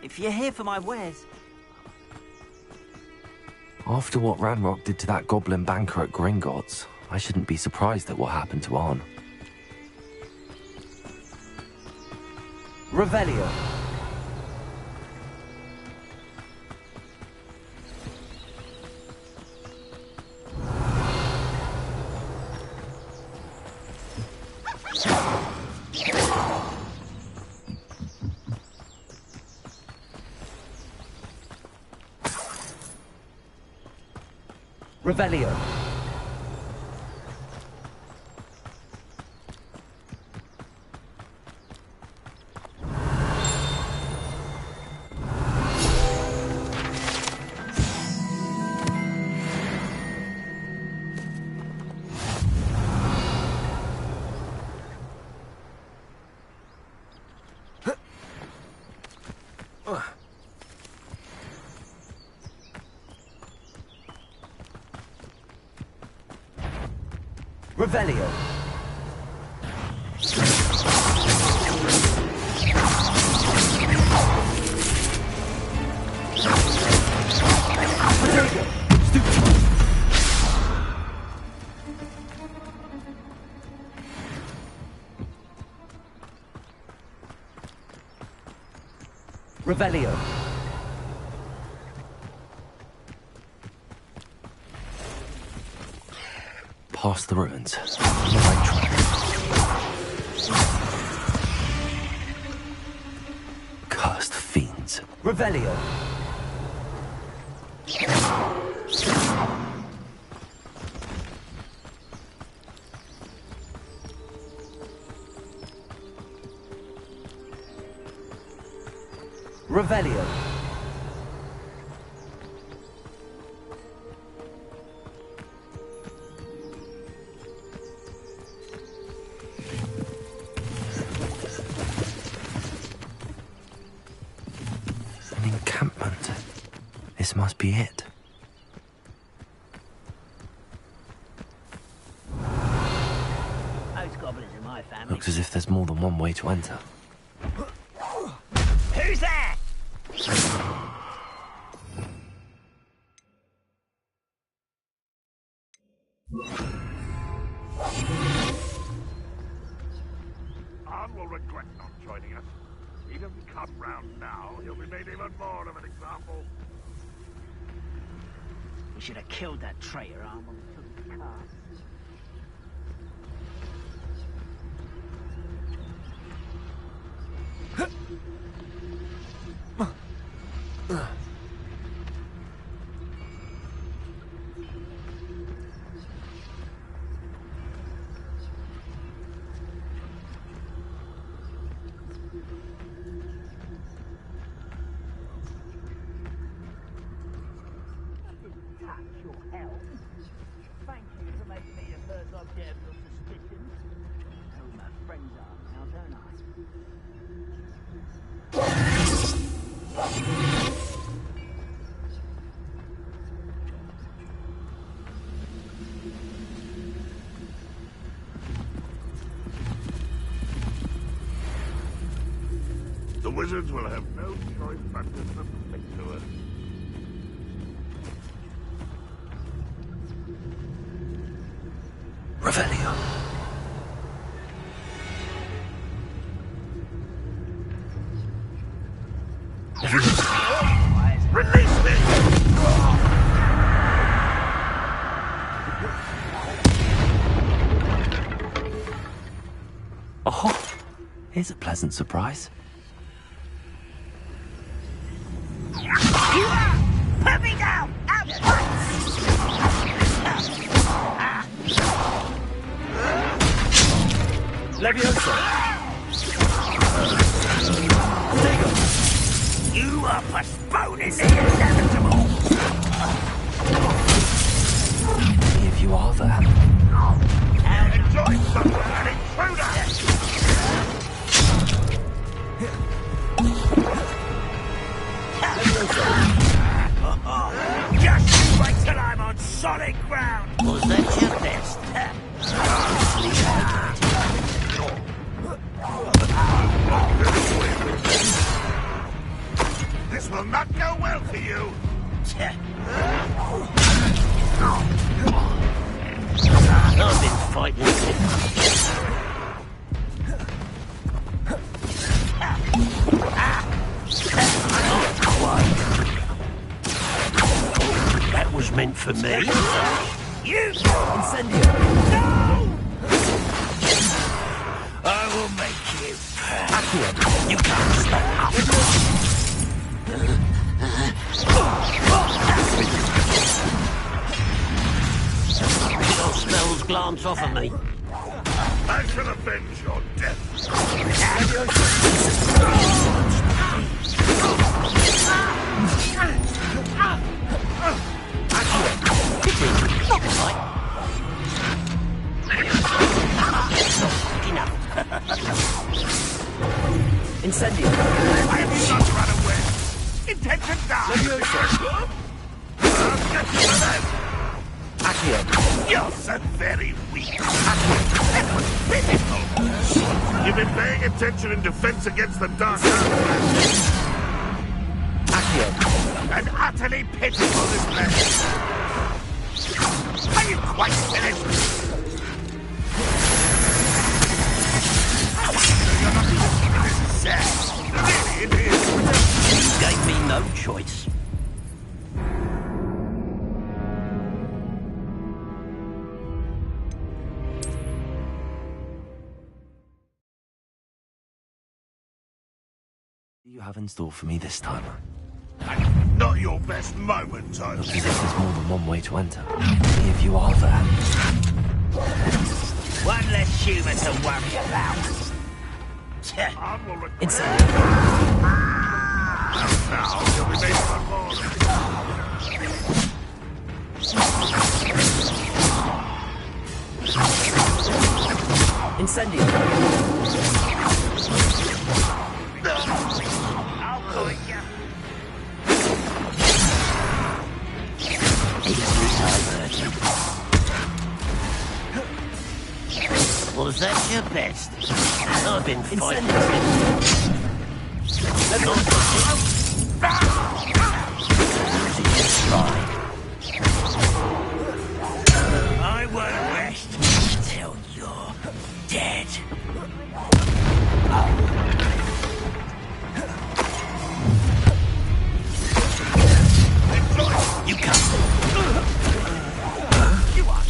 S4: If you're here for my wares...
S1: After what Ranrock did to that goblin banker at Gringotts, I shouldn't be surprised at what happened to Arn.
S6: Revelio. Revelio. Revelio. Revelio.
S1: Past the ruins. On the right track. Cursed fiends.
S6: Revelio. Revelio.
S1: An encampment. This must be it.
S7: Most goblins in my family.
S1: Looks as if there's more than one way to enter.
S7: Who's there?
S2: Arn will regret not joining us. If he doesn't come round now, he'll be made even more of an example.
S7: We should have killed that traitor Arn when we took his car. Thank you for making me the first object of suspicion. I know who my friends are now, don't I?
S2: The wizards will have no choice but to submit to us.
S1: Revelio.
S2: Release me!
S1: Oh, here's a pleasant surprise.
S7: Put me down! Out at once!
S6: Leviosa.
S7: You are postponing the inevitable!
S1: If you are there.
S2: Enjoy somewhere, an intruder!
S9: solid ground. Was that your best?
S2: This will not go well for you.
S9: I've been fighting That was meant for me. You!
S6: Incendio!
S9: No! I will make you.
S6: Accio!
S9: You can't stop. Your spells glance off of me.
S2: I shall avenge your death.
S6: Incendio!
S2: Why have you not run away? Intend to die!
S6: Levioso!
S2: I'll get you for that!
S6: Accio!
S2: You're so very weak! That was pitiful! You've been paying attention in defense against the Dark Arts.
S6: Accio!
S2: And utterly pitiful display! Are you quite finished? You're not listening to this sad. Really, it is.
S9: You gave me no choice.
S1: What do you have in store for me this time?
S2: Not your best moment, I
S1: Looks as if there's more than one way to enter. See if you are there.
S9: One less human to worry about.
S6: Incendio!
S2: Now you'll be made for more.
S6: Incendio!
S9: I'll call it ya. Was that your best? I've been fighting. I won't rest till you're dead. You can't. You are.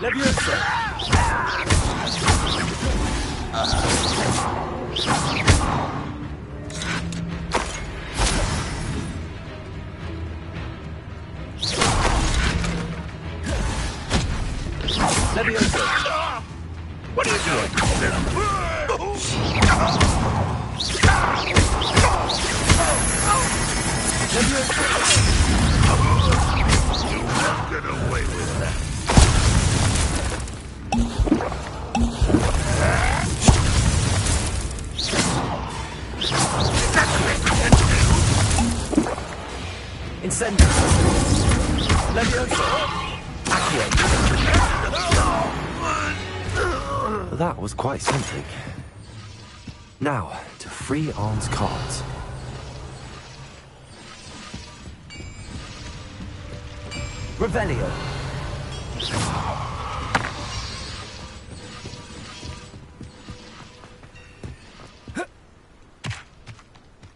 S6: Levioso! Levioso!
S2: What are you doing? You won't get away with that.
S6: Incendio! Levioso! Accio!
S1: That was quite something. Now, to free Arn's cards.
S6: Revelio!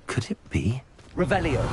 S1: Could it be?
S6: Revelio!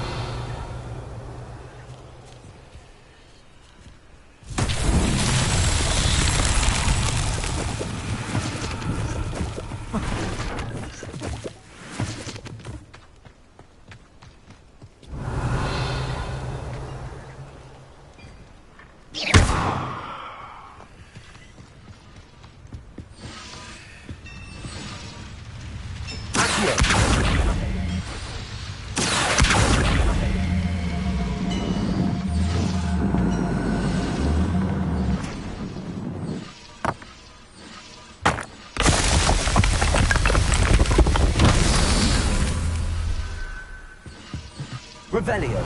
S6: Revelio!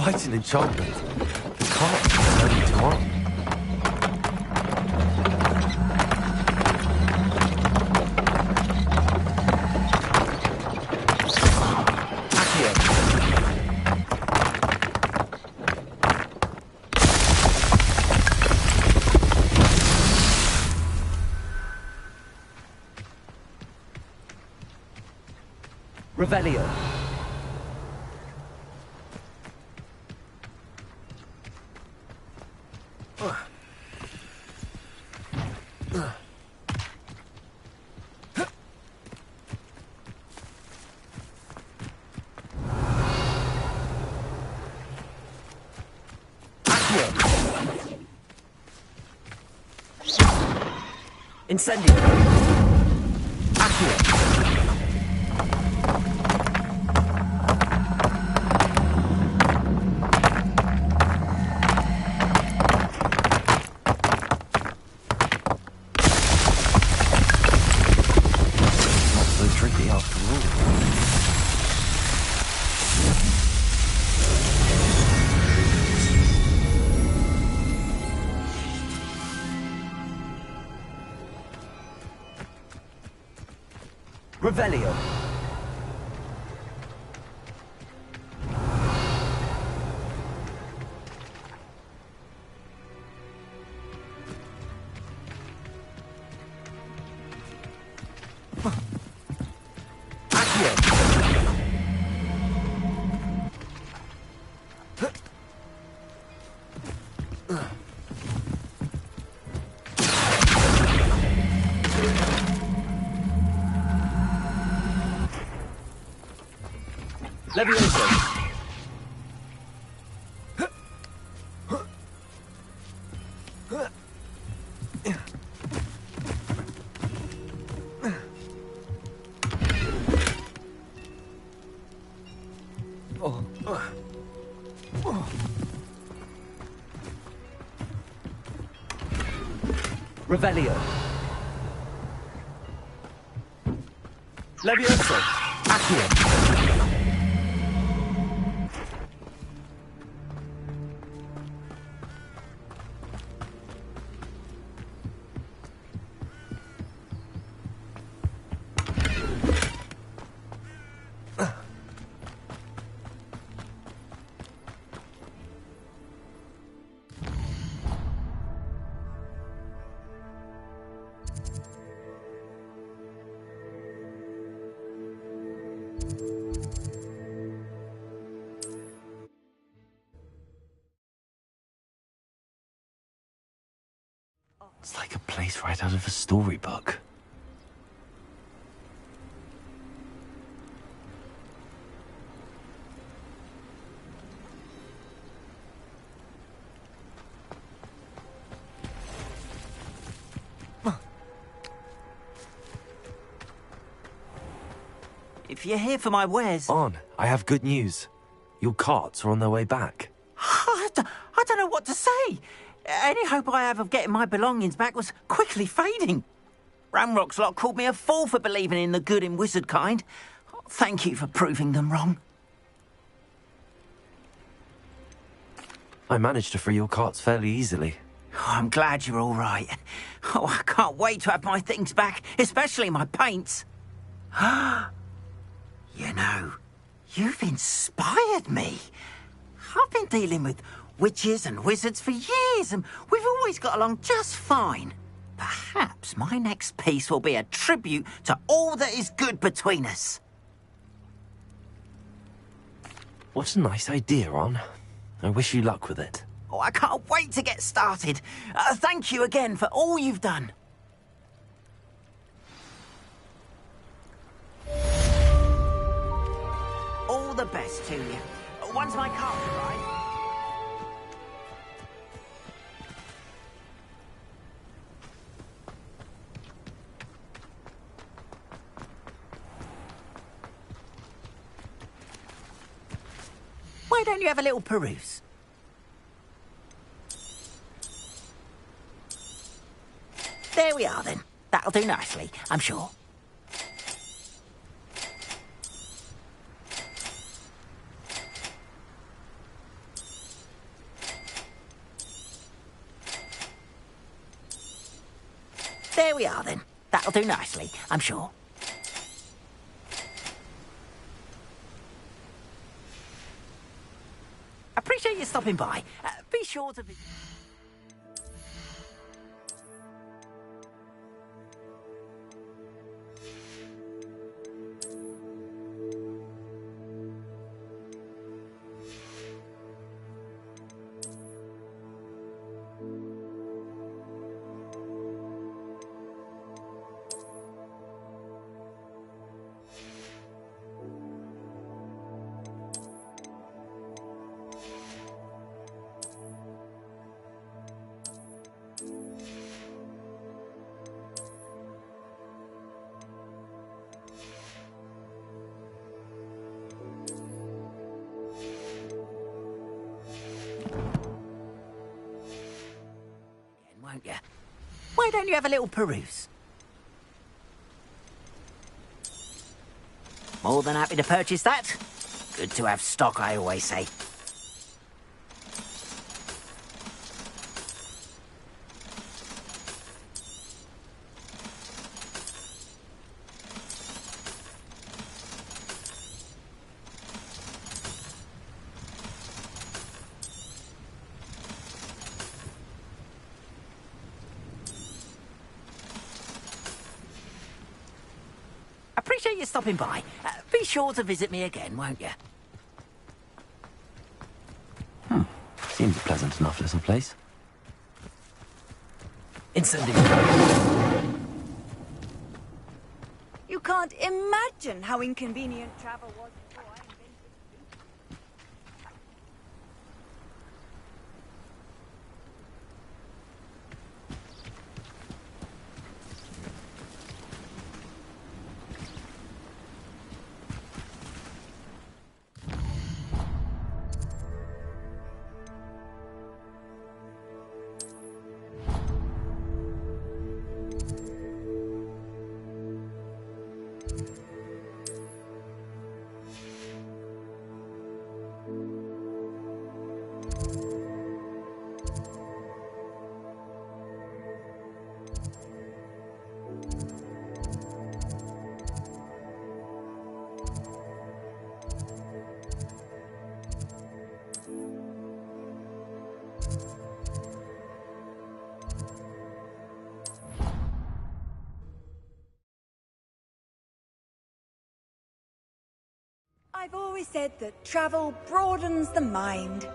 S1: Quite an enchantment. The carts are turning to art.
S6: Revelio. Incendio. Accio. Revelio. Levioso. Revelio. Levioso. Accio.
S1: It's like a place right out of a storybook.
S4: If you're here for my wares...
S1: On, I have good news. Your carts are on their way back.
S4: I don't know what to say. Any hope I have of getting my belongings back was quickly fading. Ramrock's lot called me a fool for believing in the good in wizard kind. Thank you for proving them wrong.
S1: I managed to free your carts fairly easily.
S4: Oh, I'm glad you're all right. Oh, I can't wait to have my things back, especially my paints. You know, you've inspired me. I've been dealing with witches and wizards for years, and we've always got along just fine. Perhaps my next piece will be a tribute to all that is good between us.
S1: What a nice idea, Ron. I wish you luck with it.
S4: Oh, I can't wait to get started. Thank you again for all you've done. All the best to you. Once my car's arrived... Why don't you have a little peruse? There we are, then. That'll do nicely, I'm sure. there we are then. That'll do nicely, I'm sure. Appreciate you stopping by. Be sure to visit... Won't you? Why don't you have a little peruse? More than happy to purchase that. Good to have stock, I always say. Appreciate you stopping by. Be sure to visit me again, won't you?
S1: Seems a pleasant enough little place.
S4: Instantly.
S23: You can't imagine how inconvenient travel was before I invented it. I've always said that travel broadens the mind.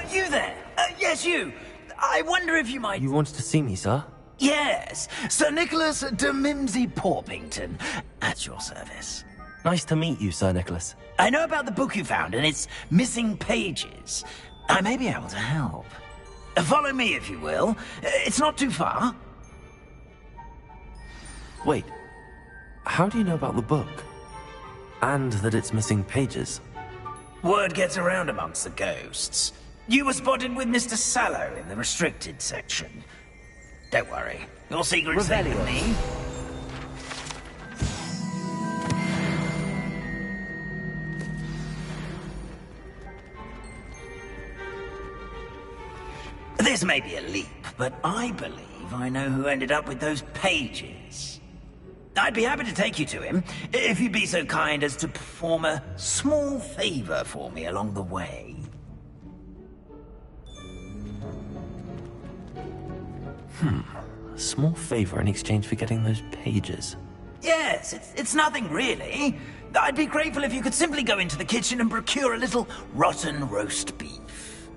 S4: You there? Yes, you. I wonder if you might...
S1: You wanted to see me, sir?
S4: Yes, Sir Nicholas de Mimsy Porpington, at your service.
S1: Nice to meet you, Sir Nicholas.
S4: I know about the book you found and its missing pages. I may be able to help. Follow me, if you will. It's not too far.
S1: Wait, how do you know about the book? And that it's missing pages?
S4: Word gets around amongst the ghosts. You were spotted with Mr. Sallow in the restricted section. Don't worry, your secret's safe with me. This may be a leap, but I believe I know who ended up with those pages. I'd be happy to take you to him, if you'd be so kind as to perform a small favor for me along the way.
S1: A small favor in exchange for getting those pages.
S4: Yes, it's nothing really. I'd be grateful if you could simply go into the kitchen and procure a little rotten roast beef.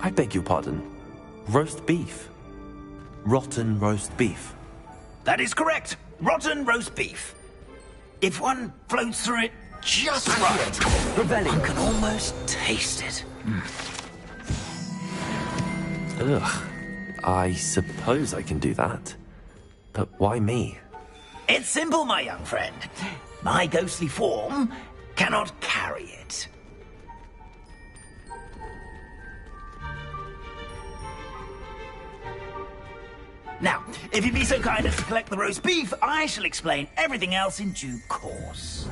S1: I beg your pardon. Roast beef? rotten roast beef.
S5: That is correct. Rotten roast beef. If one floats through it just right,
S1: Rebellion.
S5: one can almost taste it.
S1: Ugh. I suppose I can do that. But why me?
S5: It's simple, my young friend. My ghostly form cannot carry it. Now, if you'd be so kind as to collect the roast beef, I shall explain everything else in due course.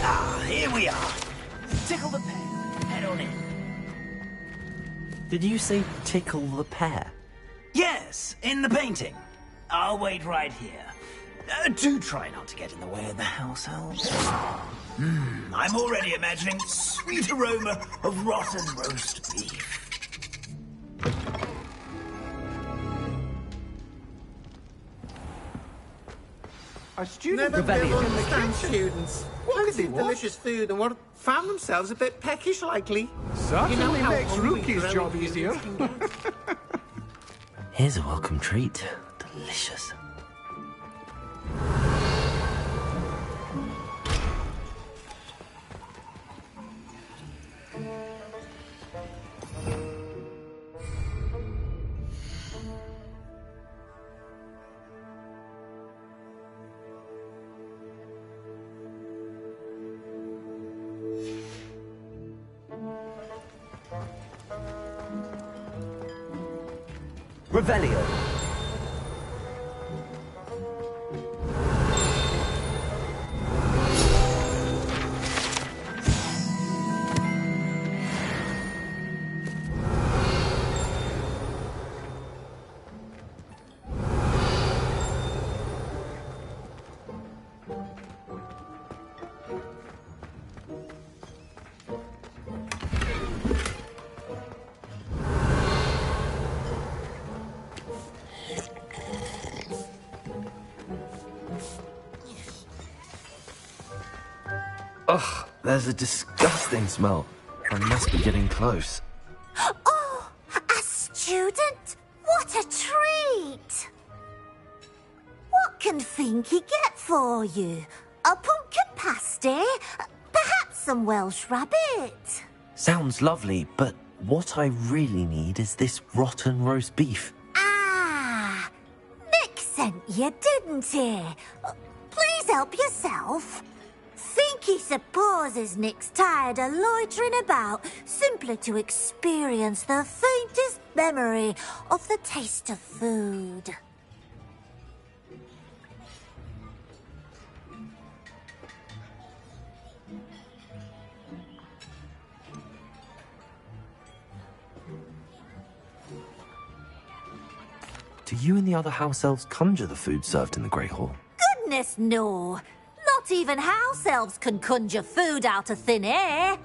S5: Ah, here we are. Tickle the pear. Head on in.
S6: Did you say tickle the pear?
S5: Yes, in the painting. I'll wait right here. Do try not to get in the way of the house elves. I'm already imagining sweet aroma of rotten roast beef.
S10: A student
S19: Never
S10: rebellion
S19: will
S10: in the
S19: understand
S10: kitchen.
S19: students. Plenty of delicious food and what found themselves a bit peckish likely.
S10: Certainly
S19: how
S10: makes
S19: hungry
S10: Rookie's
S19: growing
S10: job
S19: humans
S10: easier.
S19: can get.
S1: Here's a welcome treat. Delicious. Revelio. Ugh, there's a disgusting smell. I must be getting close.
S22: Oh, a student? What a treat! What can Finky get for you? A pumpkin pasty? Perhaps some Welsh rabbit?
S1: Sounds lovely, but what I really need is this rotten roast beef.
S22: Ah, Nick sent you, didn't he? Please help yourself. Finky supposes Nick's tired of loitering about simply to experience the faintest memory of the taste of food.
S1: Do you and the other house elves conjure the food served in the Great Hall?
S22: Goodness, no. Not even house elves can conjure food out of thin air.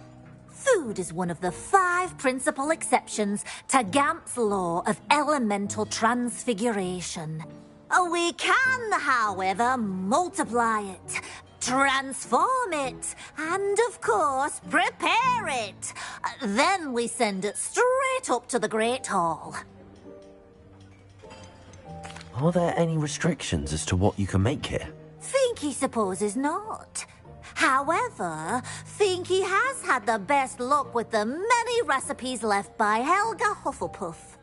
S22: Food is one of the 5 principal exceptions to Gamp's law of elemental transfiguration. We can, however, multiply it, transform it, and, of course, prepare it. Then we send it straight up to the Great Hall.
S1: Are there any restrictions as to what you can make here?
S22: Finky supposes not. However, Finky has had the best luck with the many recipes left by Helga Hufflepuff.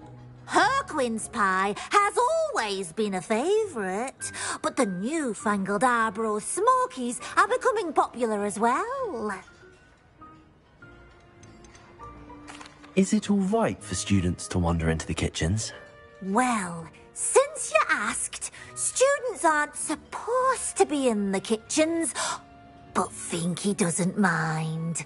S22: Her quince pie has always been a favourite, but the newfangled Arbroath Smokies are becoming popular as well.
S1: Is it all right for students to wander into the kitchens?
S22: Well, since you asked, students aren't supposed to be in the kitchens, but Finky doesn't mind.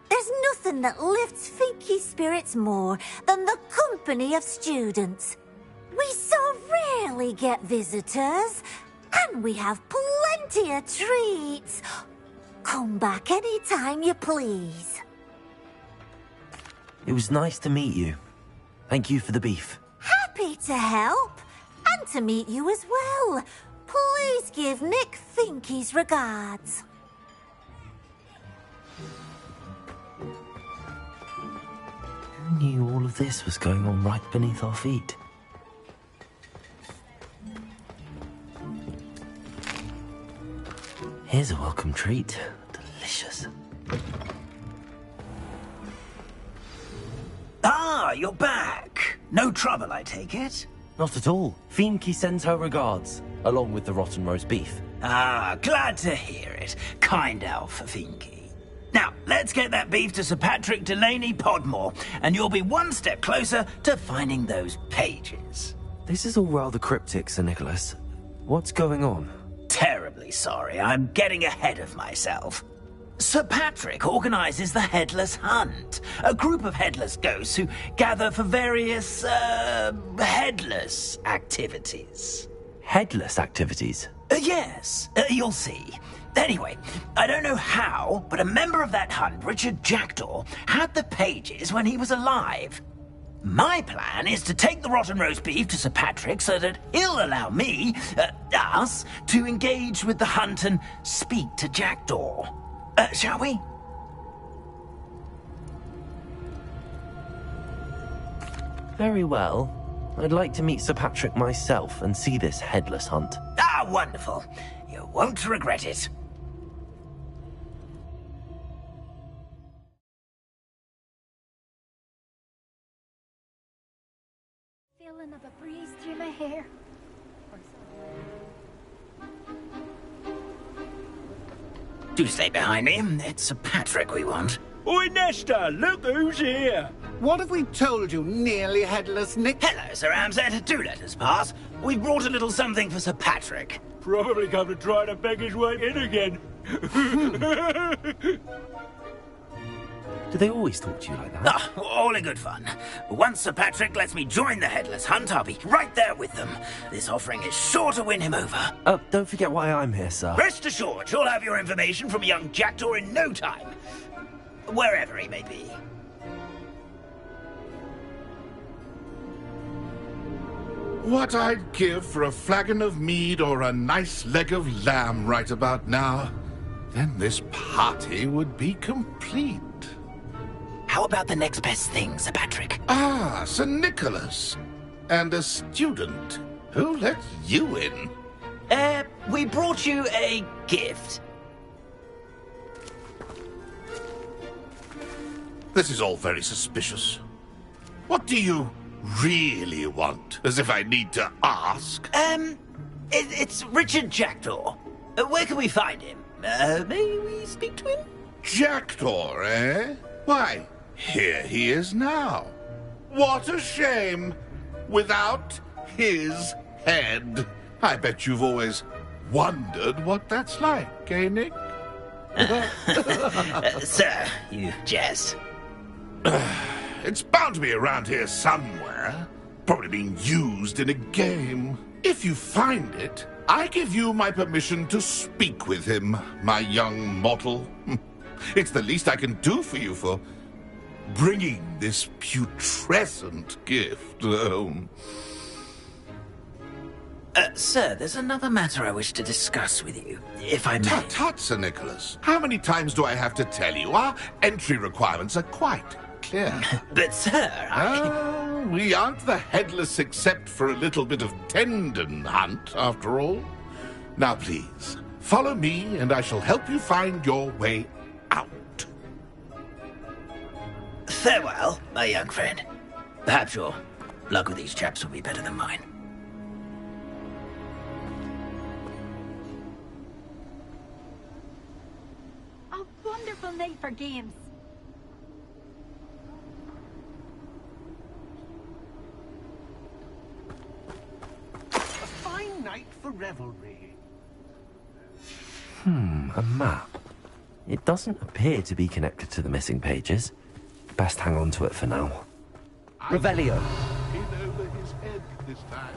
S22: There's nothing that lifts Finky's spirits more than the company of students. We so rarely get visitors, and we have plenty of treats. Come back any time you please.
S1: It was nice to meet you. Thank you for the beef.
S22: Happy to help, and to meet you as well. Please give Nick Finky's regards.
S1: Who knew all of this was going on right beneath our feet? Here's a welcome treat. Delicious.
S5: Ah, you're back. No trouble, I take it?
S1: Not at all. Fienke sends her regards, along with the rotten roast beef.
S5: Ah, glad to hear it. Kind elf, Fienke. Now, let's get that beef to Sir Patrick Delaney Podmore, and you'll be one step closer to finding those pages.
S1: This is all rather cryptic, Sir Nicholas. What's going on?
S5: Terribly sorry, I'm getting ahead of myself. Sir Patrick organizes the Headless Hunt, a group of headless ghosts who gather for various, headless activities.
S1: Headless activities?
S5: Yes, you'll see. Anyway, I don't know how, but a member of that hunt, Richard Jackdaw, had the pages when he was alive. My plan is to take the rotten roast beef to Sir Patrick so that he'll allow me, us, to engage with the hunt and speak to Jackdaw. Shall we?
S1: Very well. I'd like to meet Sir Patrick myself and see this headless hunt.
S5: Ah, wonderful. You won't regret it.
S21: Feeling of a breeze through my hair.
S5: Do stay behind me. It's Sir Patrick we want.
S9: Oi, Nesta, look who's here.
S19: What have we told you, nearly headless Nick?
S5: Hello, Sir Ramsay. Do let us pass. We've brought a little something for Sir Patrick.
S9: Probably come to try to beg his way in again.
S1: Do they always talk to you like that?
S5: Ah, all in good fun. Once Sir Patrick lets me join the Headless Hunt, I'll be right there with them. This offering is sure to win him over.
S1: Don't forget why I'm here, sir.
S5: Rest assured, you'll have your information from young Jackdaw in no time. Wherever he may be.
S2: What I'd give for a flagon of mead or a nice leg of lamb right about now. Then this party would be complete.
S5: How about the next best thing, Sir Patrick?
S2: Ah, Sir Nicholas. And a student. Who let you in?
S5: We brought you a gift.
S2: This is all very suspicious. What do you really want? As if I need to ask.
S5: It's Richard Jackdaw. Where can we find him? May we speak to him?
S2: Jackdaw, eh? Why, here he is now. What a shame. Without his head. I bet you've always wondered what that's like, eh, Nick?
S5: Sir, you jest.
S2: It's bound to be around here somewhere. Probably being used in a game. If you find it, I give you my permission to speak with him, my young mortal. It's the least I can do for you for bringing this putrescent gift home.
S5: Sir, there's another matter I wish to discuss with you, if I may.
S2: Tut, tut, Sir Nicholas. How many times do I have to tell you? Our entry requirements are quite clear.
S5: But, sir,
S2: we aren't the headless except for a little bit of tendon hunt, after all. Now, please, follow me, and I shall help you find your way out.
S5: Farewell, my young friend. Perhaps your luck with these chaps will be better than mine.
S21: A wonderful night for games.
S9: A fine night for revelry.
S1: A map. It doesn't appear to be connected to the missing pages. Best hang on to it for now. Revelio.
S2: In over his head this time.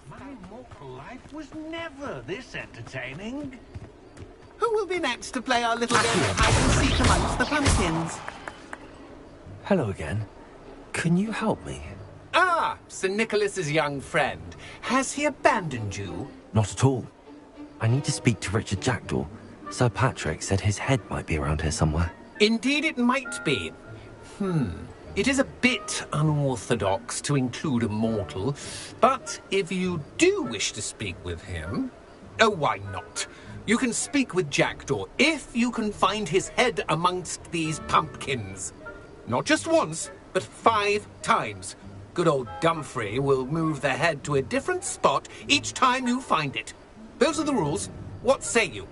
S9: My mortal life was never this entertaining.
S19: Who will be next to play our little game of hide and seek amongst the pumpkins?
S1: Hello again. Can you help me?
S3: Ah, Sir Nicholas's young friend. Has he abandoned you?
S1: Not at all. I need to speak to Richard Jackdaw. Sir Patrick said his head might be around here somewhere.
S3: Indeed it might be. It is a bit unorthodox to include a mortal, but if you do wish to speak with him, oh, why not? You can speak with Jackdaw if you can find his head amongst these pumpkins. Not just once, but 5 times. Good old Dumfrey will move the head to a different spot each time you find it. Those are the rules. What say you?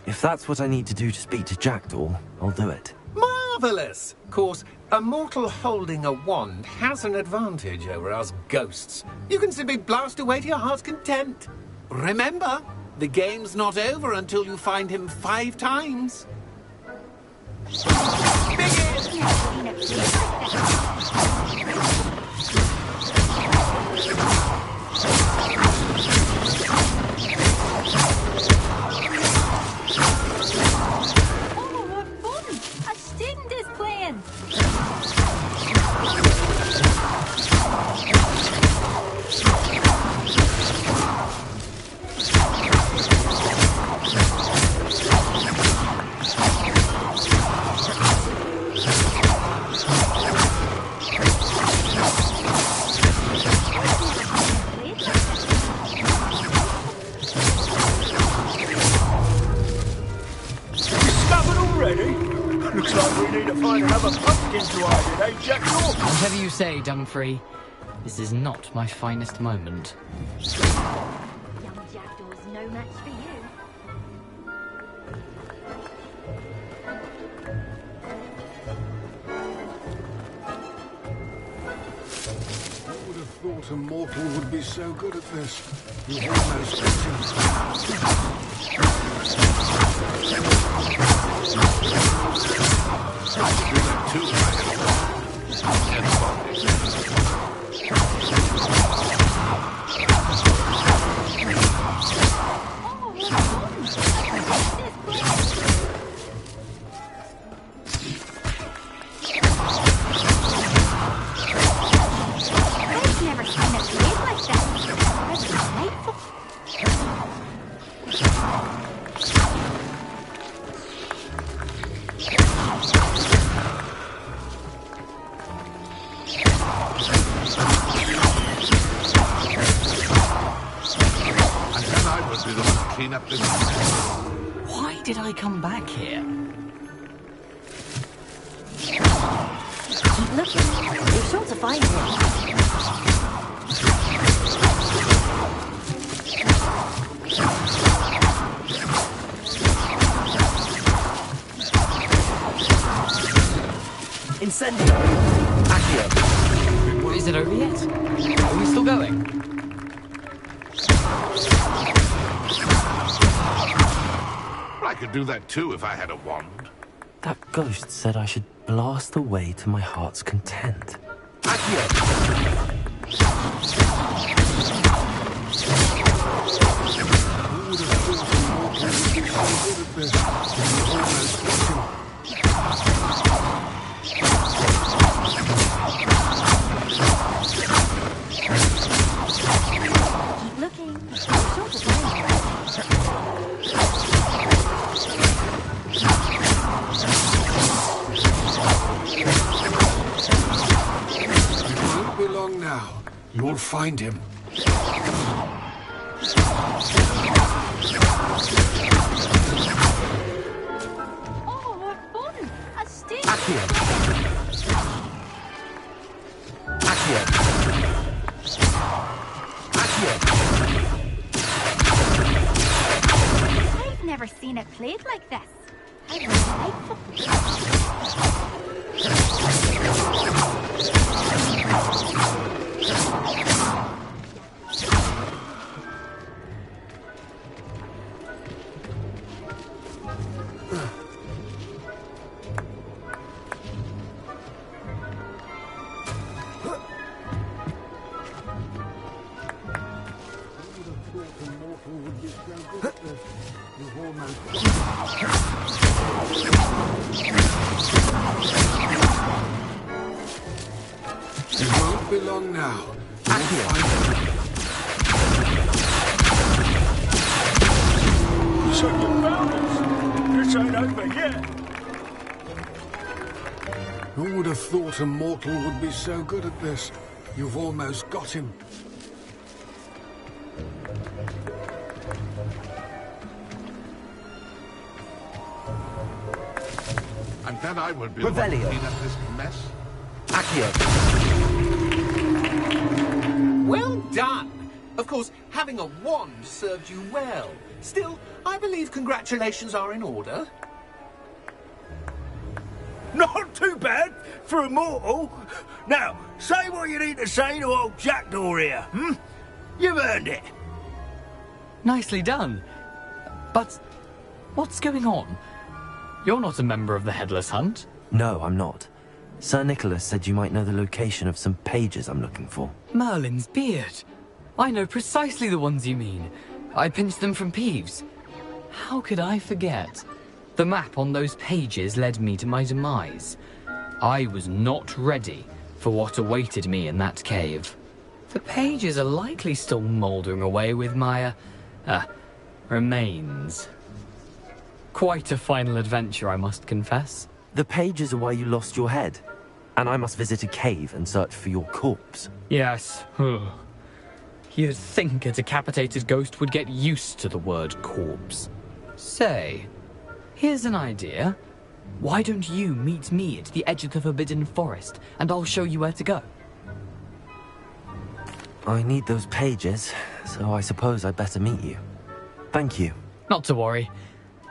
S1: If that's what I need to do to speak to Jackdaw, I'll do it.
S3: Marvellous! Of course, a mortal holding a wand has an advantage over us ghosts. You can simply blast away to your heart's content. Remember, the game's not over until you find him 5 times.
S16: Whatever you say, Dumfrey. This is not my finest moment.
S21: Young Jackdaw's no match for you.
S12: Who would have thought a mortal would be so good at this? You almost got
S16: Why did I come back here?
S11: Keep looking. You're sure to find him.
S6: Incendio! Accio!
S16: Is it over yet? Are we still going?
S2: I could do that too if I had a wand.
S1: That ghost said I should blast away to my heart's content.
S21: Keep looking. You're sure to find him.
S12: It won't be long now. You'll find him.
S21: Oh, what fun! A stick!
S6: Accio! Accio! Accio!
S21: I've never seen it played like this. How delightful.
S12: It won't be long now. You'll find him.
S7: So you found us. This ain't over yet.
S12: Who would have thought a mortal would be so good at this? You've almost got him.
S2: And then I will be
S1: Revelio.
S2: the one to clean up this mess.
S1: Accio.
S3: Well done! Of course, having a wand served you well. Still, I believe congratulations are in order.
S5: Not too bad for a mortal. Now, say what you need to say to old Jackdaw here, hmm? You've earned it.
S16: Nicely done. But what's going on? You're not a member of the Headless Hunt.
S1: No, I'm not. Sir Nicholas said you might know the location of some pages I'm looking for.
S16: Merlin's beard. I know precisely the ones you mean. I pinched them from Peeves. How could I forget? The map on those pages led me to my demise. I was not ready for what awaited me in that cave. The pages are likely still mouldering away with my, remains. Quite a final adventure, I must confess.
S1: The pages are where you lost your head, and I must visit a cave and search for your corpse.
S16: Yes. You'd think a decapitated ghost would get used to the word corpse. Say, here's an idea. Why don't you meet me at the edge of the Forbidden Forest, and I'll show you where to go?
S1: I need those pages, so I suppose I'd better meet you. Thank you.
S16: Not to worry.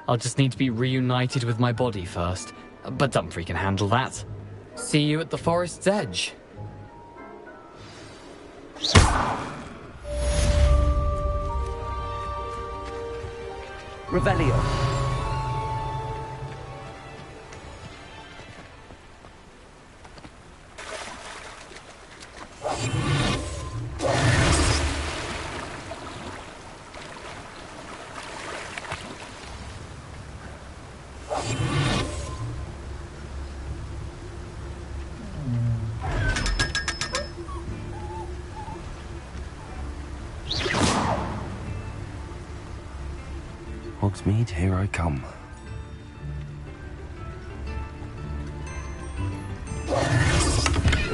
S16: I'll just need to be reunited with my body first. But Dumfries can handle that. See you at the forest's edge.
S1: Revelio. Hogsmeade, here I come.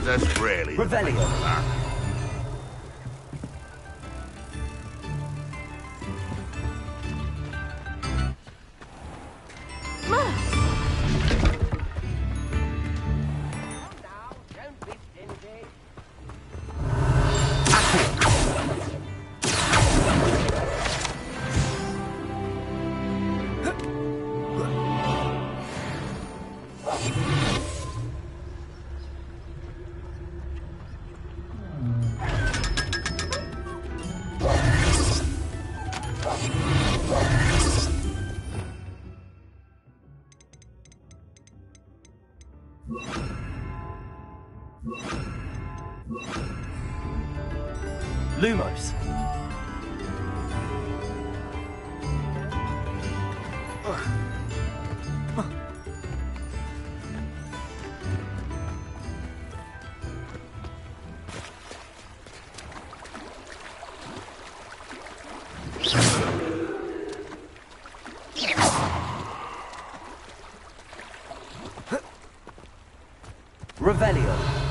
S2: That's really...
S1: Revelio. Lumos. Revelio.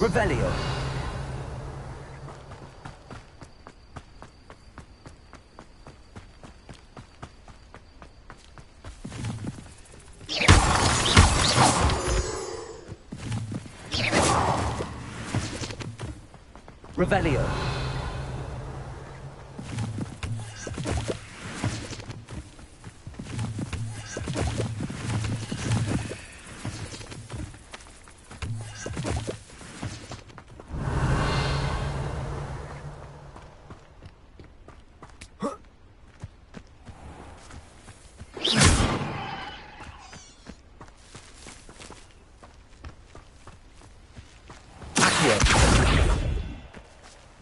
S1: Revelio. Revelio.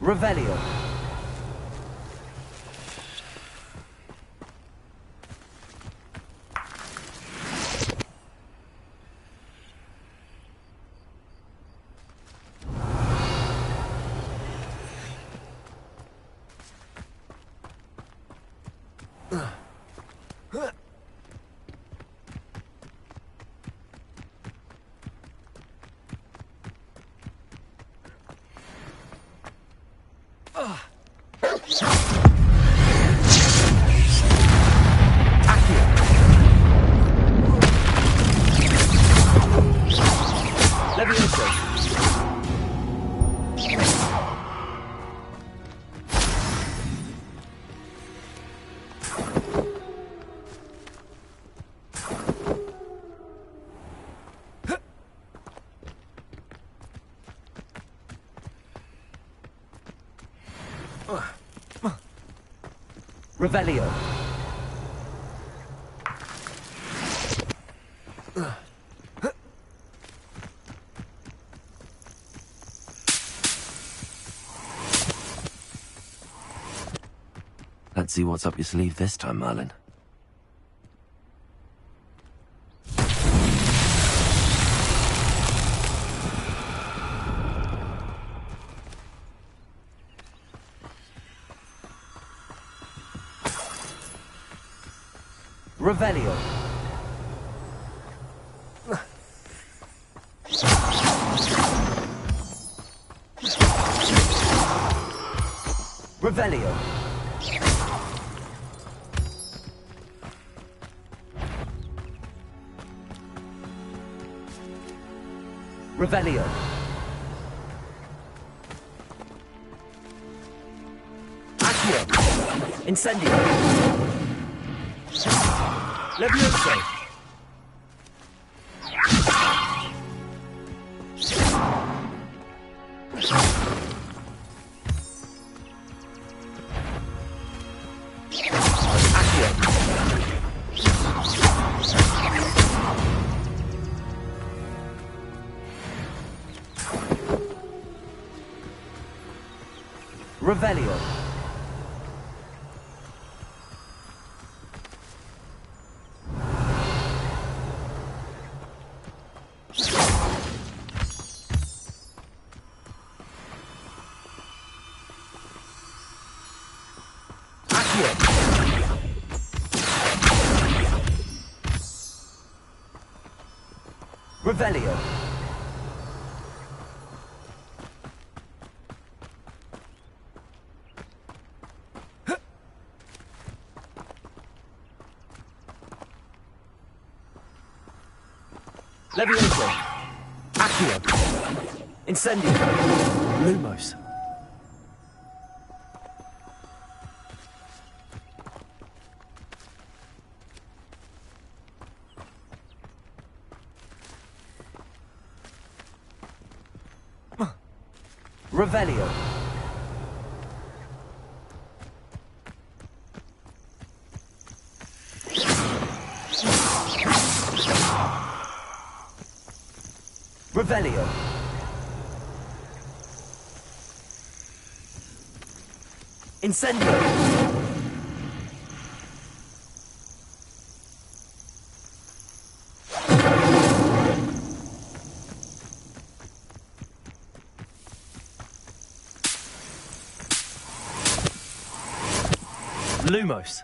S1: Revelio. Revelio. Let's see what's up your sleeve this time, Merlin. Revelio. Revelio. Revelio. Accio. Incendio. Levioso. Revelio. Accio. Revelio. Levioso. Accio. Incendio. Lumos. Revelio. Revelio. Incendio. Lumos.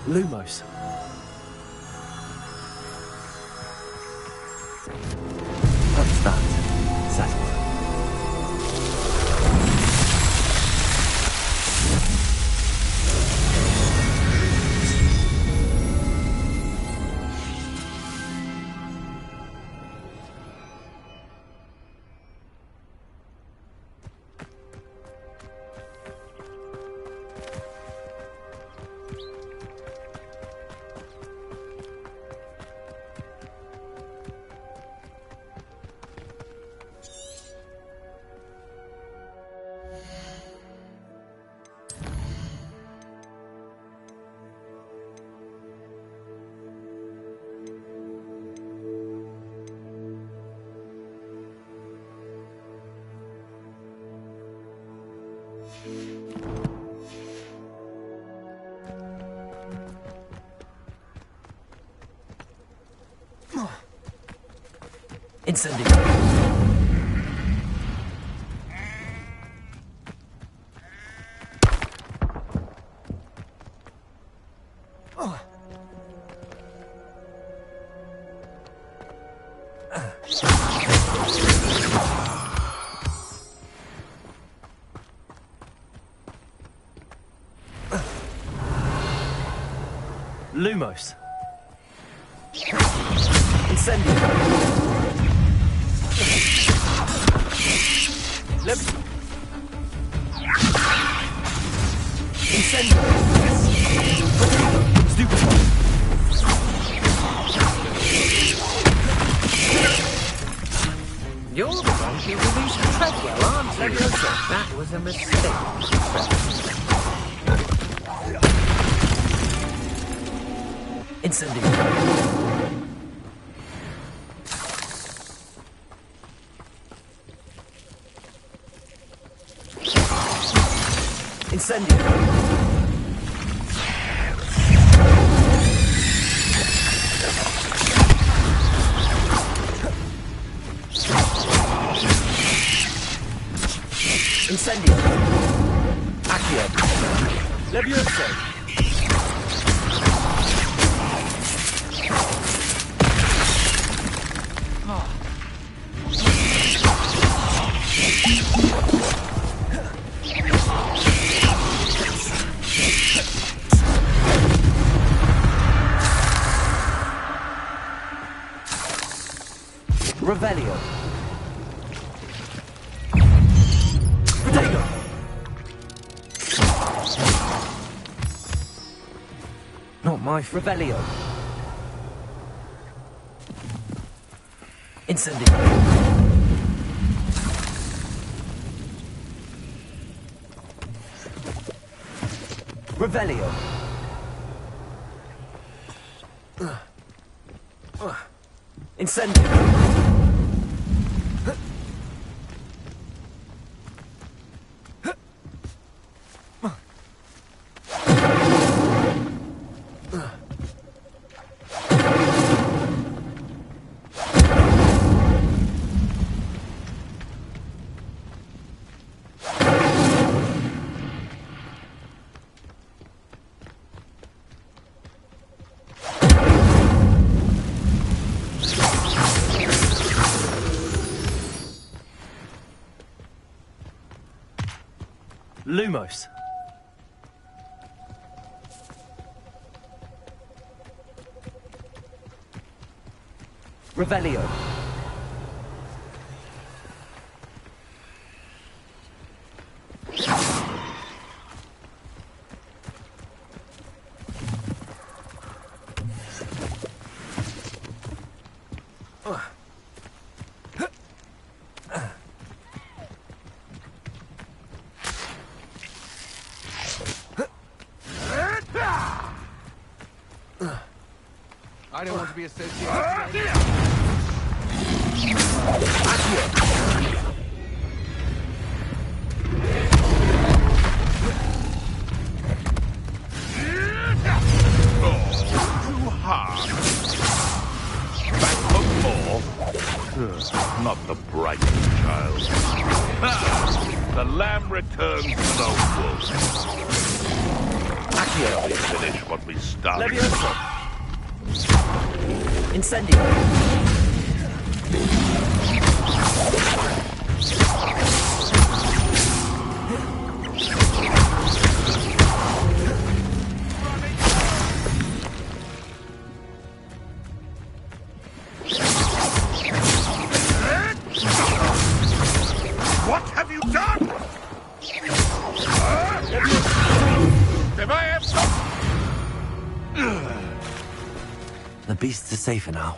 S1: Lumos. That's that. Settled. Incendio.
S6: Lumos. Incendio. Incendio. Stupefy.
S3: You're the one who released Treadwell, aren't you? That was a mistake.
S6: Incendio. Incendio. Incendio. Accio. Levioso. Revelio. Protego. Not my Revelio. Incendio. Revelio. Incendio. Lumos. Revelio.
S14: I don't want to be associated.
S2: Too hard. Back for more? Not the brightest child. The lamb returns to the wolf. Accio. We finish what we started.
S6: Levioso. Incendio.
S2: What have you done? Have I have some?
S1: The beasts are safer now.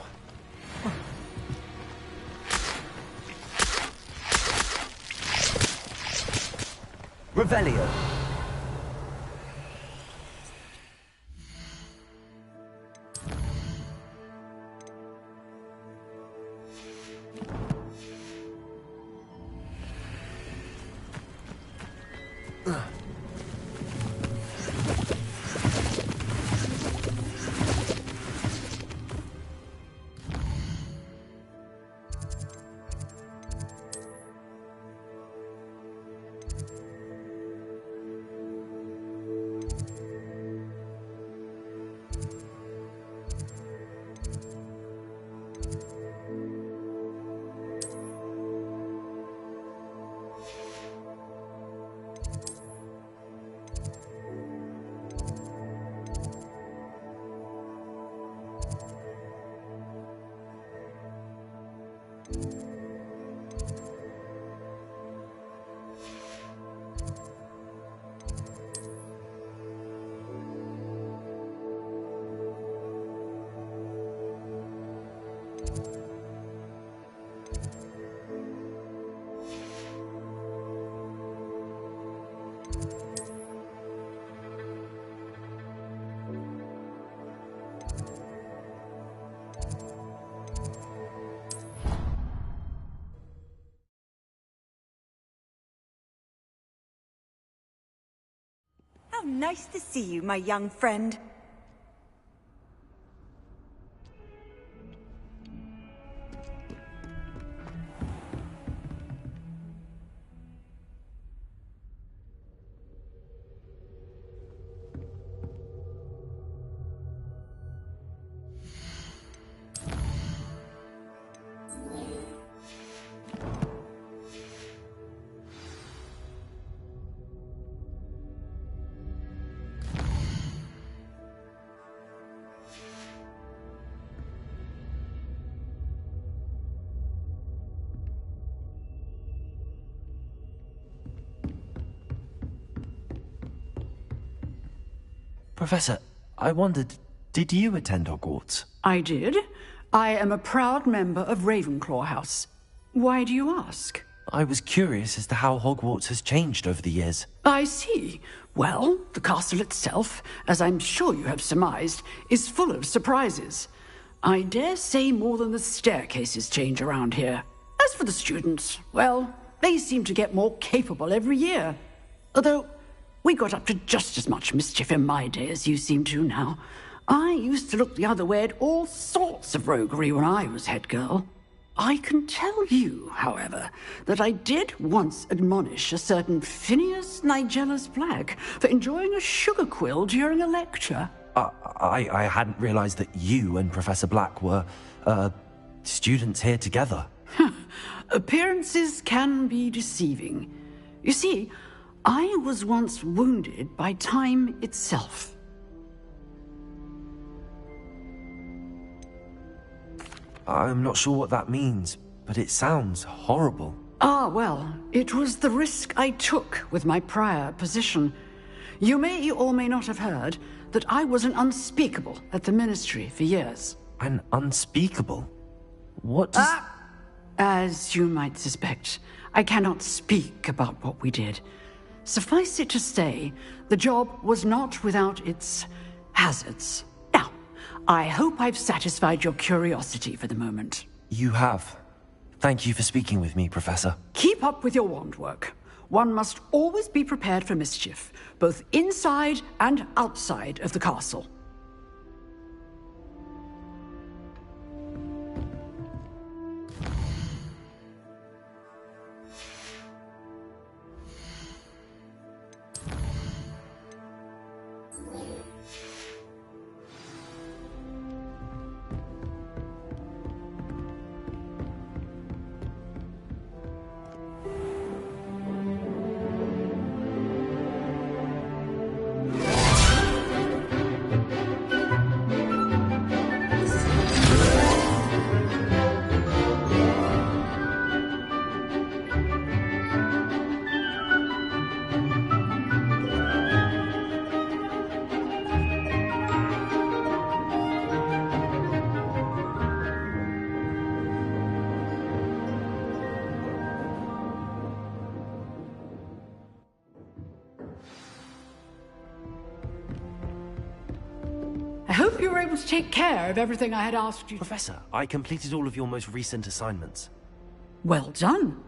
S6: Revelio.
S23: How nice to see you, my young friend.
S1: Professor, I wondered, did you attend Hogwarts?
S13: I did. I am a proud member of Ravenclaw House. Why do you ask?
S1: I was curious as to how Hogwarts has changed over the years.
S13: I see. Well, the castle itself, as I'm sure you have surmised, is full of surprises. I dare say more than the staircases change around here. As for the students, well, they seem to get more capable every year. Although, we got up to just as much mischief in my day as you seem to now. I used to look the other way at all sorts of roguery when I was head girl. I can tell you, however, that I did once admonish a certain Phineas Nigellus Black for enjoying a sugar quill during a lecture.
S1: I hadn't realized that you and Professor Black were, students here together.
S13: Appearances can be deceiving. You see, I was once wounded by time itself.
S1: I'm not sure what that means, but it sounds horrible.
S13: Ah, well, it was the risk I took with my prior position. You may or may not have heard that I was an unspeakable at the Ministry for years.
S1: An unspeakable? What does...
S13: As you might suspect, I cannot speak about what we did. Suffice it to say, the job was not without its hazards. Now, I hope I've satisfied your curiosity for the moment.
S1: You have. Thank you for speaking with me, Professor.
S13: Keep up with your wand work. One must always be prepared for mischief, both inside and outside of the castle. I hope you were able to take care of everything I had asked you.
S1: Professor, I completed all of your most recent assignments.
S13: Well done.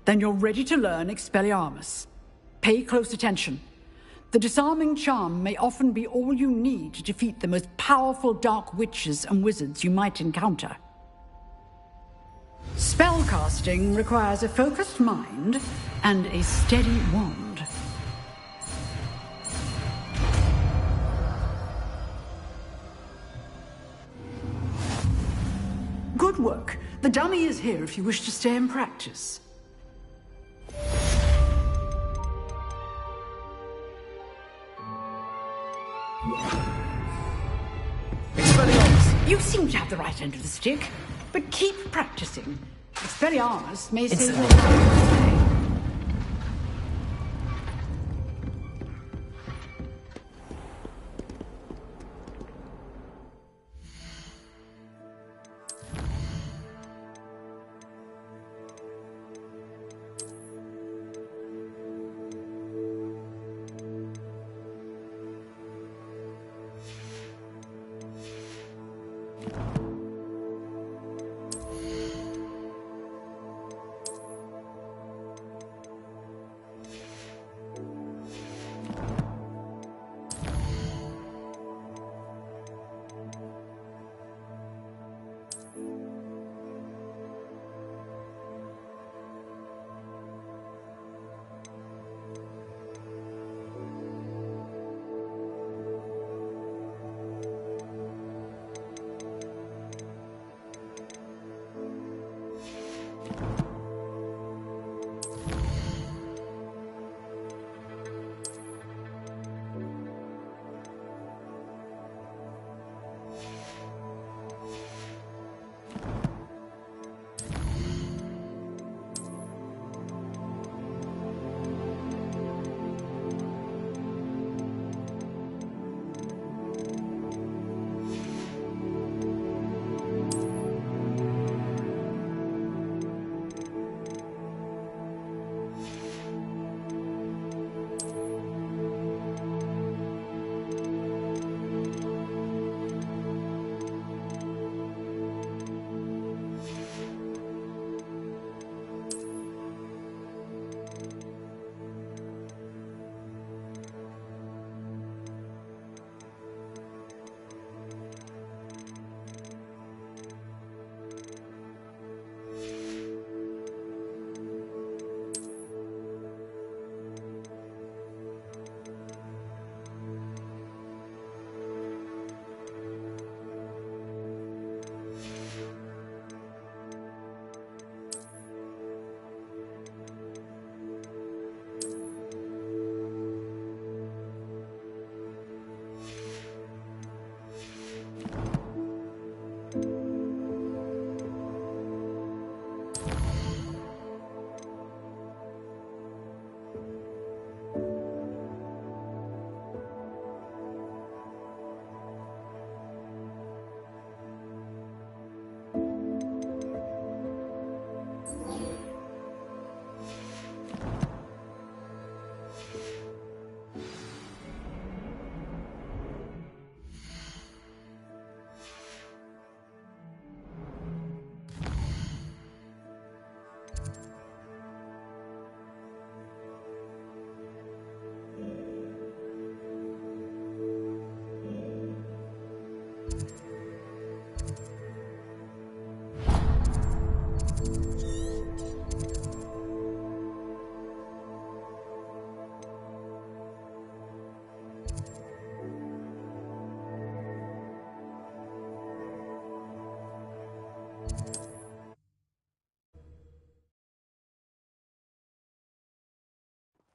S13: Then you're ready to learn Expelliarmus. Pay close attention. The disarming charm may often be all you need to defeat the most powerful dark witches and wizards you might encounter. Spellcasting requires a focused mind and a steady wand. Good work. The dummy is here if you wish to stay and practice. Expelliarmus, you seem to have the right end of the stick, but keep practicing. Expelliarmus may save your life.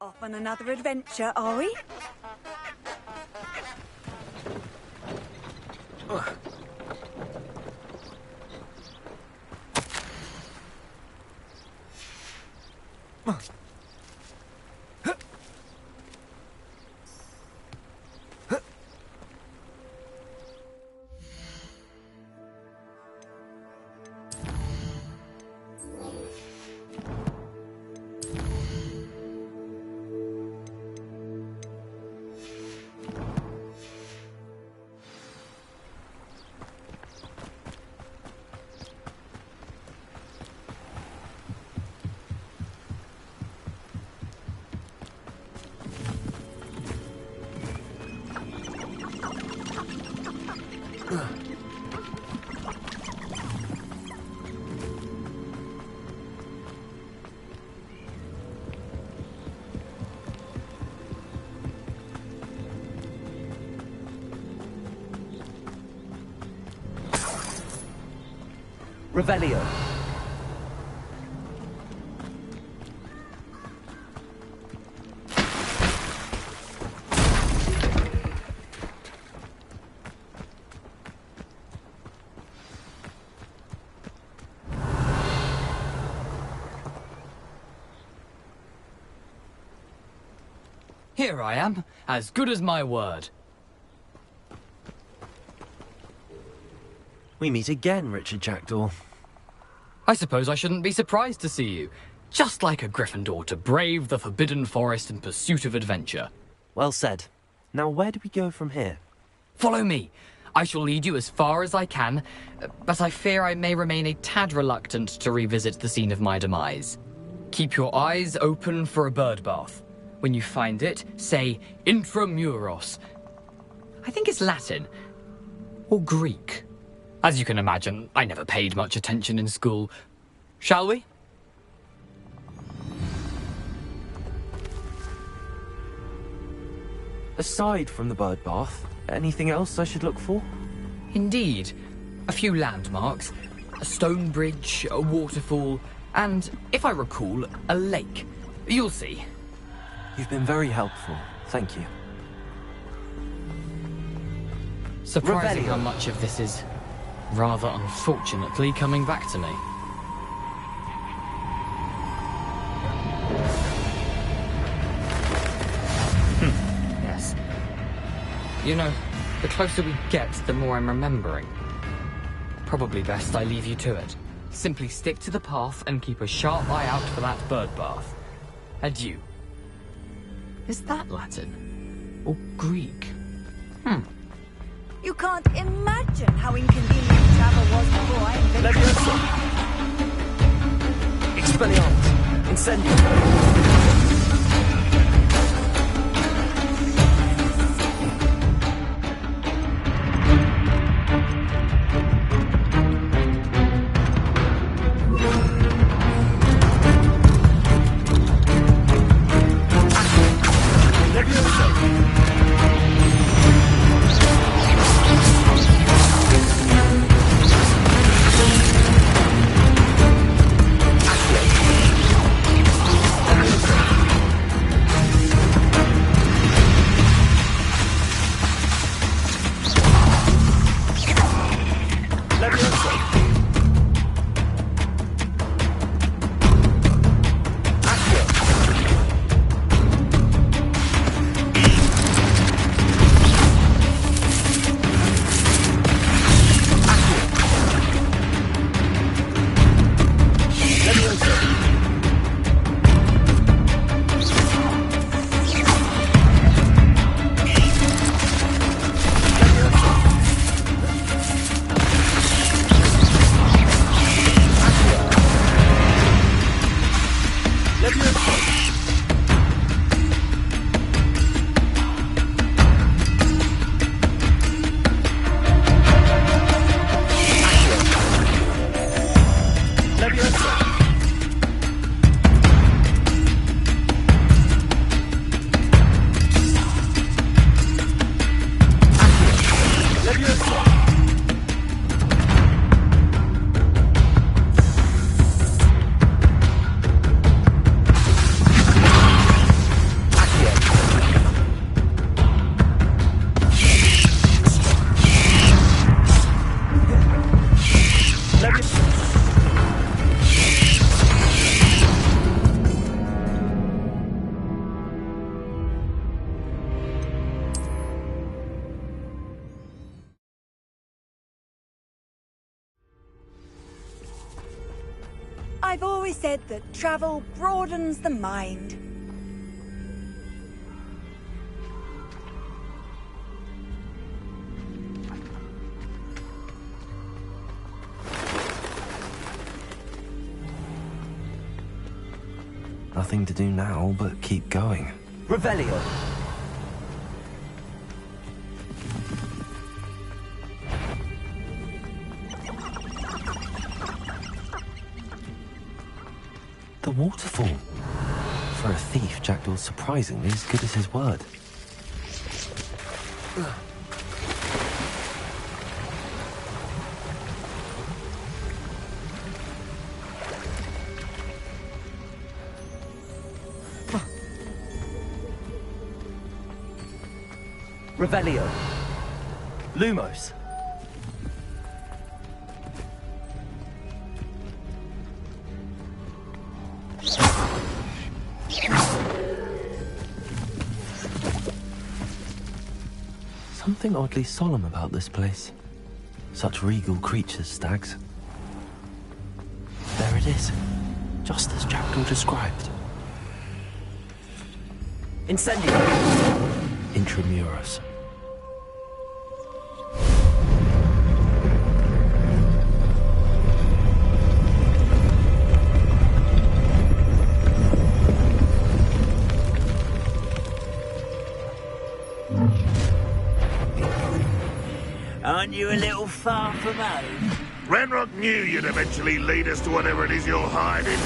S23: Off on another adventure, are we?
S6: Revelio.
S16: Here I am, as good as my word.
S1: We meet again, Richard Jackdaw.
S16: I suppose I shouldn't be surprised to see you. Just like a Gryffindor to brave the Forbidden Forest in pursuit of adventure.
S1: Well said. Now where do we go from here?
S16: Follow me. I shall lead you as far as I can, but I fear I may remain a tad reluctant to revisit the scene of my demise. Keep your eyes open for a bird bath. When you find it, say intramuros. I think it's Latin. Or Greek. As you can imagine, I never paid much attention in school. Shall we?
S1: Aside from the bird bath, anything else I should look for?
S16: Indeed. A few landmarks, a stone bridge, a waterfall, and, if I recall, a lake. You'll see.
S1: You've been very helpful. Thank you.
S16: Surprising
S1: Revelio.
S16: how much of this is, rather unfortunately, coming back to me. Yes. You know, the closer we get, the more I'm remembering. Probably best I leave you to it. Simply stick to the path and keep a sharp eye out for that bird bath. Adieu. Is that Latin? Or Greek?
S23: You can't imagine how inconvenient travel was before I invented
S6: Leviosa! Expelliarmus! Incendio!
S23: I've always said that travel broadens the mind.
S1: Nothing to do now but keep going.
S6: Revelio.
S1: The waterfall. For a thief, Jackdaw's surprisingly as good as his word.
S6: Revelio. Lumos.
S1: Something oddly solemn about this place. Such regal creatures, stags. There it is, just as Jackdaw described.
S6: Incendio.
S1: Intramuros.
S5: Aren't you a little far from home?
S2: Ranrock knew you'd eventually lead us to whatever it is you're hiding.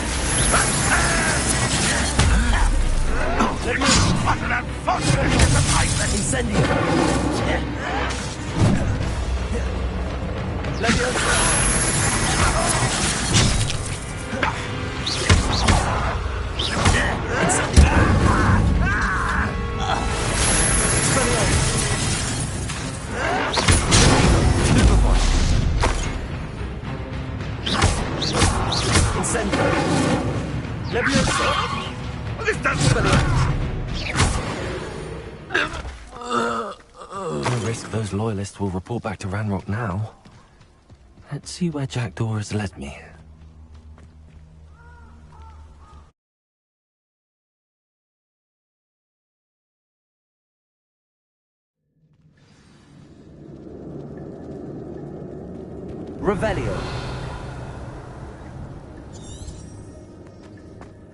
S6: Incendio.
S1: No risk those loyalists will report back to Ranrock now. Let's see where Jackdaw has led me.
S6: Revelio.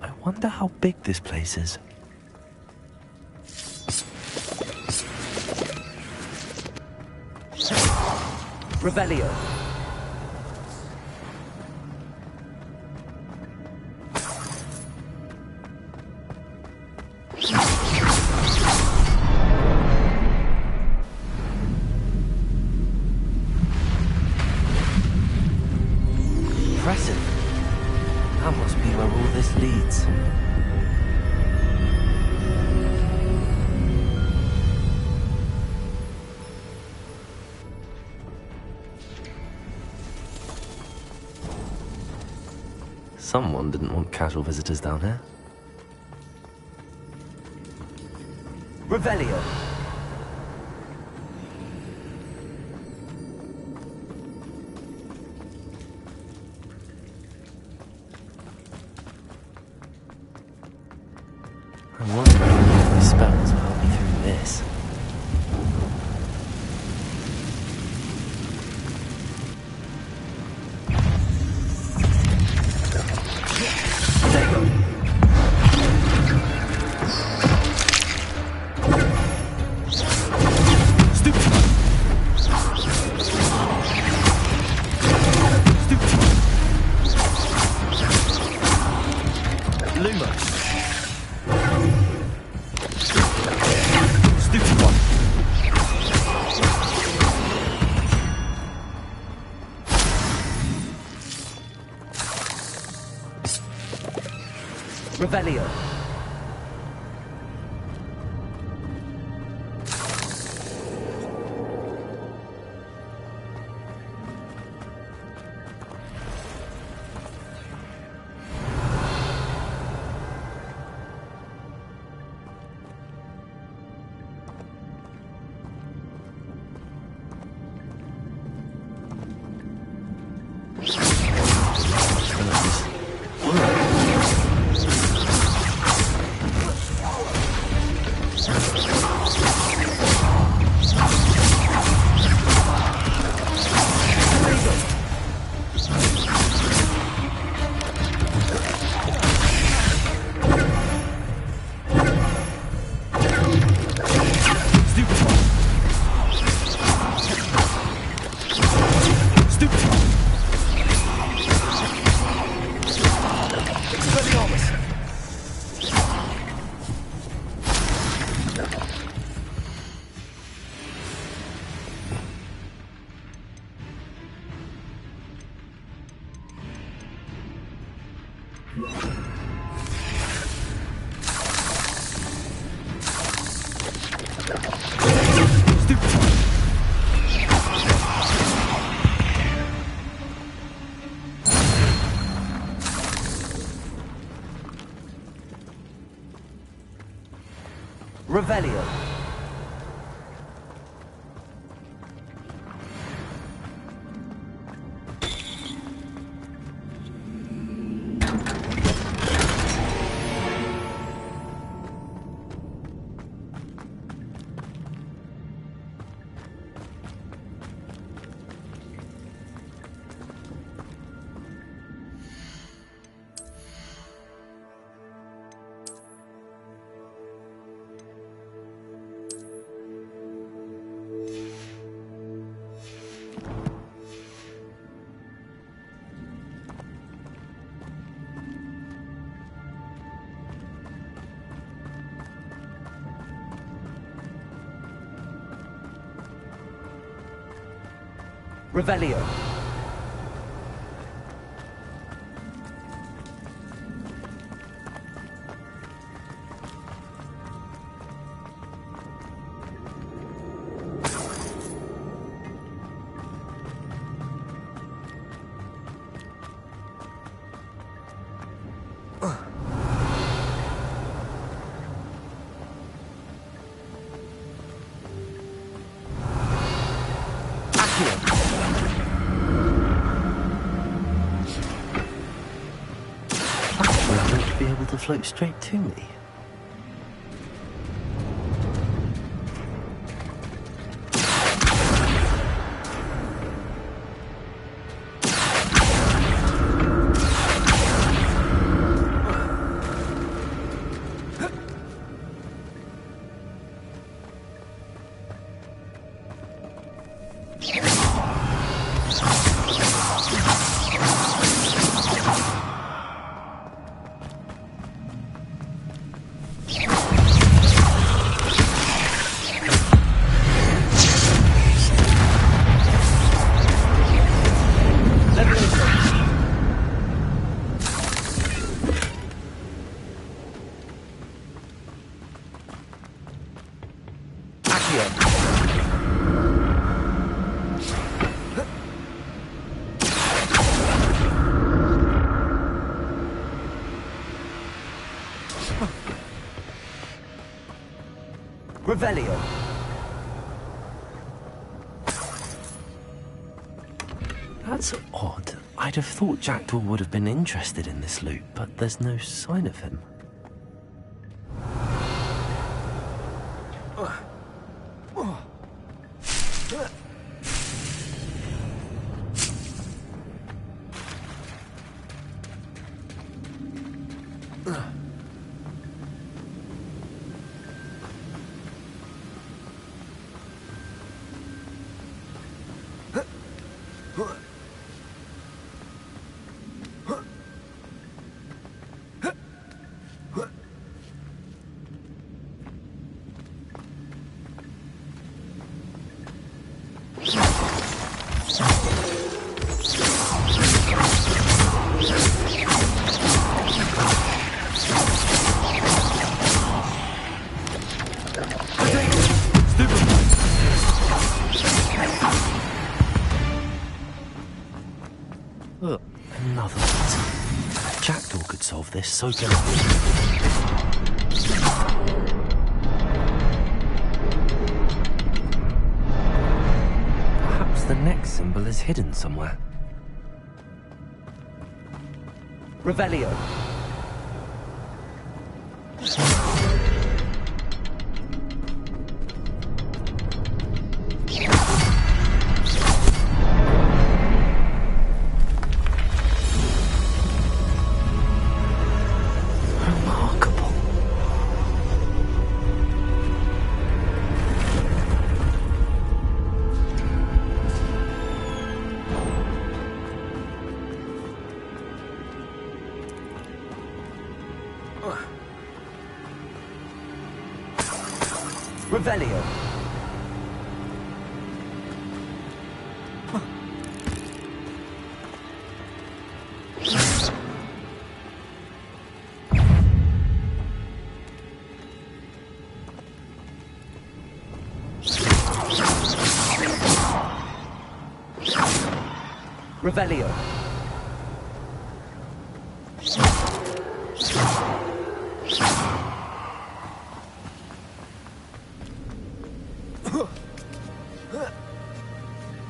S1: I wonder how big this place is.
S6: Revelio.
S1: Impressive. That must be where all this leads. Someone didn't want casual visitors down here.
S6: Revelio.
S1: I wonder if these spells will help me through this.
S6: Revelio.
S1: Revelio. Revelio. Be able to float straight to me. Revelio. That's odd. I'd have thought Jackdaw would have been interested in this loot, but there's no sign of him. Look, another one. Jackdaw could solve this so good. Perhaps the next symbol is hidden somewhere. Revelio. Revelio. Revelio.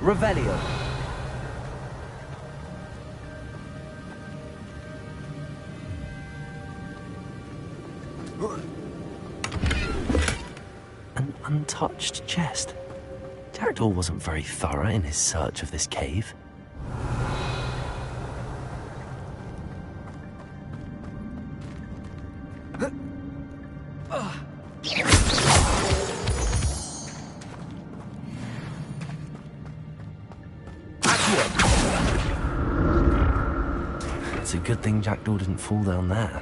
S1: Revelio. An untouched chest. Jackdaw wasn't very thorough in his search of this cave. It's a good thing Jackdaw didn't fall down there.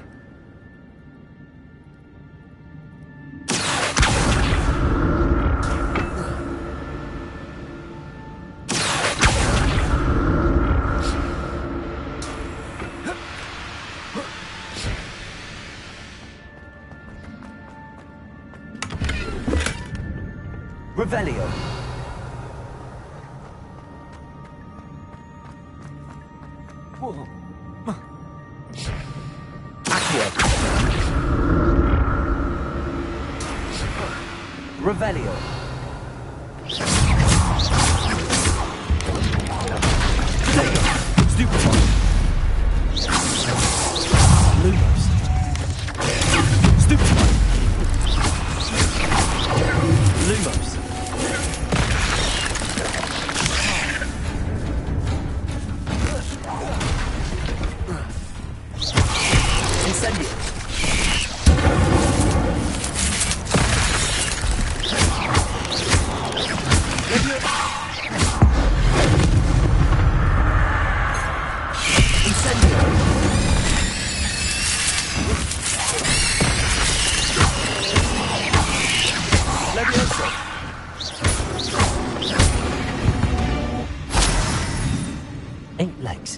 S1: Revelio. Accio. Revelio. Stupid. Lumos. Stupid. Lumos.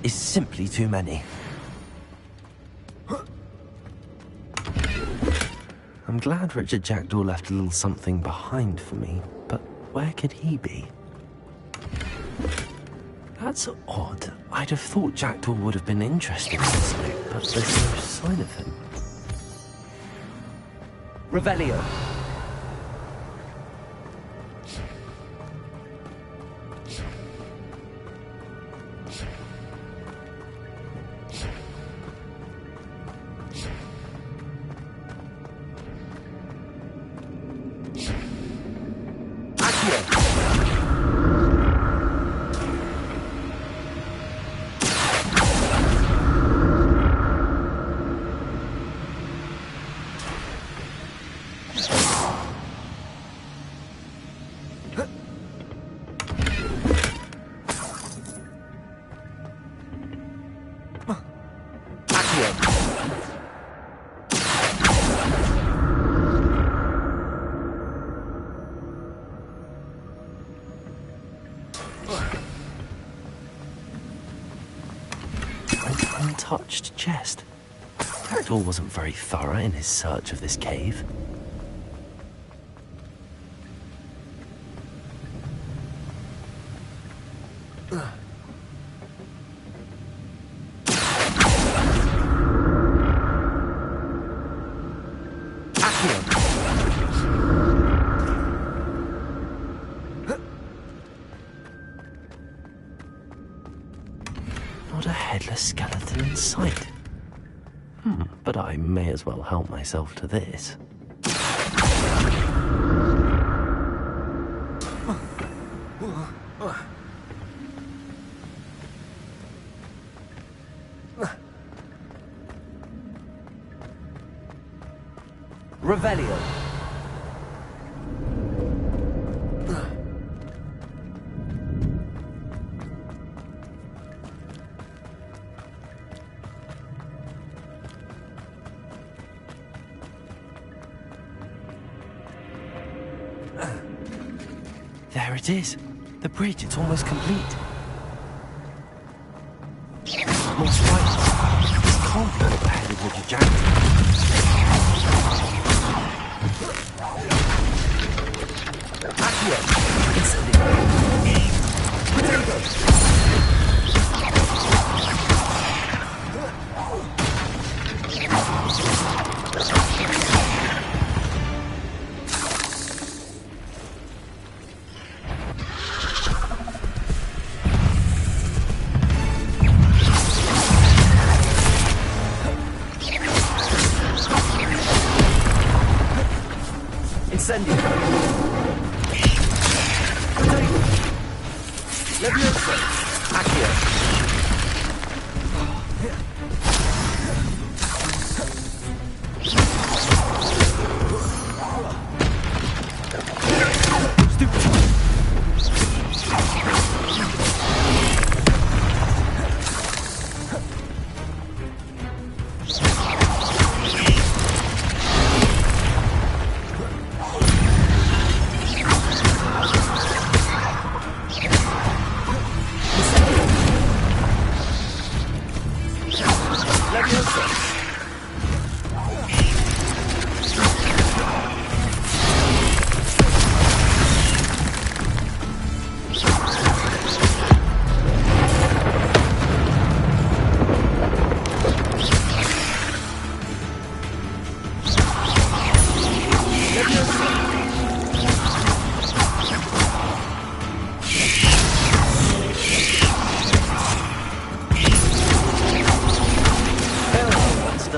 S1: Is simply too many. I'm glad Richard Jackdaw left a little something behind for me, but where could he be? That's odd. I'd have thought Jackdaw would have been interested in this loot, but there's no sign of him. Revelio. Untouched chest. Jackdaw wasn't very thorough in his search of this cave. Not a headless skeleton in sight. But I may as well help myself to this. Revelio. There it is. The bridge, it's almost complete. Most right. This can't be up ahead of Richard Jackdaw. Accio. Incendio. Potato.
S6: Leviosa! Accio!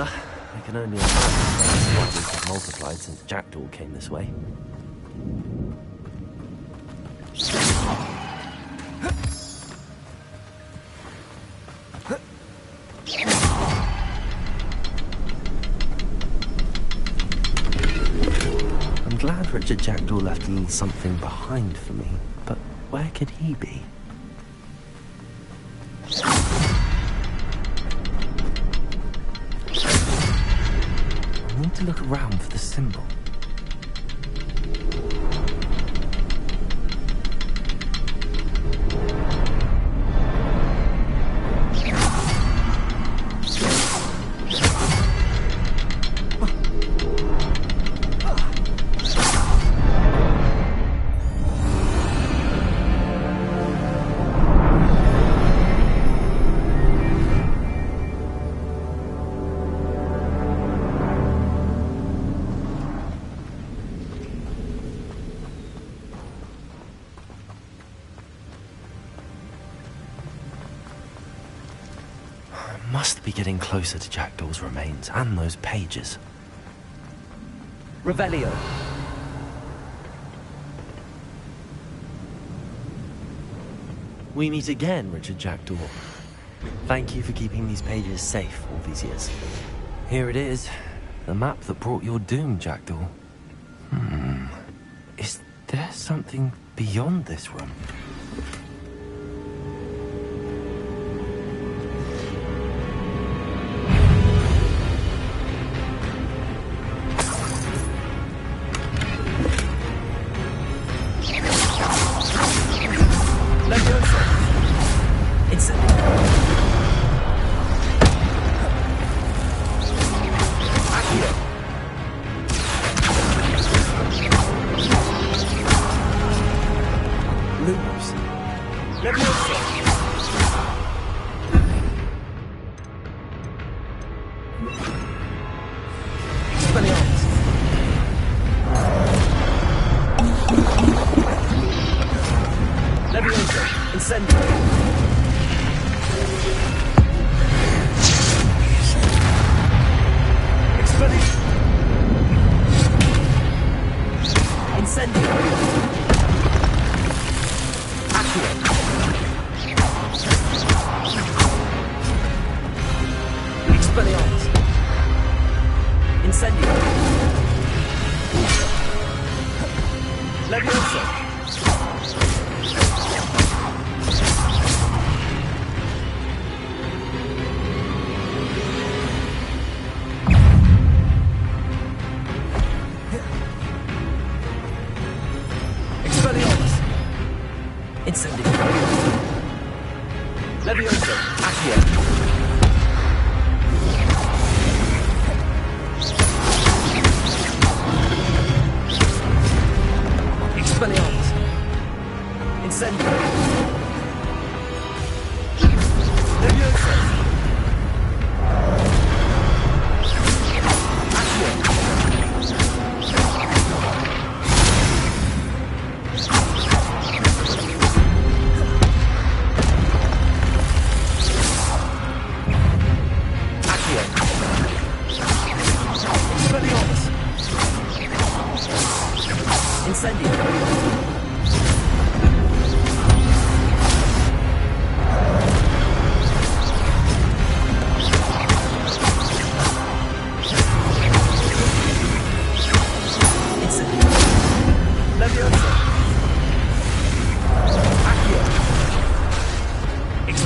S1: I can only imagine how monsters have multiplied since Jackdaw came this way. I'm glad Richard Jackdaw left a little something behind for me, but where could he be? I need to look around for the symbol. Must be getting closer to Jackdaw's remains and those pages.
S6: Revelio.
S1: We meet again, Richard Jackdaw. Thank you for keeping these pages safe all these years. Here it is, the map that brought your doom, Jackdaw. Is there something beyond this room?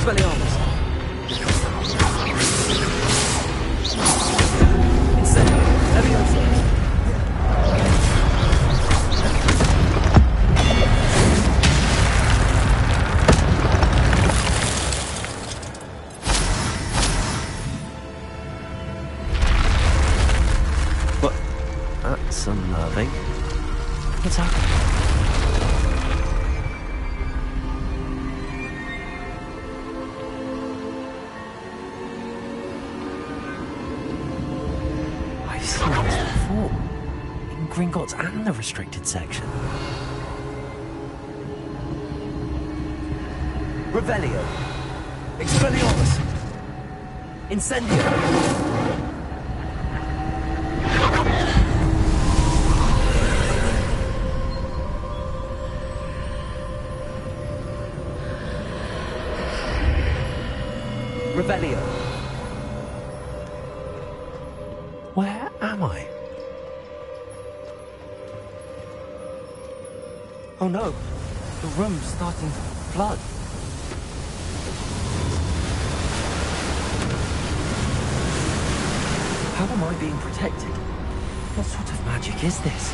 S1: Expelliarmus! Incendio! Leviosa! But that's unnerving. What's happening? I've seen this before. In Gringotts and the restricted section. Revelio! Expelliarmus! Incendio! Revelio. Where am I? Oh no, the room's starting to flood. How am I being protected? What sort of magic is this?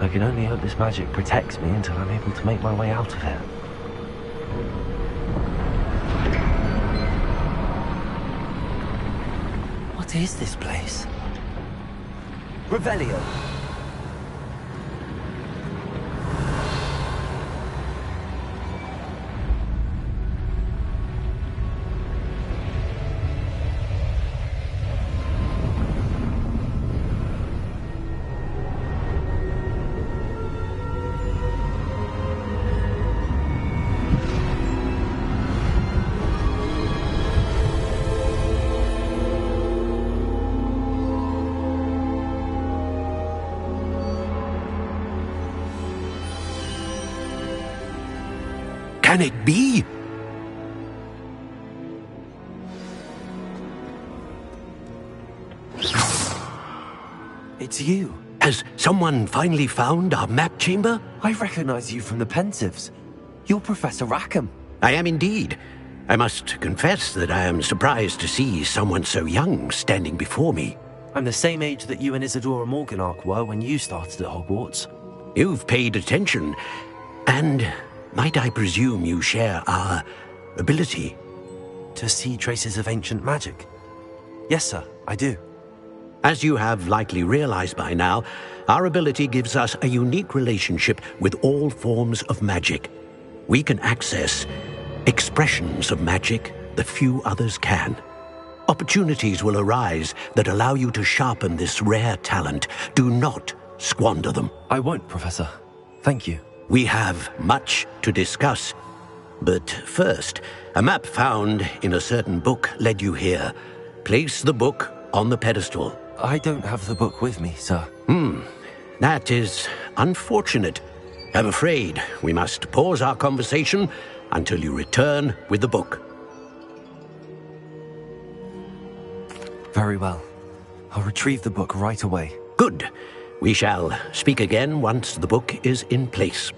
S1: I can only hope this magic protects me until I'm able to make my way out of here. What is this place? Revelio!
S9: Can it be?
S1: It's you.
S9: Has someone finally found our map chamber?
S1: I recognize you from the Pensives. You're Professor Rackham.
S9: I am indeed. I must confess that I am surprised to see someone so young standing before me.
S1: I'm the same age that you and Isadora Morganach were when you started at Hogwarts.
S9: You've paid attention, and might I presume you share our ability?
S1: To see traces of ancient magic? Yes, sir, I do.
S9: As you have likely realized by now, our ability gives us a unique relationship with all forms of magic. We can access expressions of magic that few others can. Opportunities will arise that allow you to sharpen this rare talent. Do not squander them.
S1: I won't, Professor. Thank you.
S9: We have much to discuss. But first, a map found in a certain book led you here. Place the book on the pedestal.
S1: I don't have the book with me, sir.
S9: That is unfortunate. I'm afraid we must pause our conversation until you return with the book.
S1: Very well. I'll retrieve the book right away.
S9: Good. We shall speak again once the book is in place.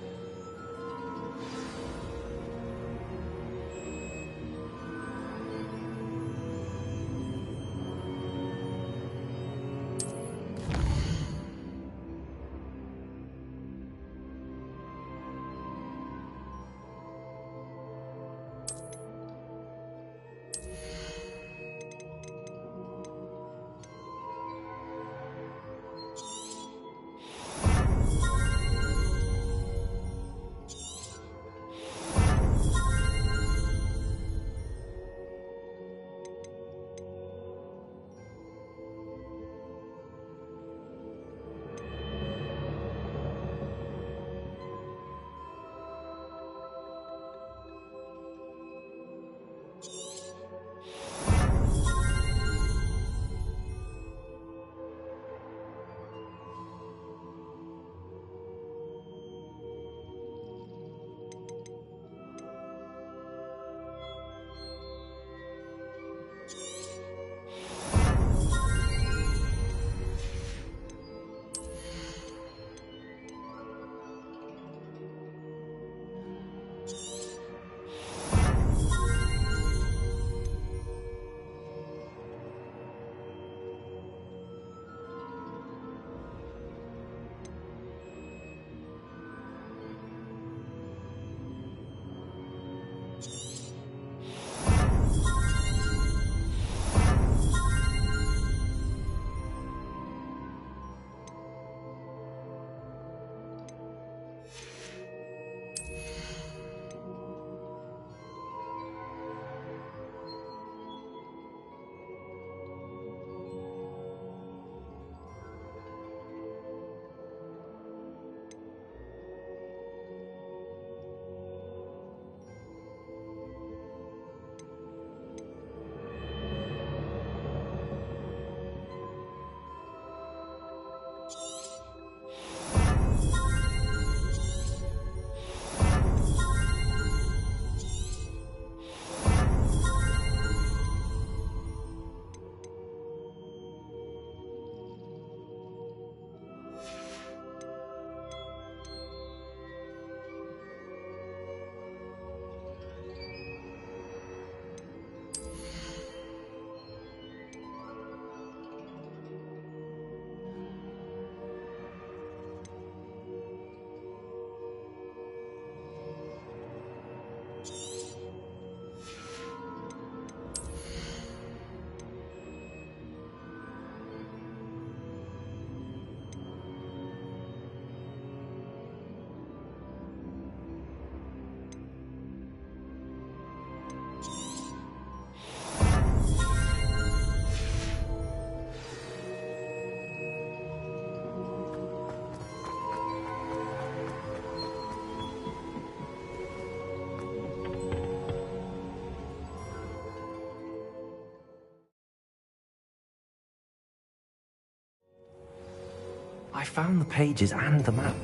S1: I found the pages and the map.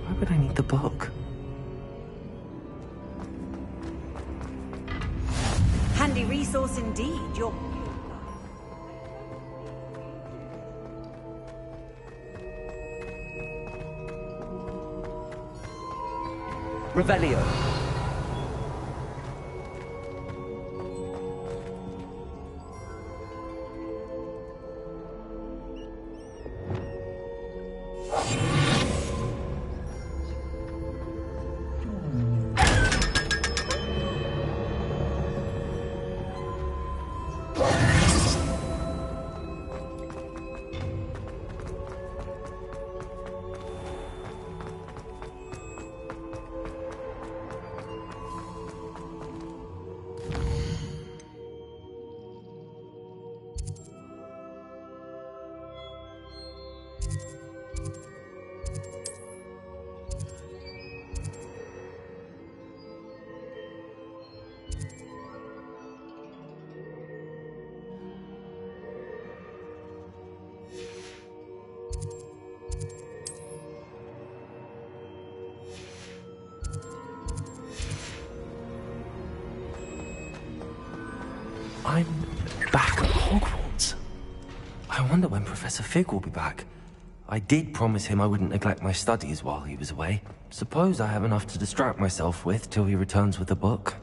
S1: Why would I need the book?
S23: Handy resource indeed. Your
S6: Revelio. I'm back at Hogwarts. I wonder when Professor Fig will be back. I did promise him I wouldn't neglect my studies while he was away. Suppose I have enough to distract myself with till he returns with the book.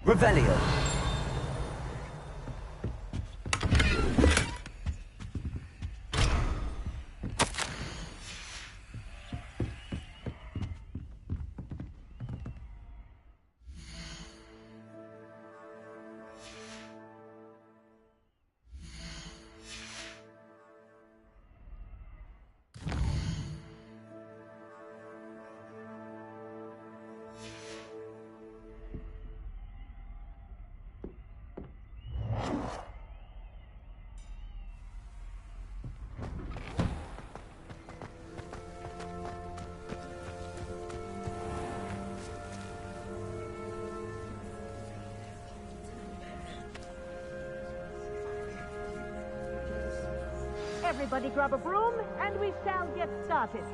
S6: Revelio.
S7: Everybody grab a broom, and we shall get started.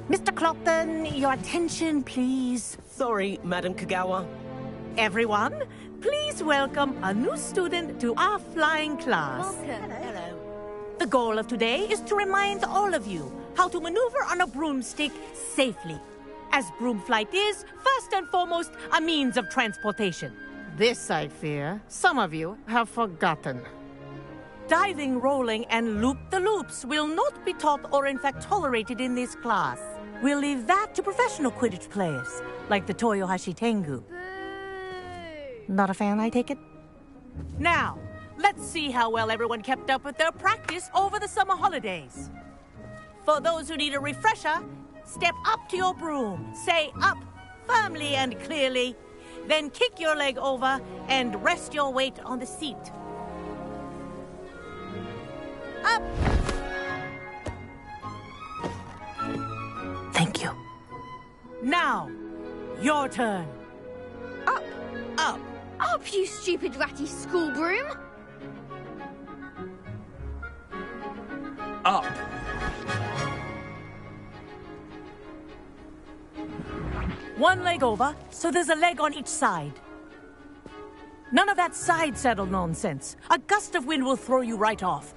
S15: Mr. Clopton, your attention, please.
S6: Sorry, Madam Kagawa.
S15: Everyone, please welcome a new student to our flying class.
S21: Welcome.
S15: Hello. The goal of today is to remind all of you how to maneuver on a broomstick safely, as broom flight is, first and foremost, a means of transportation. This, I fear, some of you have forgotten. Diving, rolling, and loop-the-loops will not be taught or in fact tolerated in this class. We'll leave that to professional Quidditch players, like the Toyohashi Tengu. Not a fan, I take it? Now, let's see how well everyone kept up with their practice over the summer holidays. For those who need a refresher, step up to your broom, say up firmly and clearly, then kick your leg over and rest your weight on the seat. Up! Thank you. Now, your turn.
S21: Up!
S15: Up!
S21: Up, you stupid ratty school broom!
S6: Up.
S15: One leg over, so there's a leg on each side. None of that side saddle nonsense. A gust of wind will throw you right off.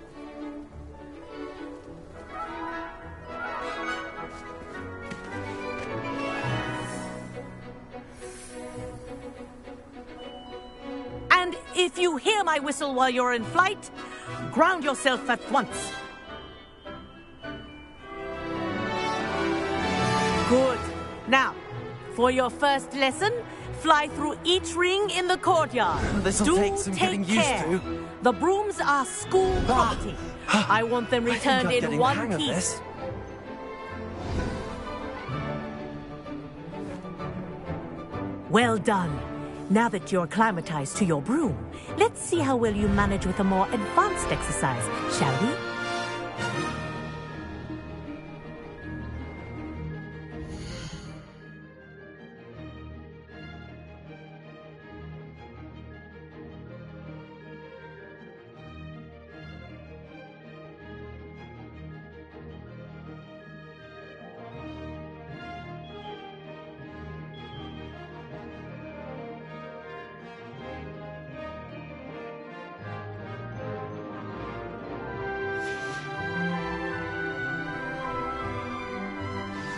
S15: And if you hear my whistle while you're in flight, ground yourself at once. Good. Now, for your first lesson, fly through each ring in the courtyard.
S6: This'll take some getting used to.
S15: The brooms are school property. I want them returned in one piece. Well done. Now that you're acclimatized to your broom, let's see how well you manage with a more advanced exercise, shall we?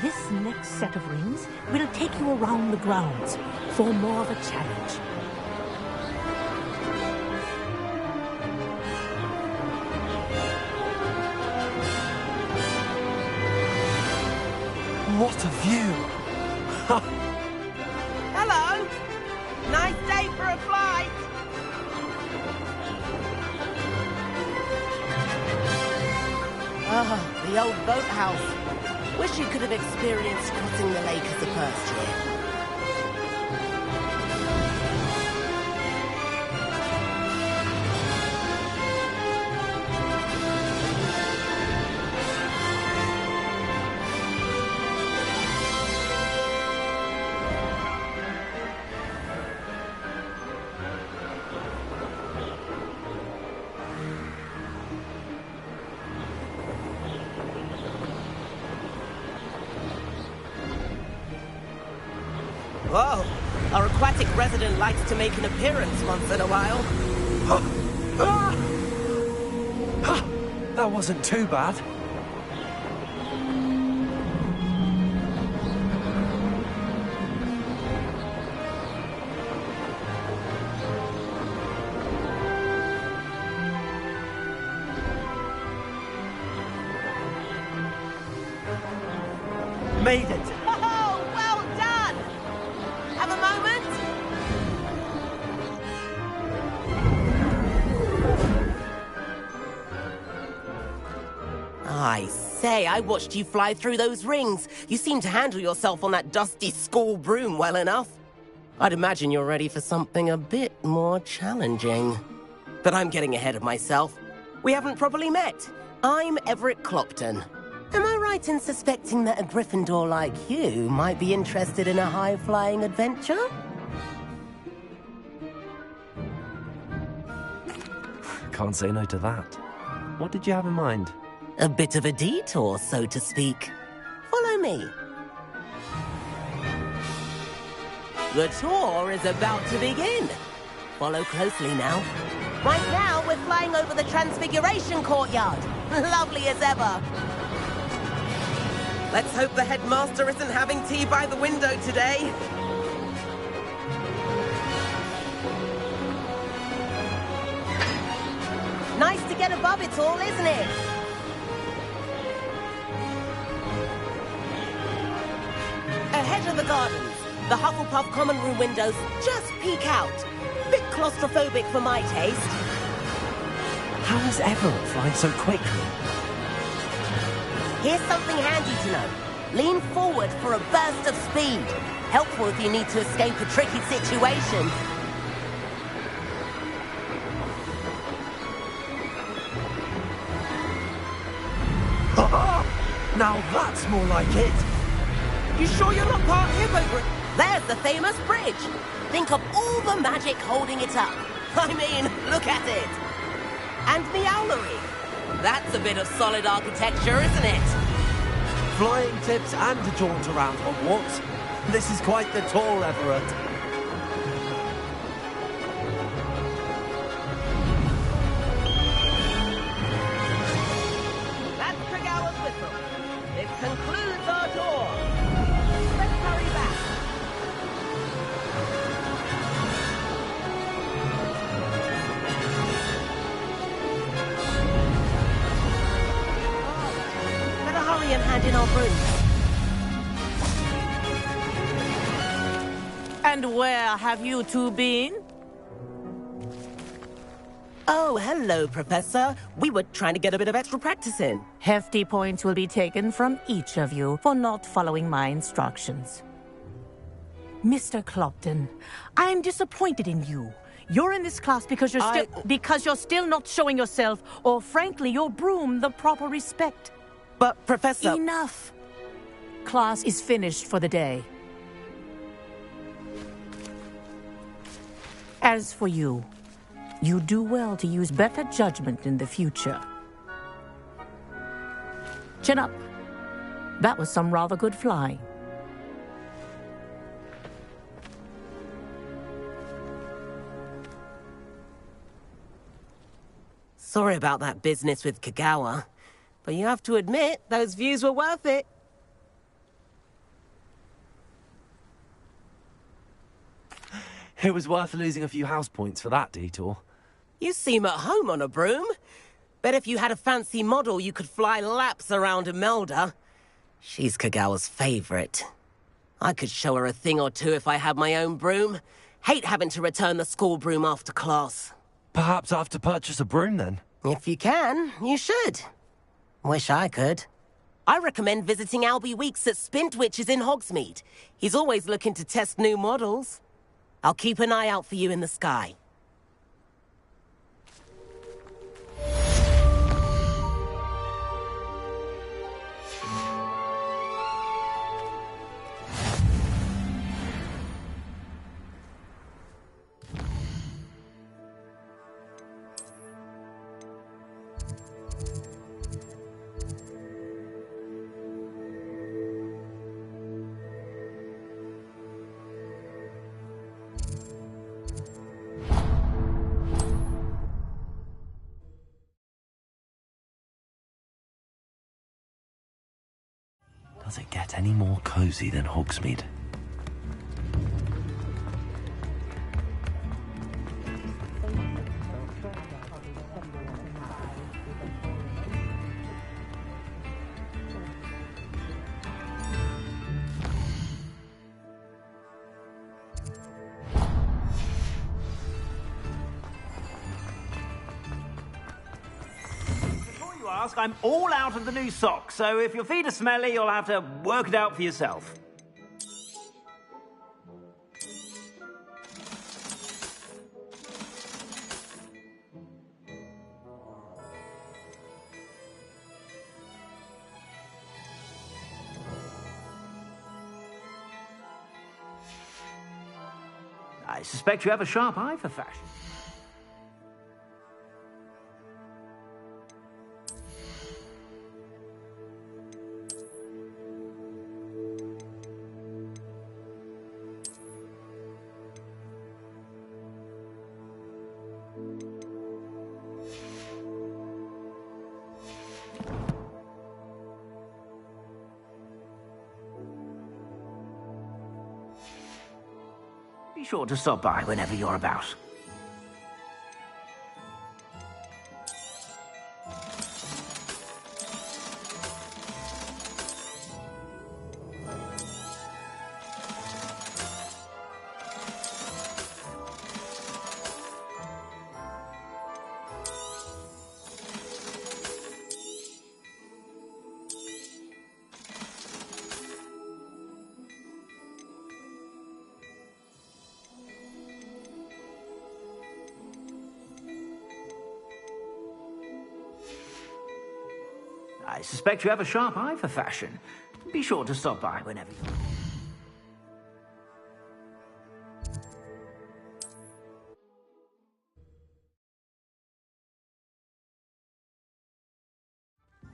S15: This next set of rings will take you around the grounds for more of a challenge.
S6: What a view!
S15: Hello! Nice day for a flight!
S11: Ah, the old boathouse. Wish you could have experienced crossing the lake as a first year. Whoa, our aquatic resident likes to make an appearance once in a while.
S6: That wasn't too bad. made it!
S11: Oh, well done! Have a moment? I say, I watched you fly through those rings. You seem to handle yourself on that dusty school broom well enough. I'd imagine you're ready for something a bit more challenging. But I'm getting ahead of myself. We haven't properly met. I'm Everett Clopton. Am I right in suspecting that a Gryffindor like you might be interested in a high-flying adventure?
S1: Can't say no to that. What did you have in mind?
S11: A bit of a detour, so to speak. Follow me. The tour is about to begin. Follow closely now. Right now, we're flying over the Transfiguration Courtyard. Lovely as ever. Let's hope the headmaster isn't having tea by the window today. Nice to get above it all, isn't it? Ahead of the gardens, the Hufflepuff common room windows just peek out. Bit claustrophobic for my taste.
S1: How is Everett flying so quickly?
S11: Here's something handy to know. Lean forward for a burst of speed. Helpful if you need to escape a tricky situation.
S1: Now that's more like it.
S11: You sure you're not part hippogriff? There's the famous bridge. Think of all the magic holding it up. I mean, look at it. And the owlery. That's a bit of solid architecture, isn't it?
S1: Flying tips and a jaunt around Hogwarts. This is quite the tour, Everett.
S11: That's Tregower's whistle. This concludes our tour. Let's hurry back. Better hurry and hand in our brooms. And where have you two been? Oh, hello, Professor. We were trying to get a bit of extra practice in.
S15: Hefty points will be taken from each of you for not following my instructions. Mr. Clopton, I'm disappointed in you. You're in this class because you're still not showing yourself, or frankly, your broom the proper respect.
S11: But, Professor...
S15: Enough. Class is finished for the day. As for you, you do well to use better judgment in the future. Chin up. That was some rather good flying.
S11: Sorry about that business with Kagawa, but you have to admit, those views were worth it.
S1: It was worth losing a few house points for that detour.
S11: You seem at home on a broom. Bet if you had a fancy model, you could fly laps around Imelda. She's Kagawa's favorite. I could show her a thing or two if I had my own broom. Hate having to return the school broom after class.
S1: Perhaps I have to purchase a broom then?
S11: If you can, you should. Wish I could. I recommend visiting Albie Weeks at Spintwitches in Hogsmeade. He's always looking to test new models. I'll keep an eye out for you in the sky.
S1: Does it get any more cozy than Hogsmeade?
S8: ask, I'm all out of the new socks, so if your feet are smelly, you'll have to work it out for yourself. I suspect you have a sharp eye for fashion. Be sure to stop by whenever you're about. I suspect you have a sharp eye for fashion. Be sure to stop by whenever you...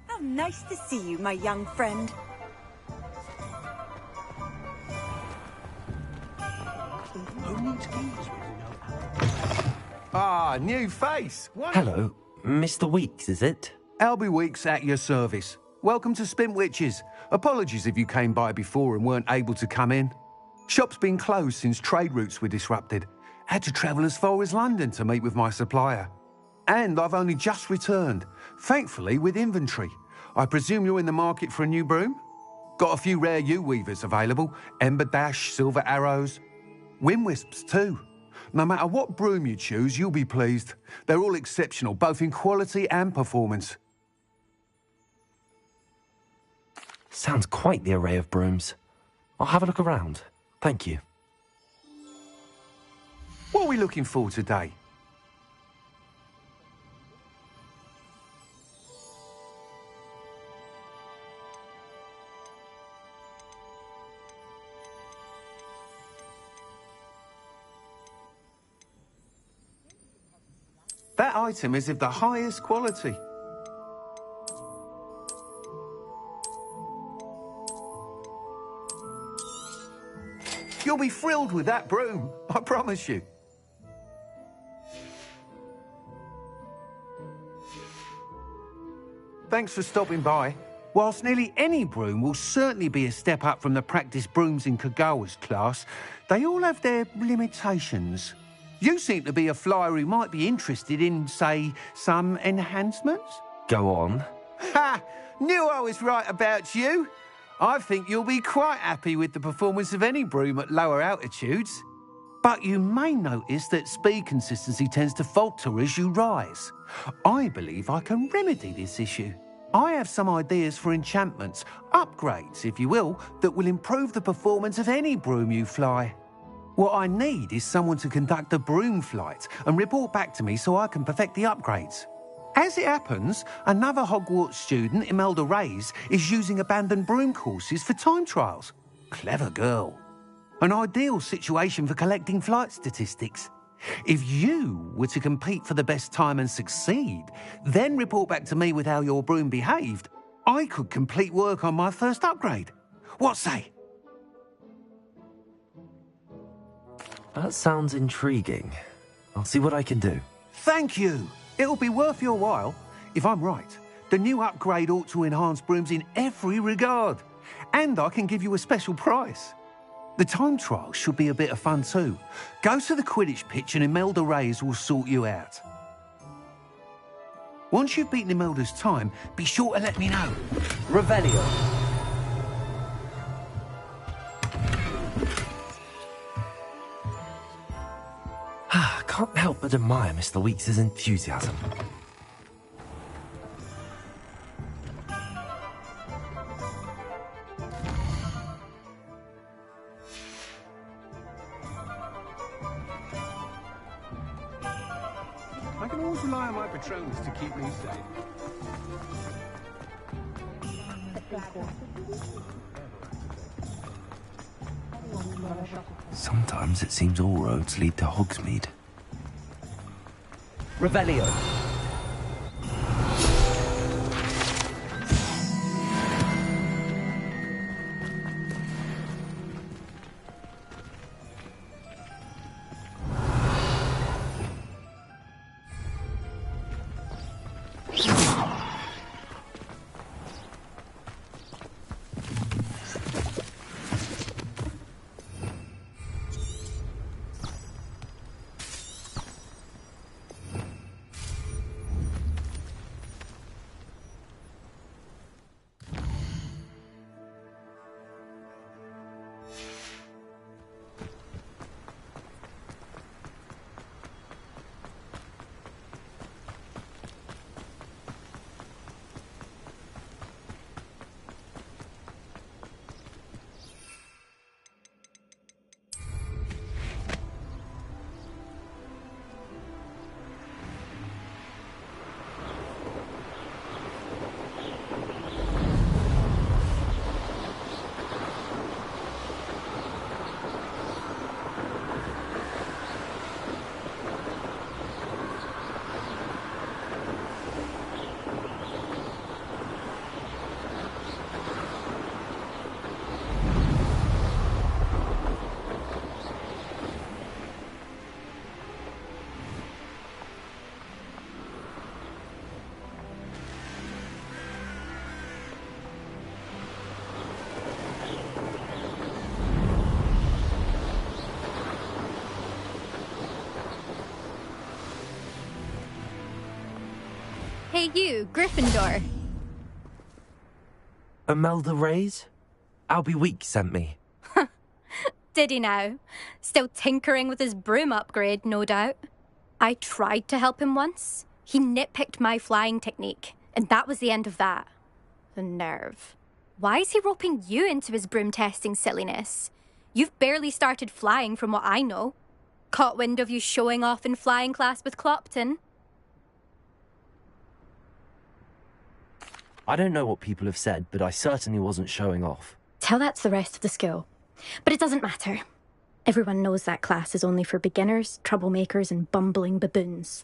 S23: How nice to see you, my young friend.
S17: Ah, new face.
S1: Hello, Mr. Weeks, is it?
S17: Albie Weeks at your service. Welcome to Spintwitches. Apologies if you came by before and weren't able to come in. Shop's been closed since trade routes were disrupted. Had to travel as far as London to meet with my supplier. And I've only just returned, thankfully with inventory. I presume you're in the market for a new broom? Got a few rare U-weavers available, Ember Dash, Silver Arrows, Wind Wisps too. No matter what broom you choose, you'll be pleased. They're all exceptional, both in quality and performance.
S1: Sounds quite the array of brooms. I'll have a look around. Thank you.
S17: What are we looking for today? That item is of the highest quality. You'll be thrilled with that broom, I promise you. Thanks for stopping by. Whilst nearly any broom will certainly be a step up from the practice brooms in Kagawa's class, they all have their limitations. You seem to be a flyer who might be interested in, say, some enhancements?
S1: Go on.
S17: Ha! Knew I was right about you. I think you'll be quite happy with the performance of any broom at lower altitudes. But you may notice that speed consistency tends to falter as you rise. I believe I can remedy this issue. I have some ideas for enchantments, upgrades, if you will, that will improve the performance of any broom you fly. What I need is someone to conduct a broom flight and report back to me so I can perfect the upgrades. As it happens, another Hogwarts student, Imelda Reyes, is using abandoned broom courses for time trials. Clever girl. An ideal situation for collecting flight statistics. If you were to compete for the best time and succeed, then report back to me with how your broom behaved, I could complete work on my first upgrade. What say?
S1: That sounds intriguing. I'll see what I can do.
S17: Thank you. It'll be worth your while. If I'm right, the new upgrade ought to enhance brooms in every regard. And I can give you a special price. The time trial should be a bit of fun too. Go to the Quidditch pitch and Imelda Reyes will sort you out. Once you've beaten Imelda's time, be sure to let me know.
S1: Revelio. Can't help but admire Mr. Weeks' enthusiasm.
S12: I can always rely on my Patronus to keep me sane.
S1: Sometimes it seems all roads lead to Hogsmeade.
S6: Revelio.
S4: Hey you, Gryffindor.
S1: Imelda Reyes? Albie Week sent me.
S4: Did he now? Still tinkering with his broom upgrade, no doubt. I tried to help him once. He nitpicked my flying technique, and that was the end of that. The nerve. Why is he roping you into his broom testing silliness? You've barely started flying from what I know. Caught wind of you showing off in flying class with Clopton.
S1: I don't know what people have said, but I certainly wasn't showing off.
S4: Tell that to the rest of the school. But it doesn't matter. Everyone knows that class is only for beginners, troublemakers, and bumbling baboons.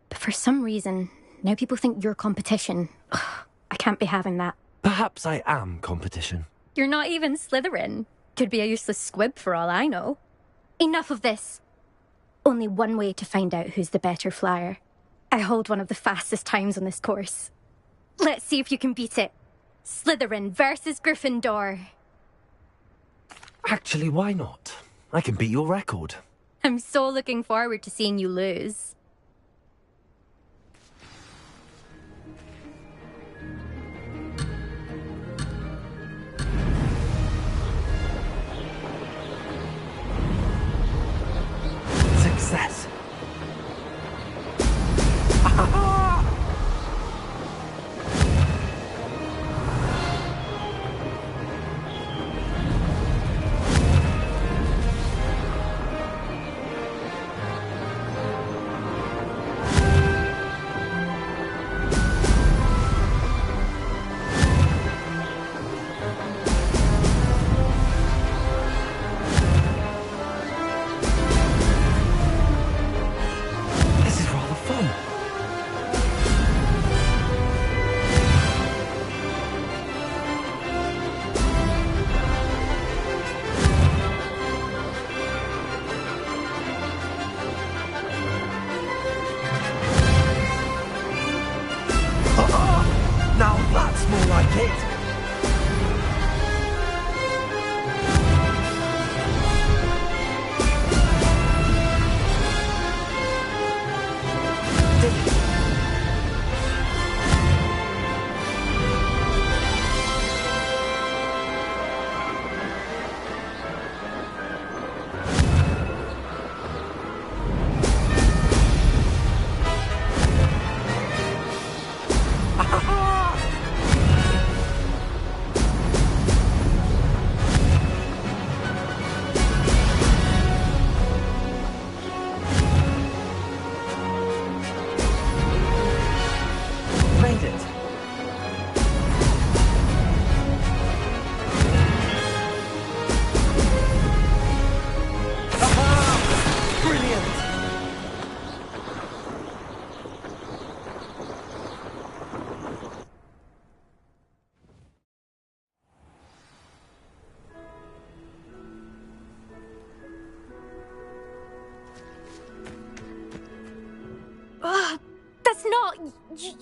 S4: But for some reason, now people think you're competition. Ugh, I can't be having that.
S1: Perhaps I am competition.
S4: You're not even Slytherin. Could be a useless squib for all I know. Enough of this. Only one way to find out who's the better flyer. I hold one of the fastest times on this course. Let's see if you can beat it. Slytherin versus Gryffindor.
S1: Actually, why not? I can beat your record.
S4: I'm so looking forward to seeing you lose.
S1: Success.
S4: it's not.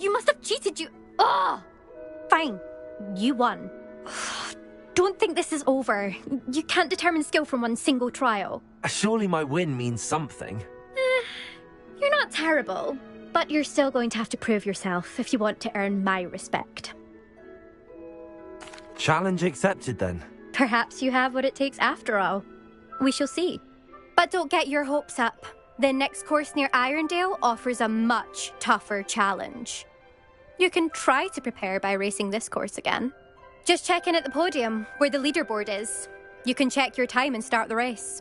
S4: You must have cheated. Ugh! Fine. You won. Don't think this is over. You can't determine skill from one single trial.
S1: Surely my win means something.
S4: You're not terrible, but you're still going to have to prove yourself if you want to earn my respect.
S1: Challenge accepted then.
S4: Perhaps you have what it takes after all. We shall see. But don't get your hopes up. The next course near Irondale offers a much tougher challenge. You can try to prepare by racing this course again. Just check in at the podium, where the leaderboard is. You can check your time and start the race.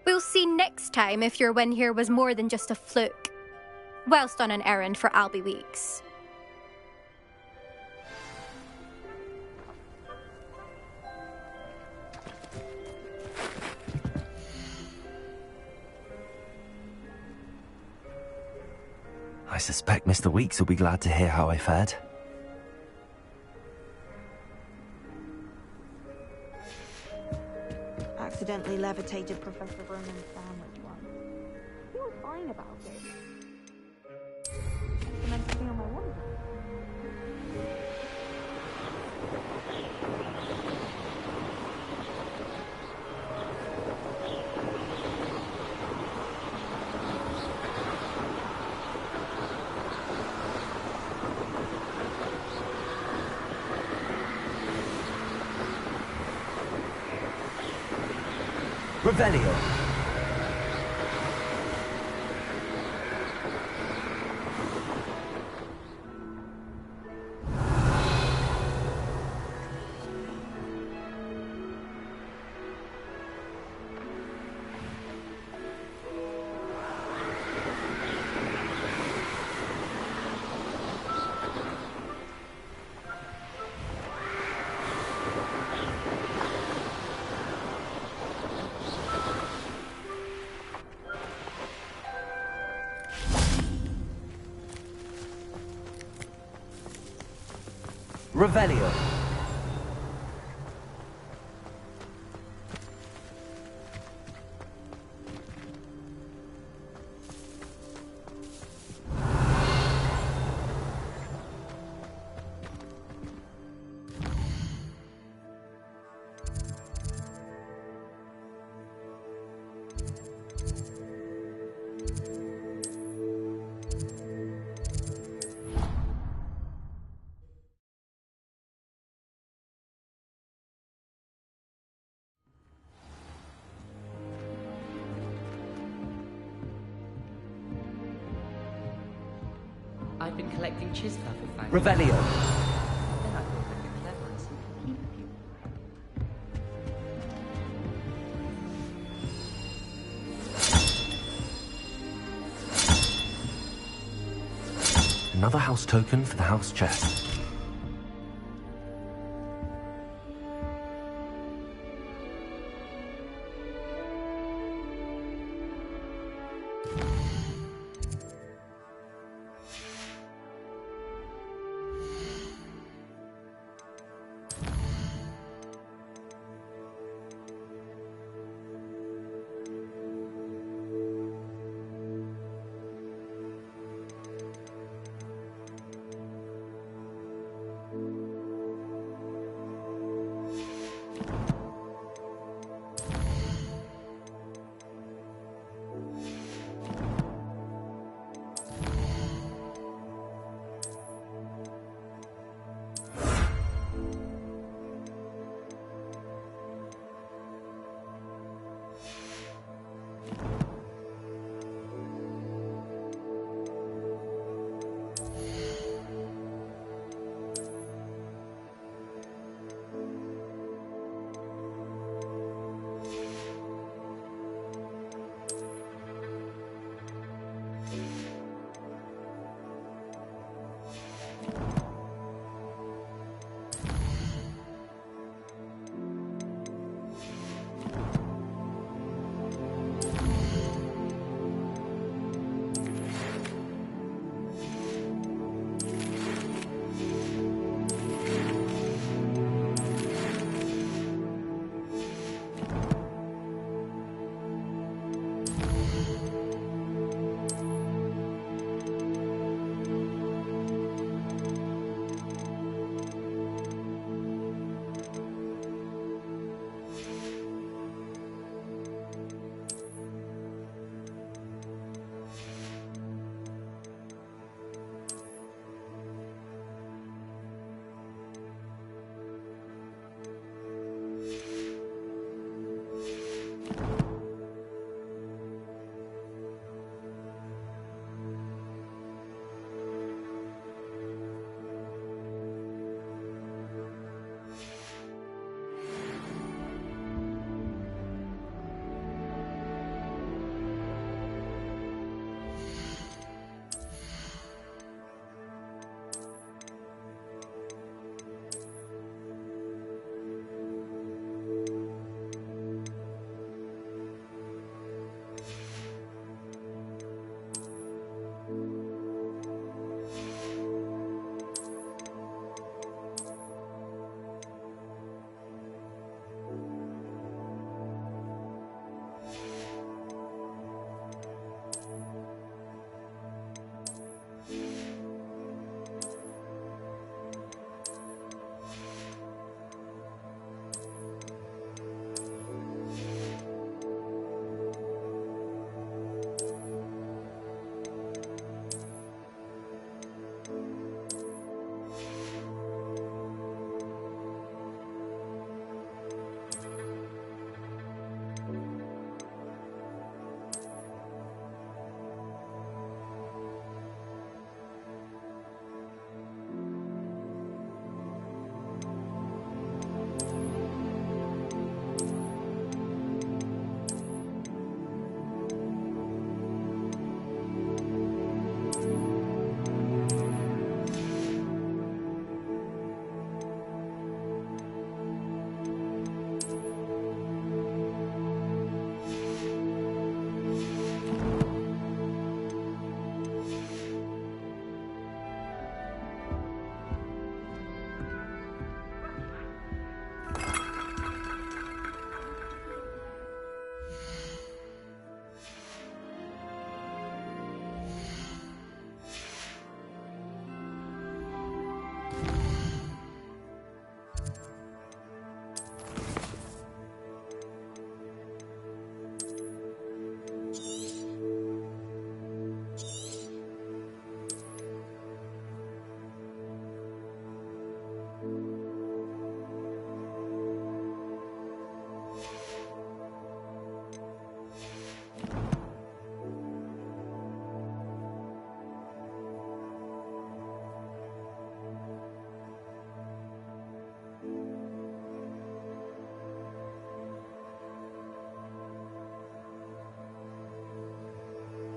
S4: We'll see next time if your win here was more than just a fluke. Whilst on an errand for Albie Weeks.
S1: I suspect Mr. Weeks will be glad to hear how I fared.
S10: Accidentally levitated Professor Roman's sandwich once. He was fine about it. It's meant to be on my wall.
S1: Revelio. Revelio.
S18: I've been collecting chispa for 5
S1: Revelio.
S18: Then I thought I'd be clever and simply keep a few.
S1: Another house token for the house chest.